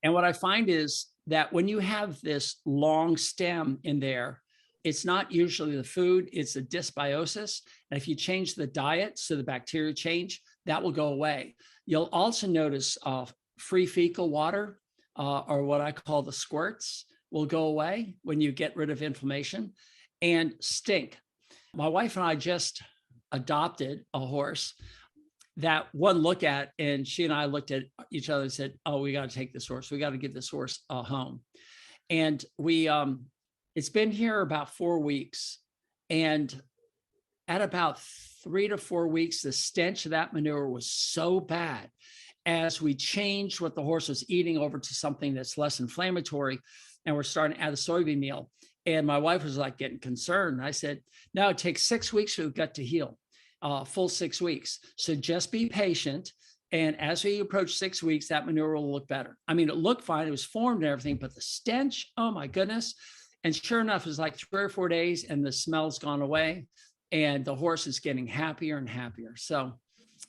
And what I find is that when you have this long stem in there, it's not usually the food, it's a dysbiosis. And if you change the diet so the bacteria change, that will go away. You'll also notice free fecal water, or what I call the squirts, will go away when you get rid of inflammation, and stink. My wife and I just adopted a horse that one look at, and she and I looked at each other and said, oh, we got to take this horse. We got to give this horse a home. And we, it's been here about 4 weeks. And at about 3 to 4 weeks, the stench of that manure was so bad. As we changed what the horse was eating over to something that's less inflammatory, and we're starting to add the soybean meal. And my wife was like getting concerned. I said, no, it takes 6 weeks for the gut to heal, full 6 weeks. So just be patient. And as we approach 6 weeks, that manure will look better. I mean, it looked fine. It was formed and everything, but the stench, oh my goodness. And sure enough, it was like 3 or 4 days and the smell's gone away and the horse is getting happier and happier. So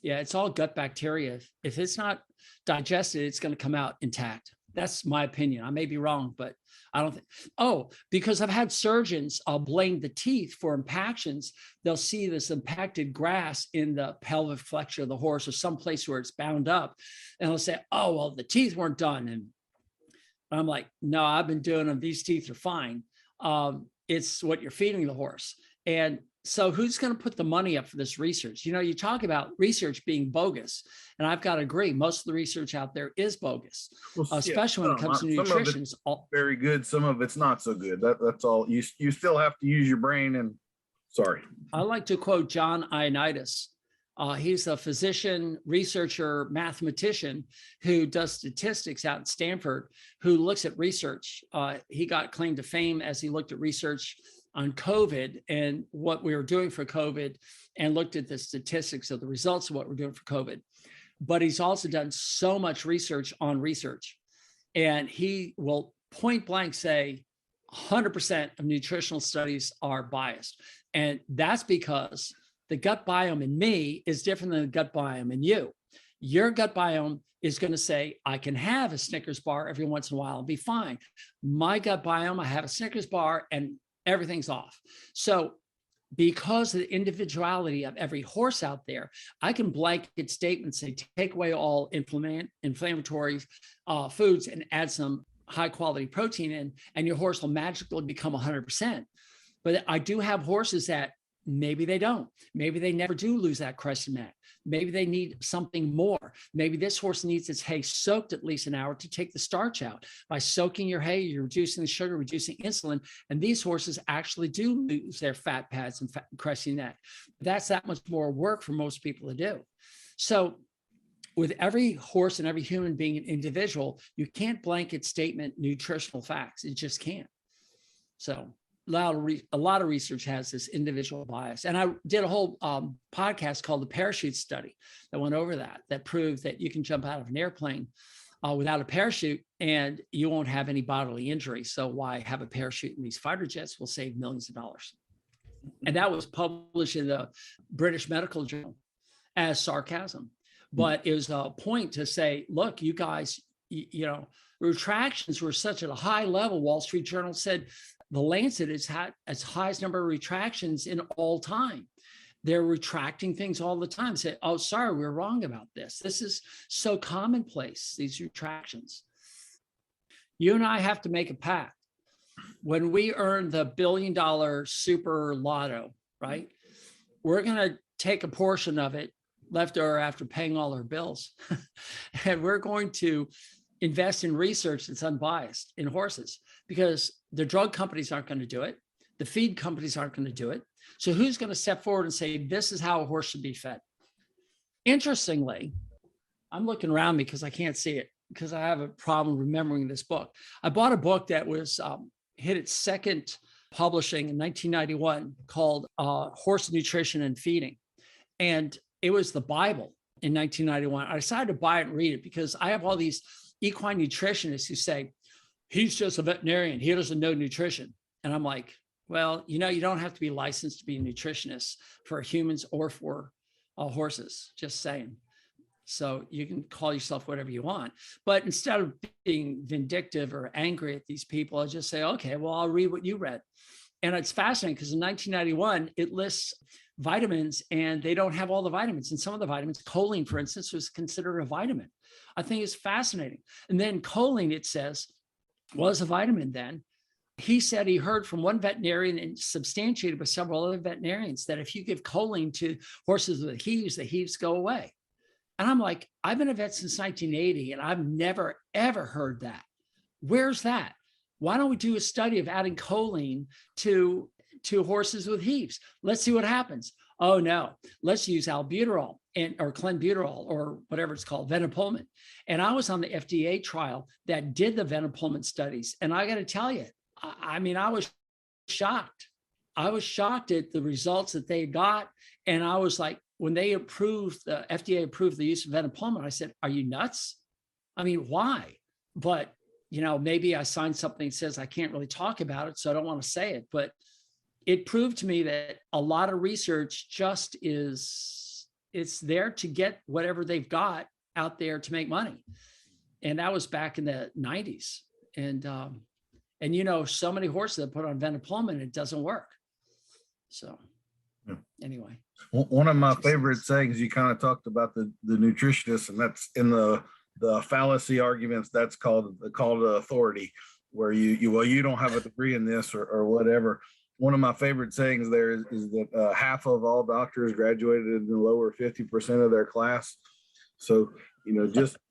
yeah, it's all gut bacteria. If it's not digested, it's going to come out intact. That's my opinion. I may be wrong, but I don't think. Oh, because I've had surgeons blame the teeth for impactions. They'll see this impacted grass in the pelvic flexure of the horse or someplace where it's bound up. And they'll say, oh, well, the teeth weren't done. And I'm like, no, I've been doing them. These teeth are fine. It's what you're feeding the horse. And so who's going to put the money up for this research? You know, you talk about research being bogus, and I've got to agree. Most of the research out there is bogus, especially when it comes to nutrition. It's very good. Some of it's not so good. That's all. You still have to use your brain. And sorry. I like to quote John Ioannidis. He's a physician, researcher, mathematician who does statistics out at Stanford, who looks at research. He got claim to fame as he looked at research on COVID and what we were doing for COVID and looked at the statistics of the results of what we're doing for COVID. But he's also done so much research on research. And he will point blank say 100% of nutritional studies are biased. And that's because the gut biome in me is different than the gut biome in you. Your gut biome is going to say, I can have a Snickers bar every once in a while and be fine. My gut biome, I have a Snickers bar and everything's off. So because of the individuality of every horse out there, I can blanket statements, say, take away all inflammatory foods and add some high quality protein in, and your horse will magically become 100%. But I do have horses that maybe they don't. Maybe they never do lose that crescent neck. Maybe they need something more. Maybe this horse needs its hay soaked at least an hour to take the starch out. By soaking your hay, you're reducing the sugar, reducing insulin. And these horses actually do lose their fat pads and crescent neck. That's that much more work for most people to do. So with every horse and every human being an individual, you can't blanket statement nutritional facts. It just can't. So a lot of research has this individual bias. And I did a whole podcast called the Parachute Study that went over that proved that you can jump out of an airplane without a parachute and you won't have any bodily injury. So why have a parachute in these fighter jets will save millions of dollars. And that was published in the British Medical Journal as sarcasm. But it was a point to say, look, you guys, you know, retractions were such at a high level. Wall Street Journal said, the Lancet has had its highest number of retractions in all time. They're retracting things all the time. Say, oh, sorry, we're wrong about this. This is so commonplace, these retractions. You and I have to make a pact. When we earn the $1 billion super lotto, right? We're going to take a portion of it left over after paying all our bills. And we're going to invest in research that's unbiased in horses, because the drug companies aren't going to do it. The feed companies aren't going to do it. So who's going to step forward and say, this is how a horse should be fed? Interestingly, I'm looking around me because I can't see it because I have a problem remembering this book. I bought a book that was hit its second publishing in 1991 called Horse Nutrition and Feeding. And it was the Bible in 1991. I decided to buy it and read it because I have all these equine nutritionists who say, he's just a veterinarian. He doesn't know nutrition. And I'm like, well, you know, you don't have to be licensed to be a nutritionist for humans or for horses, just saying. So you can call yourself whatever you want. But instead of being vindictive or angry at these people, I just say, okay, well, I'll read what you read. And it's fascinating because in 1991, it lists vitamins and they don't have all the vitamins. And some of the vitamins, choline, for instance, was considered a vitamin. I think it's fascinating. And then choline, it says, was a vitamin then. He said he heard from one veterinarian and substantiated by several other veterinarians that if you give choline to horses with heaves, the heaves go away. And I'm like, I've been a vet since 1980 and I've never, ever heard that. Where's that? Why don't we do a study of adding choline to horses with heaves? Let's see what happens. Oh no, let's use albuterol or clenbuterol or whatever it's called, venopulmin. And I was on the FDA trial that did the venopulmin studies. And I got to tell you, I mean, I was shocked. I was shocked at the results that they got. And I was like, when they approved, the FDA approved the use of venopulmin, I said, are you nuts? I mean, why? But, you know, maybe I signed something that says I can't really talk about it, so I don't want to say it. But it proved to me that a lot of research just it's there to get whatever they've got out there to make money. And that was back in the 90s. And so many horses that put on venoplomin, it doesn't work. So anyway. One of my favorite sayings, you kind of talked about the nutritionist, and that's in the fallacy arguments, that's called authority, where you don't have a degree in this or whatever. One of my favorite sayings there is that half of all doctors graduated in the lower 50% of their class. So,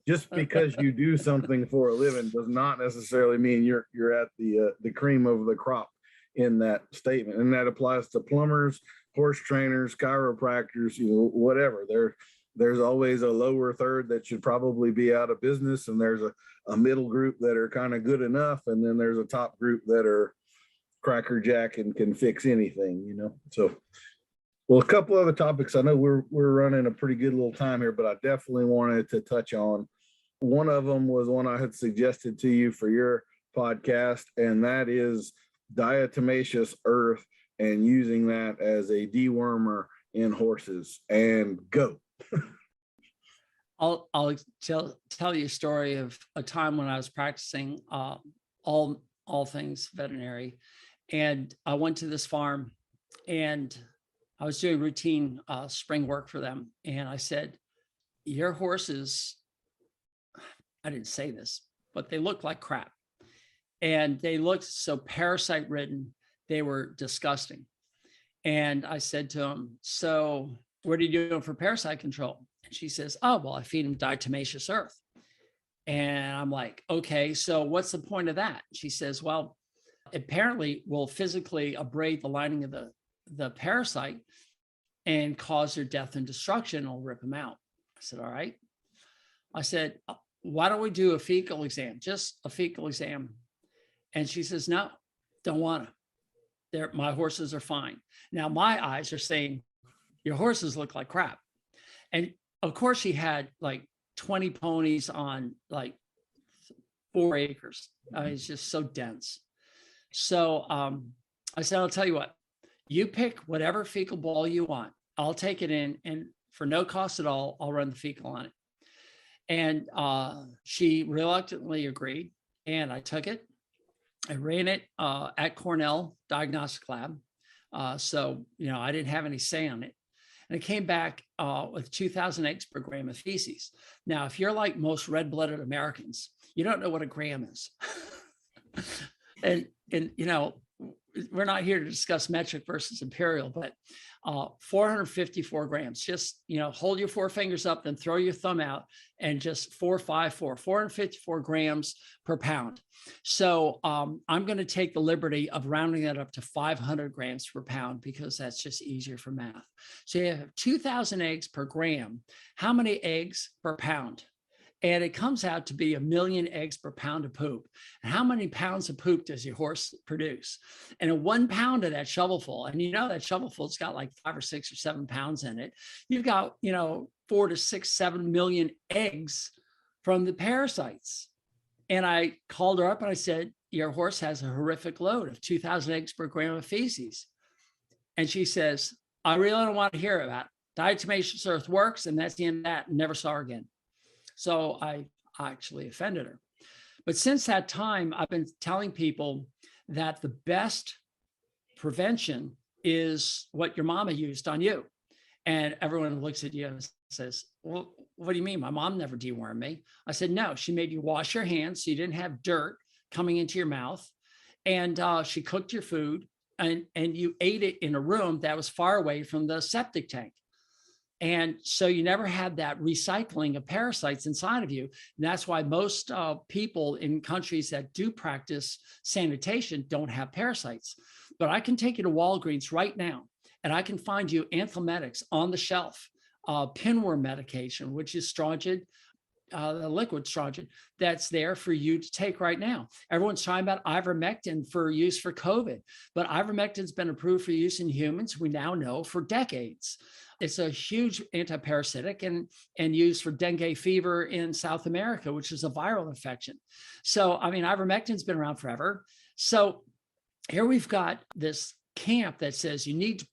just because you do something for a living does not necessarily mean you're at the cream of the crop in that statement. And that applies to plumbers, horse trainers, chiropractors, whatever. There's always a lower third that should probably be out of business, and there's a middle group that are kind of good enough, and then there's a top group that are crackerjack and can fix anything, So, well, a couple other topics. I know we're running a pretty good little time here, but I definitely wanted to touch on. One of them was one I had suggested to you for your podcast, and that is diatomaceous earth and using that as a dewormer in horses. And go. I'll tell you a story of a time when I was practicing all things veterinary, and I went to this farm and I was doing routine spring work for them, and I said, "Your horses," I didn't say this, but they look like crap, and they looked so parasite ridden. They were disgusting. And I said to him, "So what are you doing for parasite control?" And she says, "Oh, well, I feed them diatomaceous earth." And I'm like, "Okay, so what's the point of that?" She says, "Well, apparently will physically abrade the lining of the parasite and cause their death and destruction. It'll rip them out." I said, "All right." I said, "Why don't we do a fecal exam, just a fecal exam?" And she says, "No, don't want to. My horses are fine." Now my eyes are saying, "Your horses look like crap." And of course she had like 20 ponies on like 4 acres. It's just so dense. So I said, "I'll tell you what, you pick whatever fecal ball you want. I'll take it in, and for no cost at all, I'll run the fecal on it." And she reluctantly agreed, and I took it. I ran it at Cornell Diagnostic Lab. So, I didn't have any say on it. And it came back with 2,000 eggs per gram of feces. Now, if you're like most red-blooded Americans, you don't know what a gram is. and we're not here to discuss metric versus imperial, but 454 grams. Just, hold your 4 fingers up, then throw your thumb out, and just 454 grams per pound. So I'm going to take the liberty of rounding that up to 500 grams per pound because that's just easier for math. So you have 2,000 eggs per gram. How many eggs per pound? And it comes out to be 1 million eggs per pound of poop. And how many pounds of poop does your horse produce? And in 1 pound of that shovelful, and that shovelful's got like 5 or 6 or 7 pounds in it, you've got, 4 to 6, 7 million eggs from the parasites. And I called her up and I said, "Your horse has a horrific load of 2,000 eggs per gram of feces." And she says, "I really don't want to hear about it. Diatomaceous earth works, and that's the end of that." And never saw her again. So I actually offended her. But since that time, I've been telling people that the best prevention is what your mama used on you. And everyone looks at you and says, "Well, what do you mean? My mom never dewormed me." I said, "No, she made you wash your hands so you didn't have dirt coming into your mouth. And she cooked your food, and you ate it in a room that was far away from the septic tank. And so you never had that recycling of parasites inside of you. And that's why most people in countries that do practice sanitation don't have parasites. But I can take you to Walgreens right now, and I can find you anthelmintics on the shelf, pinworm medication, which is strongyl, the liquid strongyl that's there for you to take right now. Everyone's talking about ivermectin for use for COVID, but ivermectin's been approved for use in humans, we now know, for decades. It's a huge antiparasitic and used for dengue fever in South America, which is a viral infection. So, ivermectin's been around forever. So here we've got this camp that says you need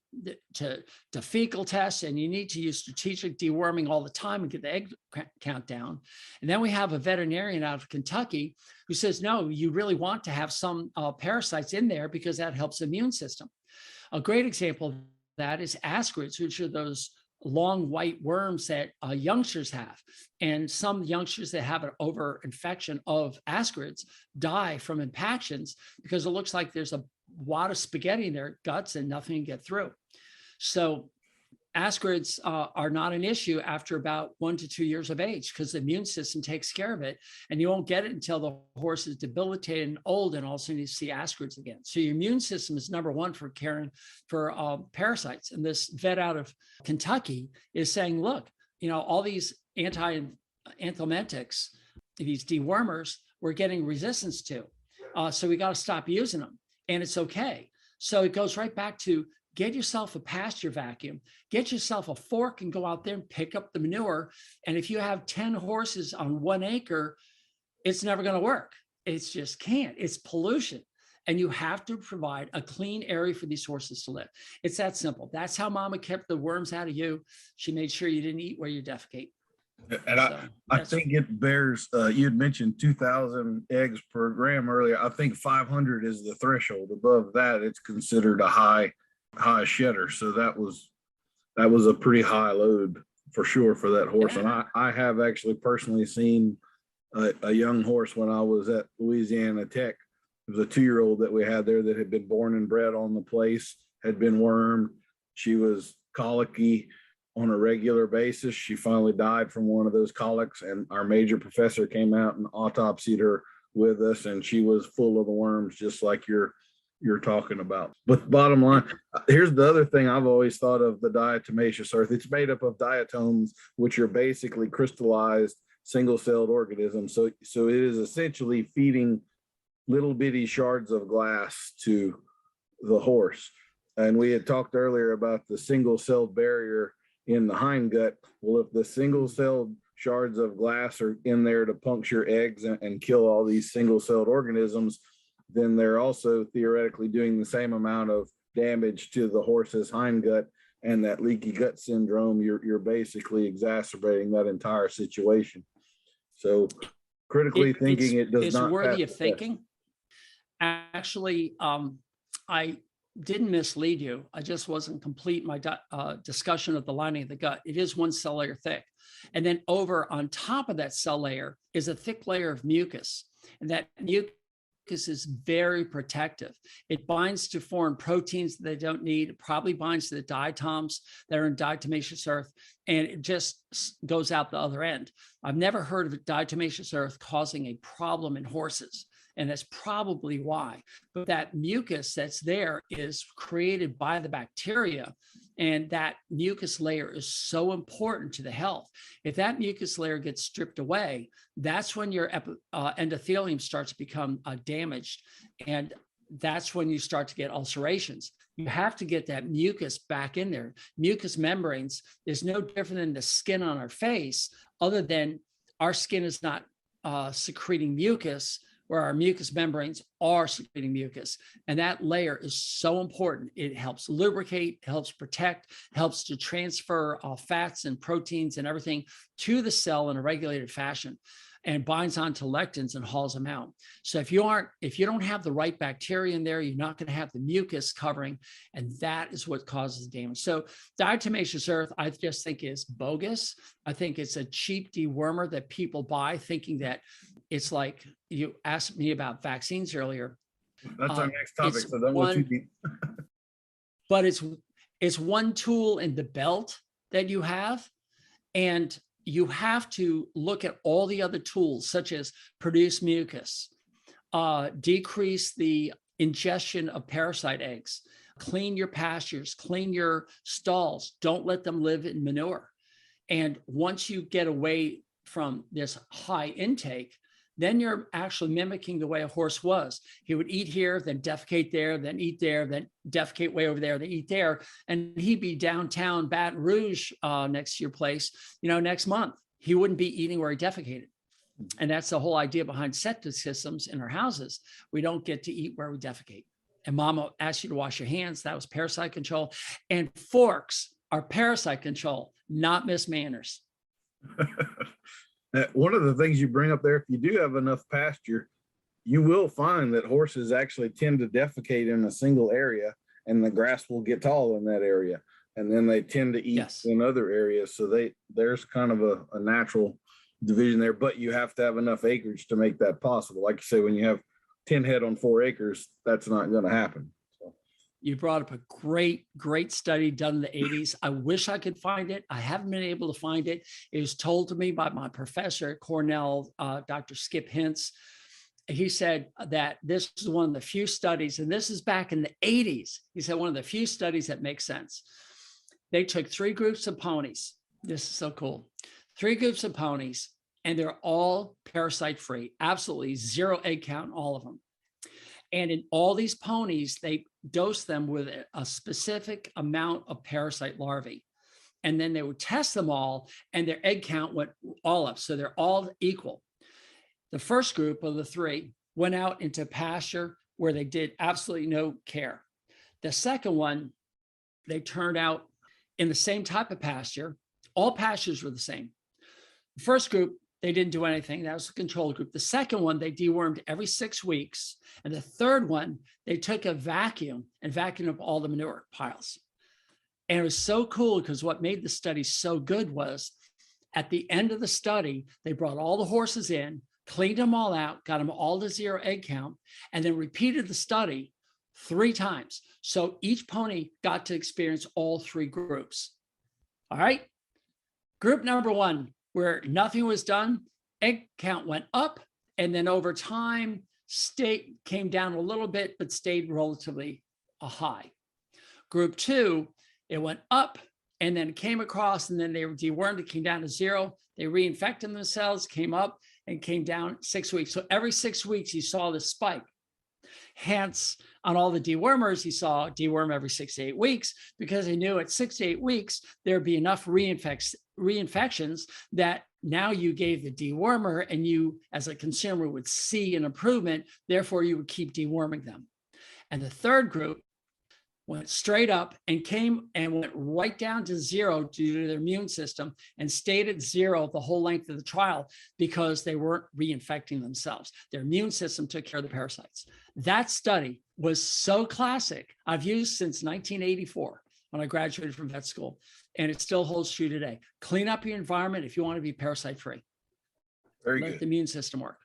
to fecal tests, and you need to use strategic deworming all the time and get the egg count down. And then we have a veterinarian out of Kentucky who says, no, you really want to have some parasites in there because that helps the immune system. A great example of that is ascarids, which are those long white worms that youngsters have. And some youngsters that have an overinfection of ascarids die from impactions because it looks like there's a wad of spaghetti in their guts and nothing can get through. So ascarids are not an issue after about 1 to 2 years of age because the immune system takes care of it, and you won't get it until the horse is debilitated and old, and all of a sudden you see ascarids again. So your immune system is number one for caring for parasites. And this vet out of Kentucky is saying, look, all these anthelmintics, these dewormers, we're getting resistance to. So we got to stop using them, and it's okay. So it goes right back to get yourself a pasture vacuum, get yourself a fork and go out there and pick up the manure. And if you have 10 horses on 1 acre, it's never going to work. It's just can't. It's pollution. And you have to provide a clean area for these horses to live. It's that simple. That's how Mama kept the worms out of you. She made sure you didn't eat where you defecate. And I think it bears, you'd mentioned 2,000 eggs per gram earlier. I think 500 is the threshold. Above that, it's considered a high shedder. So that was a pretty high load for sure for that horse. Yeah. And I have actually personally seen a young horse when I was at Louisiana Tech. It was a 2-year-old that we had there that had been born and bred on the place, had been wormed. She was colicky on a regular basis. She finally died from one of those colics, and our major professor came out and autopsied her with us, and she was full of the worms, just like you're talking about. But bottom line, here's the other thing I've always thought of the diatomaceous earth. It's made up of diatoms, which are basically crystallized single-celled organisms. So it is essentially feeding little bitty shards of glass to the horse. And we had talked earlier about the single-celled barrier in the hindgut. Well, if the single-celled shards of glass are in there to puncture eggs and kill all these single-celled organisms, then they're also theoretically doing the same amount of damage to the horse's hindgut, and that leaky gut syndrome, you're basically exacerbating that entire situation. So critically thinking, it does not. It's worthy of thinking. Actually, I didn't mislead you. I just wasn't complete my discussion of the lining of the gut. It is 1 cell layer thick. And then over on top of that cell layer is a thick layer of mucus. And that mucus is very protective. It binds to foreign proteins that they don't need. It probably binds to the diatoms that are in diatomaceous earth, and it just goes out the other end. I've never heard of diatomaceous earth causing a problem in horses, and that's probably why. But that mucus that's there is created by the bacteria, and that mucus layer is so important to the health. If that mucus layer gets stripped away, that's when your endothelium starts to become damaged, and that's when you start to get ulcerations. You have to get that mucus back in there. Mucous membranes is no different than the skin on our face, other than our skin is not secreting mucus, where our mucous membranes are secreting mucus. And that layer is so important. It helps lubricate, helps protect, helps to transfer fats and proteins and everything to the cell in a regulated fashion, and binds onto lectins and hauls them out. So if you don't have the right bacteria in there, you're not going to have the mucus covering, and that is what causes damage. So diatomaceous earth, I just think, is bogus. I think it's a cheap dewormer that people buy, thinking that it's like you asked me about vaccines earlier. That's our next topic. So that was but it's one tool in the belt that you have, and you have to look at all the other tools, such as produce mucus, decrease the ingestion of parasite eggs, clean your pastures, clean your stalls, don't let them live in manure. And once you get away from this high intake, then you're actually mimicking the way a horse was. He would eat here, then defecate there, then eat there, then defecate way over there, then eat there. And he'd be downtown Baton Rouge next to your place, next month. He wouldn't be eating where he defecated. And that's the whole idea behind septic systems in our houses. We don't get to eat where we defecate. And mama asked you to wash your hands. That was parasite control. And forks are parasite control, not Miss Manners. One of the things you bring up there, if you do have enough pasture, you will find that horses actually tend to defecate in a single area, and the grass will get tall in that area. And then they tend to eat in other areas. So there's kind of a natural division there, but you have to have enough acreage to make that possible. Like you say, when you have 10 head on 4 acres, that's not going to happen. So. You brought up a great study done in the 80s. I wish I could find it. I haven't been able to find it. It was told to me by my professor at Cornell, Dr. Skip Hintz. He said that this is one of the few studies, and this is back in the 80s. He said one of the few studies that makes sense. They took 3 groups of ponies. This is so cool. 3 groups of ponies, and they're all parasite free, absolutely 0 egg count, all of them. And in all these ponies, they dosed them with a specific amount of parasite larvae. And then they would test them all, and their egg count went all up. So they're all equal. The first group of the 3 went out into pasture where they did absolutely no care. The second one, they turned out in the same type of pasture. All pastures were the same. The first group, they didn't do anything. That was the control group. The second one, they dewormed every 6 weeks. And the third one, they took a vacuum and vacuumed up all the manure piles. And it was so cool because what made the study so good was at the end of the study, they brought all the horses in, cleaned them all out, got them all to 0 egg count, and then repeated the study 3 times. So each pony got to experience all 3 groups. All right. Group number 1, where nothing was done, egg count went up, and then over time, came down a little bit, but stayed relatively high. Group 2, it went up and then came across, and then they were dewormed, it came down to 0. They reinfected themselves, came up and came down 6 weeks. So every 6 weeks, you saw this spike. Hence, on all the dewormers, he saw deworm every 6 to 8 weeks because he knew at 6 to 8 weeks, there'd be enough reinfections that now you gave the dewormer and you, as a consumer, would see an improvement. Therefore, you would keep deworming them. And the third group went straight up and went right down to 0 due to their immune system and stayed at 0 the whole length of the trial because they weren't reinfecting themselves. Their immune system took care of the parasites. That study was so classic. I've used since 1984 when I graduated from vet school, and it still holds true today. Clean up your environment if you want to be parasite free. Very good. Let the immune system work.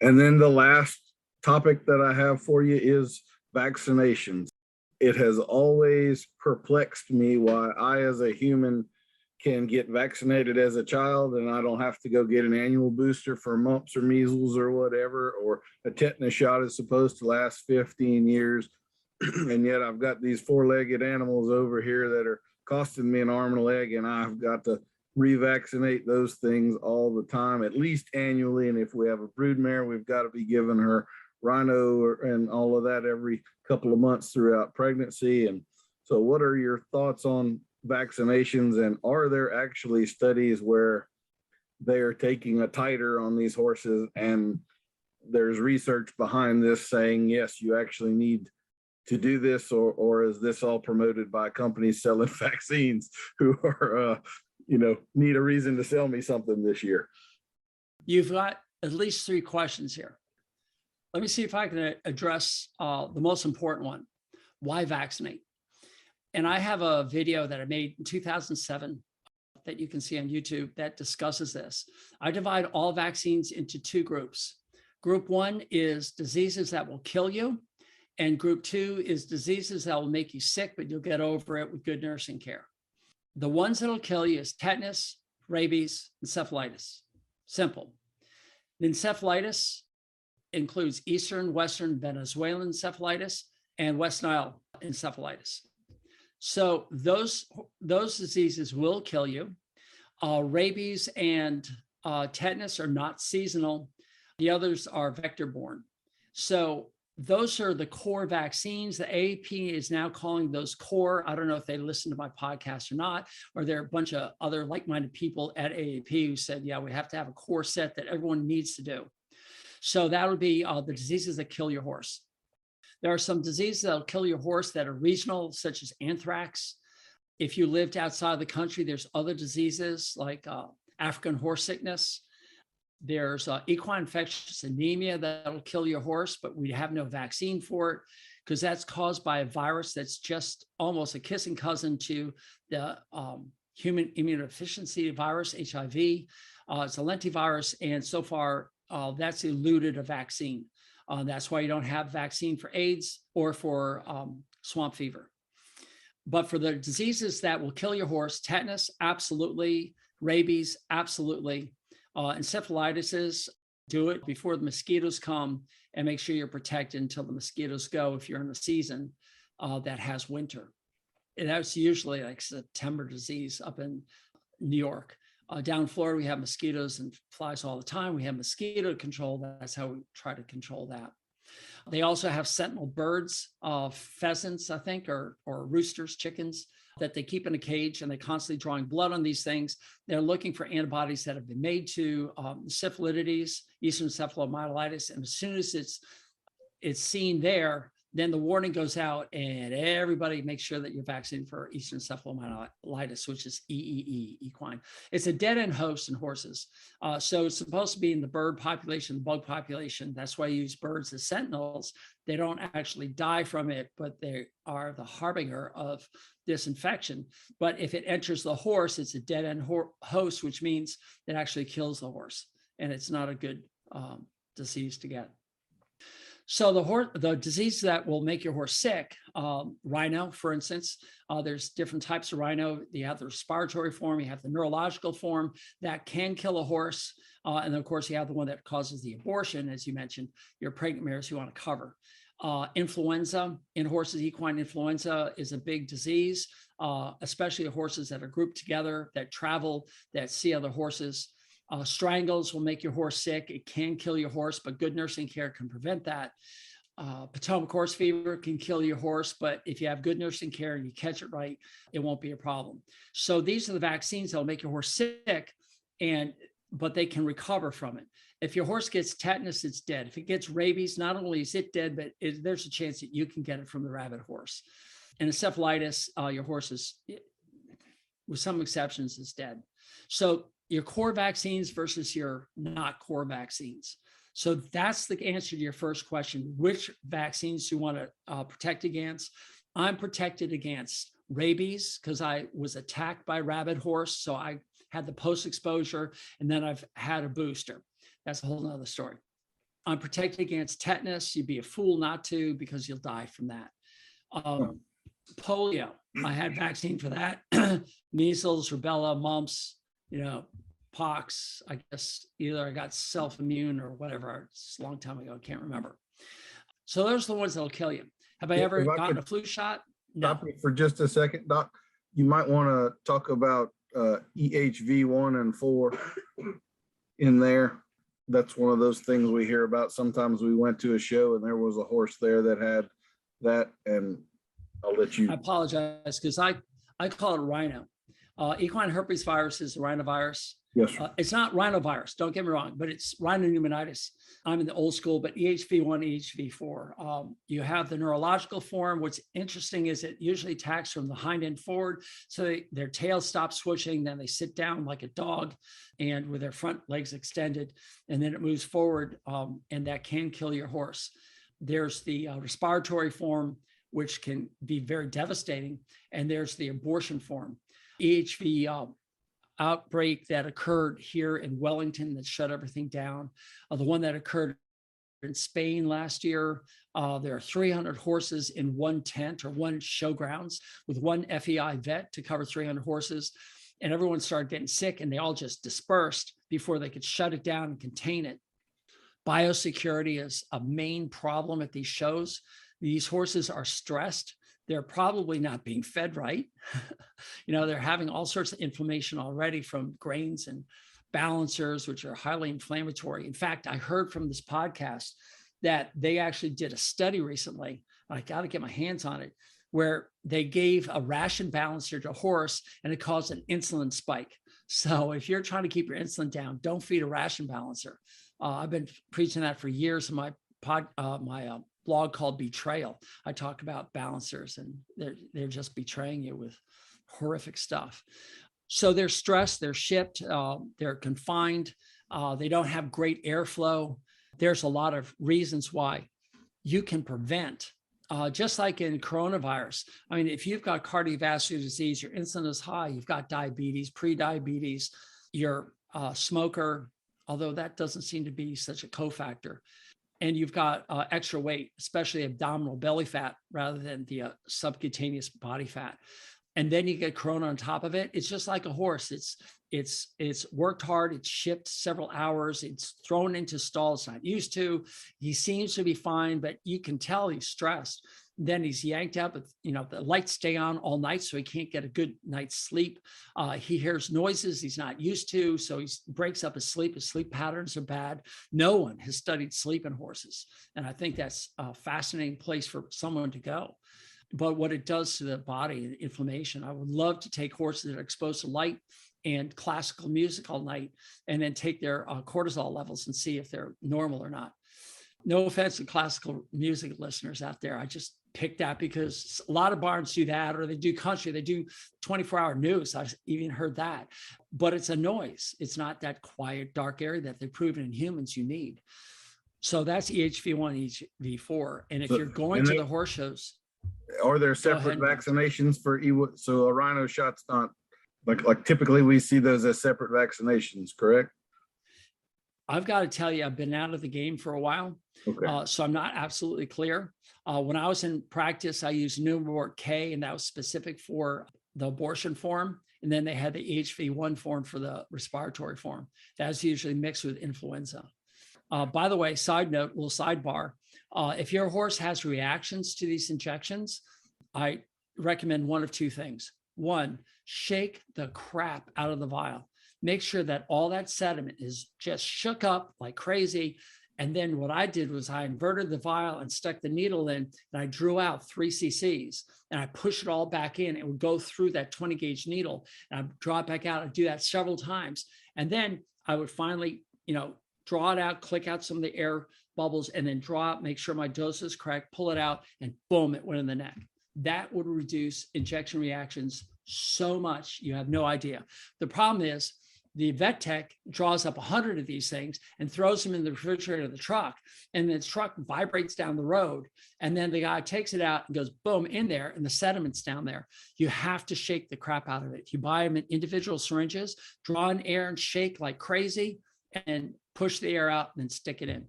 And then the last topic that I have for you is vaccinations. It has always perplexed me why I, as a human, can get vaccinated as a child and I don't have to go get an annual booster for mumps or measles or whatever, or a tetanus shot is supposed to last 15 years. And yet I've got these 4-legged animals over here that are costing me an arm and a leg, and I've got to revaccinate those things all the time, at least annually. And if we have a broodmare, we've got to be giving her rhino and all of that every couple of months throughout pregnancy. And so what are your thoughts on vaccinations, and are there actually studies where they are taking a titer on these horses and there's research behind this saying, yes, you actually need to do this, or is this all promoted by companies selling vaccines who are, need a reason to sell me something this year? You've got at least 3 questions here. Let me see if I can address the most important one. Why vaccinate? And I have a video that I made in 2007 that you can see on YouTube that discusses this. I divide all vaccines into 2 groups. Group 1 is diseases that will kill you. And group 2 is diseases that will make you sick, but you'll get over it with good nursing care. The ones that'll kill you is tetanus, rabies, encephalitis. Simple. The encephalitis includes Eastern, Western Venezuelan encephalitis and West Nile encephalitis. So those diseases will kill you. Rabies and tetanus are not seasonal. The others are vector-borne. So those are the core vaccines. The AAP is now calling those core. I don't know if they listen to my podcast or not, or there are a bunch of other like-minded people at AAP who said, yeah, we have to have a core set that everyone needs to do. So that would be the diseases that kill your horse. There are some diseases that'll kill your horse that are regional, such as anthrax. If you lived outside the country, there's other diseases like African horse sickness. There's equine infectious anemia that'll kill your horse, but we have no vaccine for it because that's caused by a virus that's just almost a kissing cousin to the human immunodeficiency virus, HIV. It's a lentivirus, and so far that's eluded a vaccine. That's why you don't have vaccine for AIDS or for swamp fever. But for the diseases that will kill your horse, tetanus, absolutely. Rabies, absolutely. Encephalitises, do it before the mosquitoes come and make sure you're protected until the mosquitoes go if you're in a season that has winter. And that's usually like September disease up in New York. Down in Florida, we have mosquitoes and flies all the time. We have mosquito control. That's how we try to control that. They also have sentinel birds, pheasants, I think, or roosters, chickens, that they keep in a cage, and they're constantly drawing blood on these things. They're looking for antibodies that have been made to syphilitides, eastern encephalomyelitis, and as soon as it's seen there, then the warning goes out, and everybody makes sure that you're vaccinated for eastern encephalomyelitis, which is EEE, equine. It's a dead-end host in horses. So it's supposed to be in the bird population, the bug population. That's why you use birds as sentinels. They don't actually die from it, but they are the harbinger of this infection. But if it enters the horse, it's a dead-end host, which means it actually kills the horse. And it's not a good disease to get. So the disease that will make your horse sick, rhino, for instance, there's different types of rhino. You have the respiratory form, you have the neurological form that can kill a horse. And then of course you have the one that causes the abortion, as you mentioned, your pregnant mares you want to cover. Influenza in horses, equine influenza is a big disease, especially horses that are grouped together, that travel, that see other horses. Strangles will make your horse sick. It can kill your horse, but good nursing care can prevent that. Potomac horse fever can kill your horse, but if you have good nursing care and you catch it right, it won't be a problem. So these are the vaccines that will make your horse sick, but they can recover from it. If your horse gets tetanus, it's dead. If it gets rabies, not only is it dead, but there's a chance that you can get it from the rabid horse. And encephalitis, your horse is, with some exceptions, is dead. So your core vaccines versus your not core vaccines. So that's the answer to your first question. Which vaccines do you want to protect against? I'm protected against rabies because I was attacked by a rabid horse. So I had the post-exposure, and then I've had a booster. That's a whole nother story. I'm protected against tetanus. You'd be a fool not to, because you'll die from that. Polio, I had vaccine for that. Measles, rubella, mumps, pox. I guess either I got self-immune or whatever. It's a long time ago. I can't remember. So those are the ones that'll kill you. Have I ever gotten a flu shot? No. Stop you for just a second, Doc. You might want to talk about EHV1 and 4 in there. That's one of those things we hear about. Sometimes we went to a show and there was a horse there that had that, and I'll let you. I apologize because I call it rhino. Equine herpes virus is a rhinovirus. Yes, sir. It's not rhinovirus, don't get me wrong, but it's rhinopneumonitis. I'm in the old school, but EHV1, EHV4. You have the neurological form. What's interesting is it usually attacks from the hind end forward. So their tail stops switching, then they sit down like a dog and with their front legs extended, and then it moves forward, and that can kill your horse. There's the respiratory form, which can be very devastating, and there's the abortion form. EHV outbreak that occurred here in Wellington that shut everything down. The one that occurred in Spain last year, there are 300 horses in one tent or one showgrounds with one FEI vet to cover 300 horses. And everyone started getting sick and they all just dispersed before they could shut it down and contain it. Biosecurity is a main problem at these shows. These horses are stressed. They're probably not being fed right. They're having all sorts of inflammation already from grains and balancers, which are highly inflammatory. In fact, I heard from this podcast that they actually did a study recently. I got to get my hands on it, where they gave a ration balancer to a horse and it caused an insulin spike. So if you're trying to keep your insulin down, don't feed a ration balancer. I've been preaching that for years in my blog called Betrayal. I talk about balancers, and they're just betraying you with horrific stuff. So they're stressed, they're shipped, they're confined, they don't have great airflow. There's a lot of reasons why. You can prevent, just like in coronavirus. I mean, if you've got cardiovascular disease, your insulin is high, you've got diabetes, pre-diabetes, you're a smoker, although that doesn't seem to be such a cofactor, and you've got extra weight, especially abdominal belly fat rather than the subcutaneous body fat. And then you get corona on top of it. It's just like a horse. It's worked hard. It's shipped several hours. It's thrown into stalls not used to. He seems to be fine, but you can tell he's stressed. Then he's yanked up. The lights stay on all night, so he can't get a good night's sleep. He hears noises he's not used to, so he breaks up his sleep. His sleep patterns are bad. No one has studied sleep in horses, and I think that's a fascinating place for someone to go. But what it does to the body, inflammation. I would love to take horses that are exposed to light and classical music all night, and then take their cortisol levels and see if they're normal or not. No offense to classical music listeners out there. I just picked that because a lot of barns do that, or they do country, they do 24-hour news. I even heard that, but it's a noise. It's not that quiet, dark area that they've proven in humans you need. So that's EHV1, EHV4. And if you're going to the horse shows, are there separate vaccinations for so a rhino shot's not like typically we see those as separate vaccinations, correct? I've got to tell you, I've been out of the game for a while, okay. So I'm not absolutely clear. When I was in practice, I used Pneumavort K, and that was specific for the abortion form. And then they had the EHV1 form for the respiratory form. That's usually mixed with influenza. By the way, side note, little sidebar. If your horse has reactions to these injections, I recommend one of two things. One, shake the crap out of the vial. Make sure that all that sediment is just shook up like crazy. And then what I did was I inverted the vial and stuck the needle in, and I drew out 3 cc's, and I pushed it all back in. It would go through that 20 gauge needle, and I draw it back out. I'd do that several times. And then I would finally, draw it out, click out some of the air bubbles, and then draw out, make sure my dose is correct, pull it out, and boom, it went in the neck. That would reduce injection reactions so much, you have no idea. The problem is the vet tech draws up 100 of these things and throws them in the refrigerator of the truck, and the truck vibrates down the road. And then the guy takes it out and goes, boom, in there, and the sediment's down there. You have to shake the crap out of it. You buy them in individual syringes, draw in air and shake like crazy, and push the air out and then stick it in.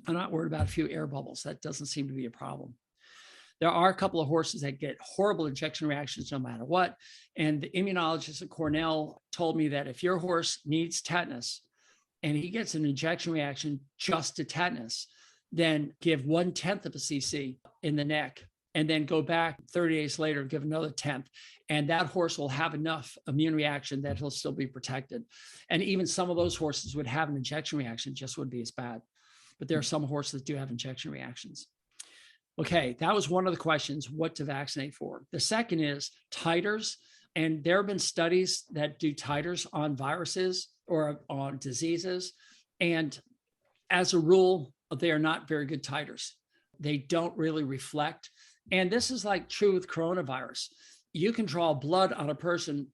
I'm not worried about a few air bubbles. That doesn't seem to be a problem. There are a couple of horses that get horrible injection reactions no matter what. And the immunologist at Cornell told me that if your horse needs tetanus and he gets an injection reaction just to tetanus, then give 1/10 of a cc in the neck, and then go back 30 days later, give another 1/10. And that horse will have enough immune reaction that he'll still be protected. And even some of those horses would have an injection reaction, just wouldn't be as bad. But there are some horses that do have injection reactions. Okay, that was one of the questions, what to vaccinate for. The second is titers. And there have been studies that do titers on viruses or on diseases. And as a rule, they are not very good titers. They don't really reflect. And this is like true with coronavirus. You can draw blood on a person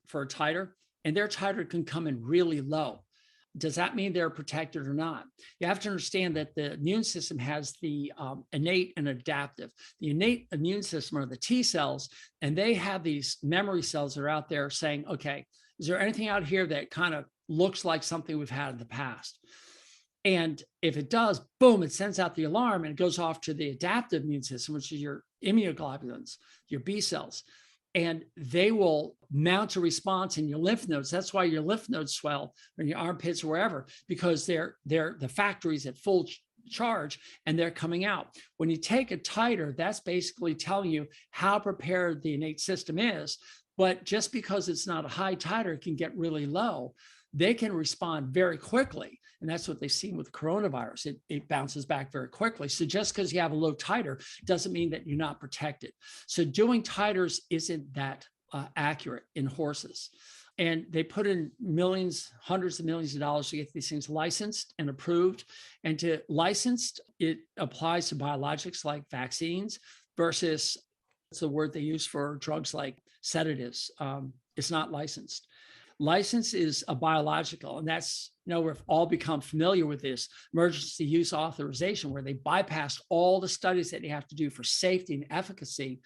for a titer, and their titer can come in really low. Does that mean they're protected or not? You have to understand that the immune system has the innate and adaptive. The innate immune system are the T cells, and they have these memory cells that are out there saying, okay, is there anything out here that kind of looks like something we've had in the past? And if it does, boom, it sends out the alarm, and it goes off to the adaptive immune system, which is your immunoglobulins, your B cells. And they will mount a response in your lymph nodes. That's why your lymph nodes swell, or in your armpits, or wherever, because they're the factories at full charge, and they're coming out. When you take a titer, that's basically telling you how prepared the innate system is. But just because it's not a high titer, it can get really low. They can respond very quickly. And that's what they've seen with coronavirus. It bounces back very quickly. So just because you have a low titer doesn't mean that you're not protected. So doing titers isn't that accurate in horses. and they put in millions, hundreds of millions of dollars to get these things licensed and approved. And to licensed, it applies to biologics like vaccines versus it's the word they use for drugs like sedatives. It's not licensed. License is a biological, and that's, we've all become familiar with this emergency use authorization, where they bypassed all the studies that you have to do for safety and efficacy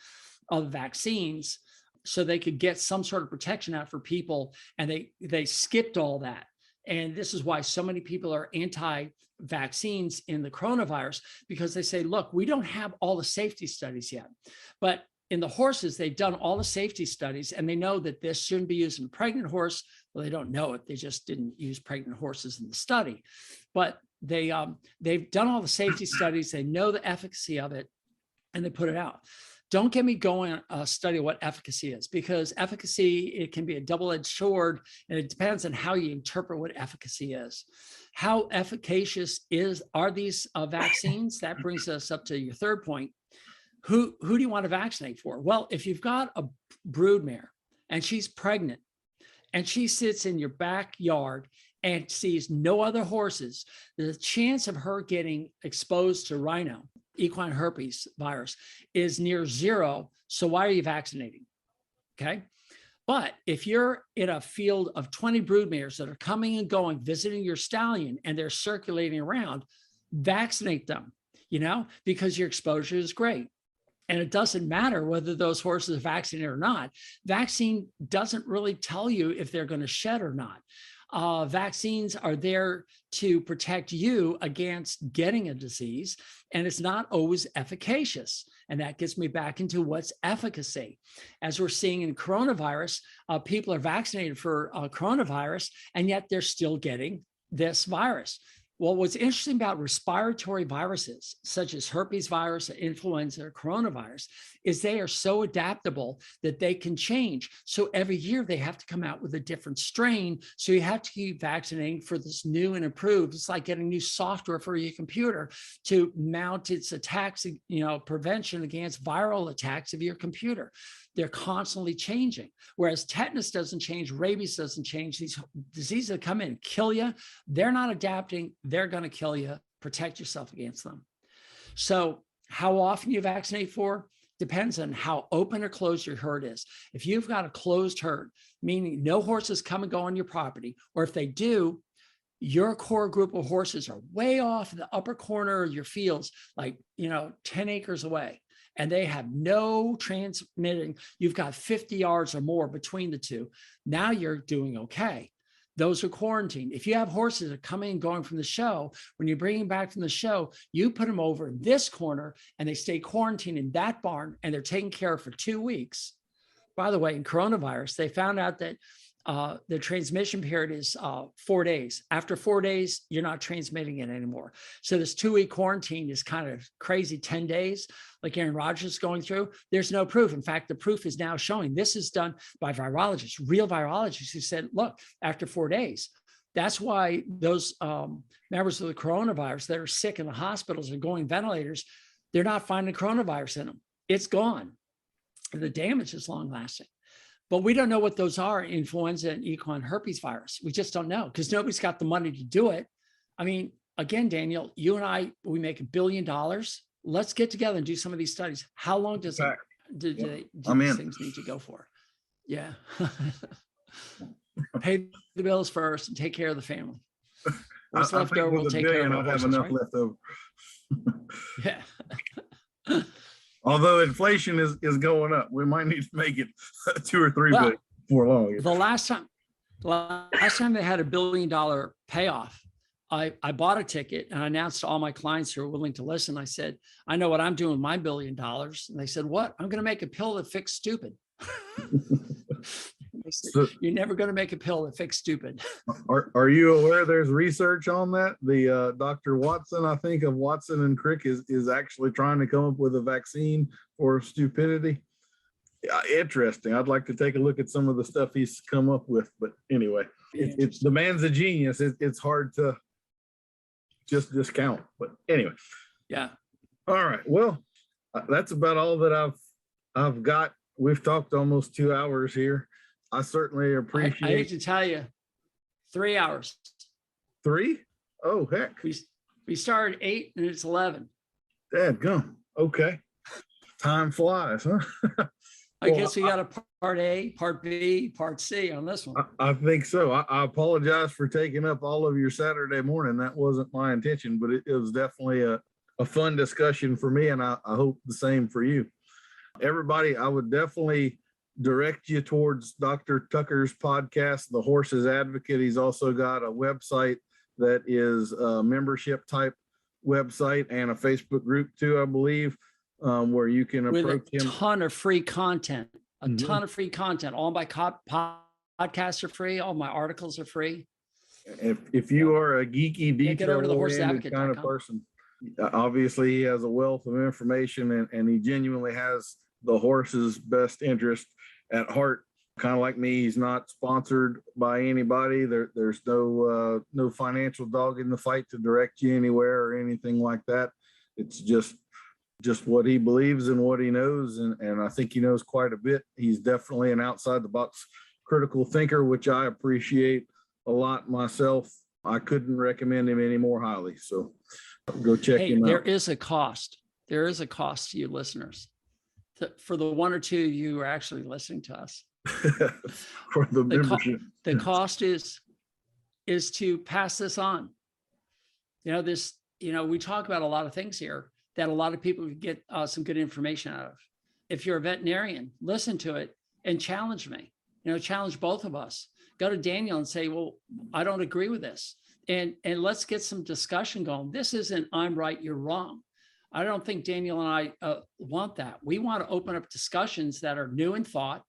of vaccines so they could get some sort of protection out for people. And they skipped all that. And this is why so many people are anti-vaccines in the coronavirus, because they say, look, we don't have all the safety studies yet. But in the horses, they've done all the safety studies, and they know that this shouldn't be used in a pregnant horse. Well, they don't know it. They just didn't use pregnant horses in the study. But they've done all the safety studies. They know the efficacy of it, and they put it out. Don't get me going study what efficacy is, because efficacy, it can be a double-edged sword, and it depends on how you interpret what efficacy is. How efficacious are these vaccines? That brings us up to your third point. Who do you want to vaccinate for? Well, if you've got a broodmare and she's pregnant and she sits in your backyard and sees no other horses, the chance of her getting exposed to rhino, equine herpes virus, is near zero. So why are you vaccinating? Okay. But if you're in a field of 20 broodmares that are coming and going, visiting your stallion, and they're circulating around, vaccinate them, because your exposure is great. And it doesn't matter whether those horses are vaccinated or not. Vaccine doesn't really tell you if they're going to shed or not. Vaccines are there to protect you against getting a disease, and it's not always efficacious. And that gets me back into what's efficacy. As we're seeing in coronavirus, people are vaccinated for coronavirus, and yet they're still getting this virus. Well, what's interesting about respiratory viruses, such as herpes virus, influenza, or coronavirus, is they are so adaptable that they can change. So every year they have to come out with a different strain. So you have to keep vaccinating for this new and improved. It's like getting new software for your computer to mount its attacks, prevention against viral attacks of your computer. They're constantly changing. Whereas tetanus doesn't change, rabies doesn't change. These diseases that come in and kill you, they're not adapting. They're going to kill you. Protect yourself against them. So how often you vaccinate for depends on how open or closed your herd is. If you've got a closed herd, meaning no horses come and go on your property, or if they do, your core group of horses are way off in the upper corner of your fields, like, 10 acres away, and they have no transmitting, you've got 50 yards or more between the two. Now you're doing okay. Those are quarantined. If you have horses that are coming and going from the show, when you bring them back from the show, you put them over in this corner and they stay quarantined in that barn, and they're taken care of for 2 weeks. By the way, in coronavirus, they found out that the transmission period is 4 days. After 4 days, you're not transmitting it anymore. So this 2-week quarantine is kind of crazy. 10 days, like Aaron Rodgers is going through, there's no proof. In fact, the proof is now showing this is done by virologists, real virologists, who said, look, after 4 days. That's why those members of the coronavirus that are sick in the hospitals and going ventilators, they're not finding coronavirus in them. It's gone. The damage is long lasting. But we don't know what those are, influenza and equine herpes virus. We just don't know, because nobody's got the money to do it. I mean, again, Daniel, you and I, we make $1 billion. Let's get together and do some of these studies. How long does do these things need to go for? Yeah. Pay the bills first and take care of the family. What's left over, we'll take care of our horses, enough right? left over. Yeah. Although inflation is going up, we might need to make it 2 or 3 billion before long. The last time they had $1 billion payoff, I bought a ticket and I announced to all my clients who were willing to listen. I said, I know what I'm doing with my $1 billion. And they said, what? I'm going to make a pill that fixes stupid. They said, you're never going to make a pill that fixes stupid. Are you aware there's research on that? The Dr. Watson, I think, of Watson and Crick is actually trying to come up with a vaccine for stupidity. Interesting. I'd like to take a look at some of the stuff he's come up with. But anyway, it's the man's a genius. It's hard to just discount. But anyway. Yeah. All right. Well, that's about all that I've got. We've talked almost 2 hours here. I certainly I appreciate hate to tell you, 3 hours. 3. Oh, heck. We started 8 and it's 11. Dadgum. Okay. Time flies, huh? I Well, guess we got a part A, part B, part C on this one. I think so. I apologize for taking up all of your Saturday morning. That wasn't my intention, but it was definitely a fun discussion for me, and I hope the same for you. Everybody, I would definitely direct you towards Dr. Tucker's podcast, The Horse's Advocate. He's also got a website that is a membership type website and a Facebook group too, I believe, where you can approach him. With a ton of free content, Mhm. ton of free content. All my podcasts are free. All my articles are free. If you are a geeky, get over to detail-oriented kind of thehorseadvocate.com. person, obviously he has a wealth of information, and he genuinely has the horse's best interest at heart. Kind of like me, he's not sponsored by anybody. There's no financial dog in the fight to direct you anywhere or anything like that. It's just what he believes and what he knows, and I think he knows quite a bit. He's definitely an outside the box critical thinker, which I appreciate a lot myself. I couldn't recommend him any more highly. So go check him out. There is a cost. There is a cost to you listeners. For the 1 or 2 of you who are actually listening to us. For the membership. The cost is to pass this on. We talk about a lot of things here that a lot of people could get some good information out of. If you're a veterinarian, listen to it and challenge me. Challenge both of us. Go to Daniel and say, well, I don't agree with this. And let's get some discussion going. This isn't I'm right, you're wrong. I don't think Daniel and I want that. We want to open up discussions that are new in thought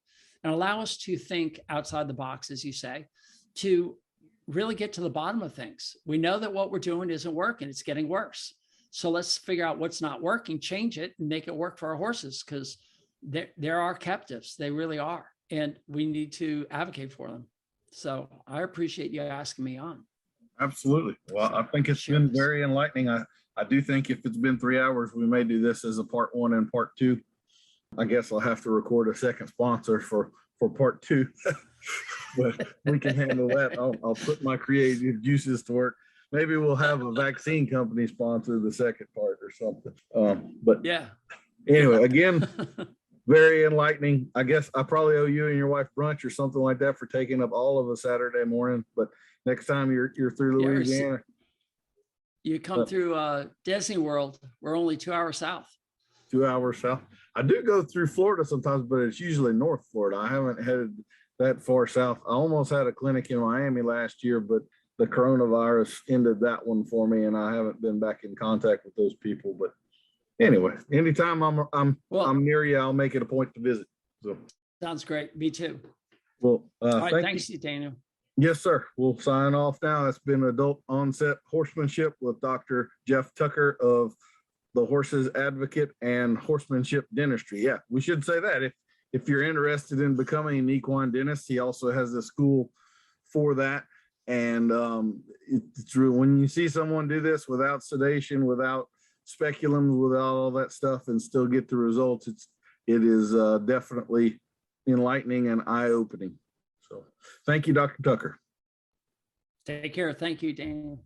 and allow us to think outside the box, as you say, to really get to the bottom of things. We know that what we're doing isn't working. It's getting worse. So let's figure out what's not working, change it, and make it work for our horses, because they're our captives. They really are. And we need to advocate for them. So I appreciate you asking me on. Absolutely. Well, I think it's been very enlightening. I do think if it's been 3 hours, we may do this as a part 1 and part 2. I guess I'll have to record a second sponsor for part 2, but we can handle that. I'll put my creative juices to work. Maybe we'll have a vaccine company sponsor the second part or something. But yeah. Anyway, again, very enlightening. I guess I probably owe you and your wife brunch or something like that for taking up all of a Saturday morning. But next time you're through Louisiana, you come through Disney World. We're only 2 hours south. 2 hours south. I do go through Florida sometimes, but it's usually North Florida. I haven't headed that far south. I almost had a clinic in Miami last year, but the coronavirus ended that one for me, and I haven't been back in contact with those people. But anyway, anytime I'm near you, I'll make it a point to visit. So sounds great. Me too. Well, all right, thanks, Daniel. Yes, sir. We'll sign off now. It's been Adult Onset Horsemanship with Dr. Geoff Tucker of the Horse's Advocate and Horsemanship Dentistry. Yeah, we should say that. If you're interested in becoming an equine dentist, he also has a school for that. And it's true, when you see someone do this without sedation, without speculums, without all that stuff, and still get the results, it is definitely enlightening and eye-opening. So thank you, Dr. Tucker. Take care. Thank you, Daniel.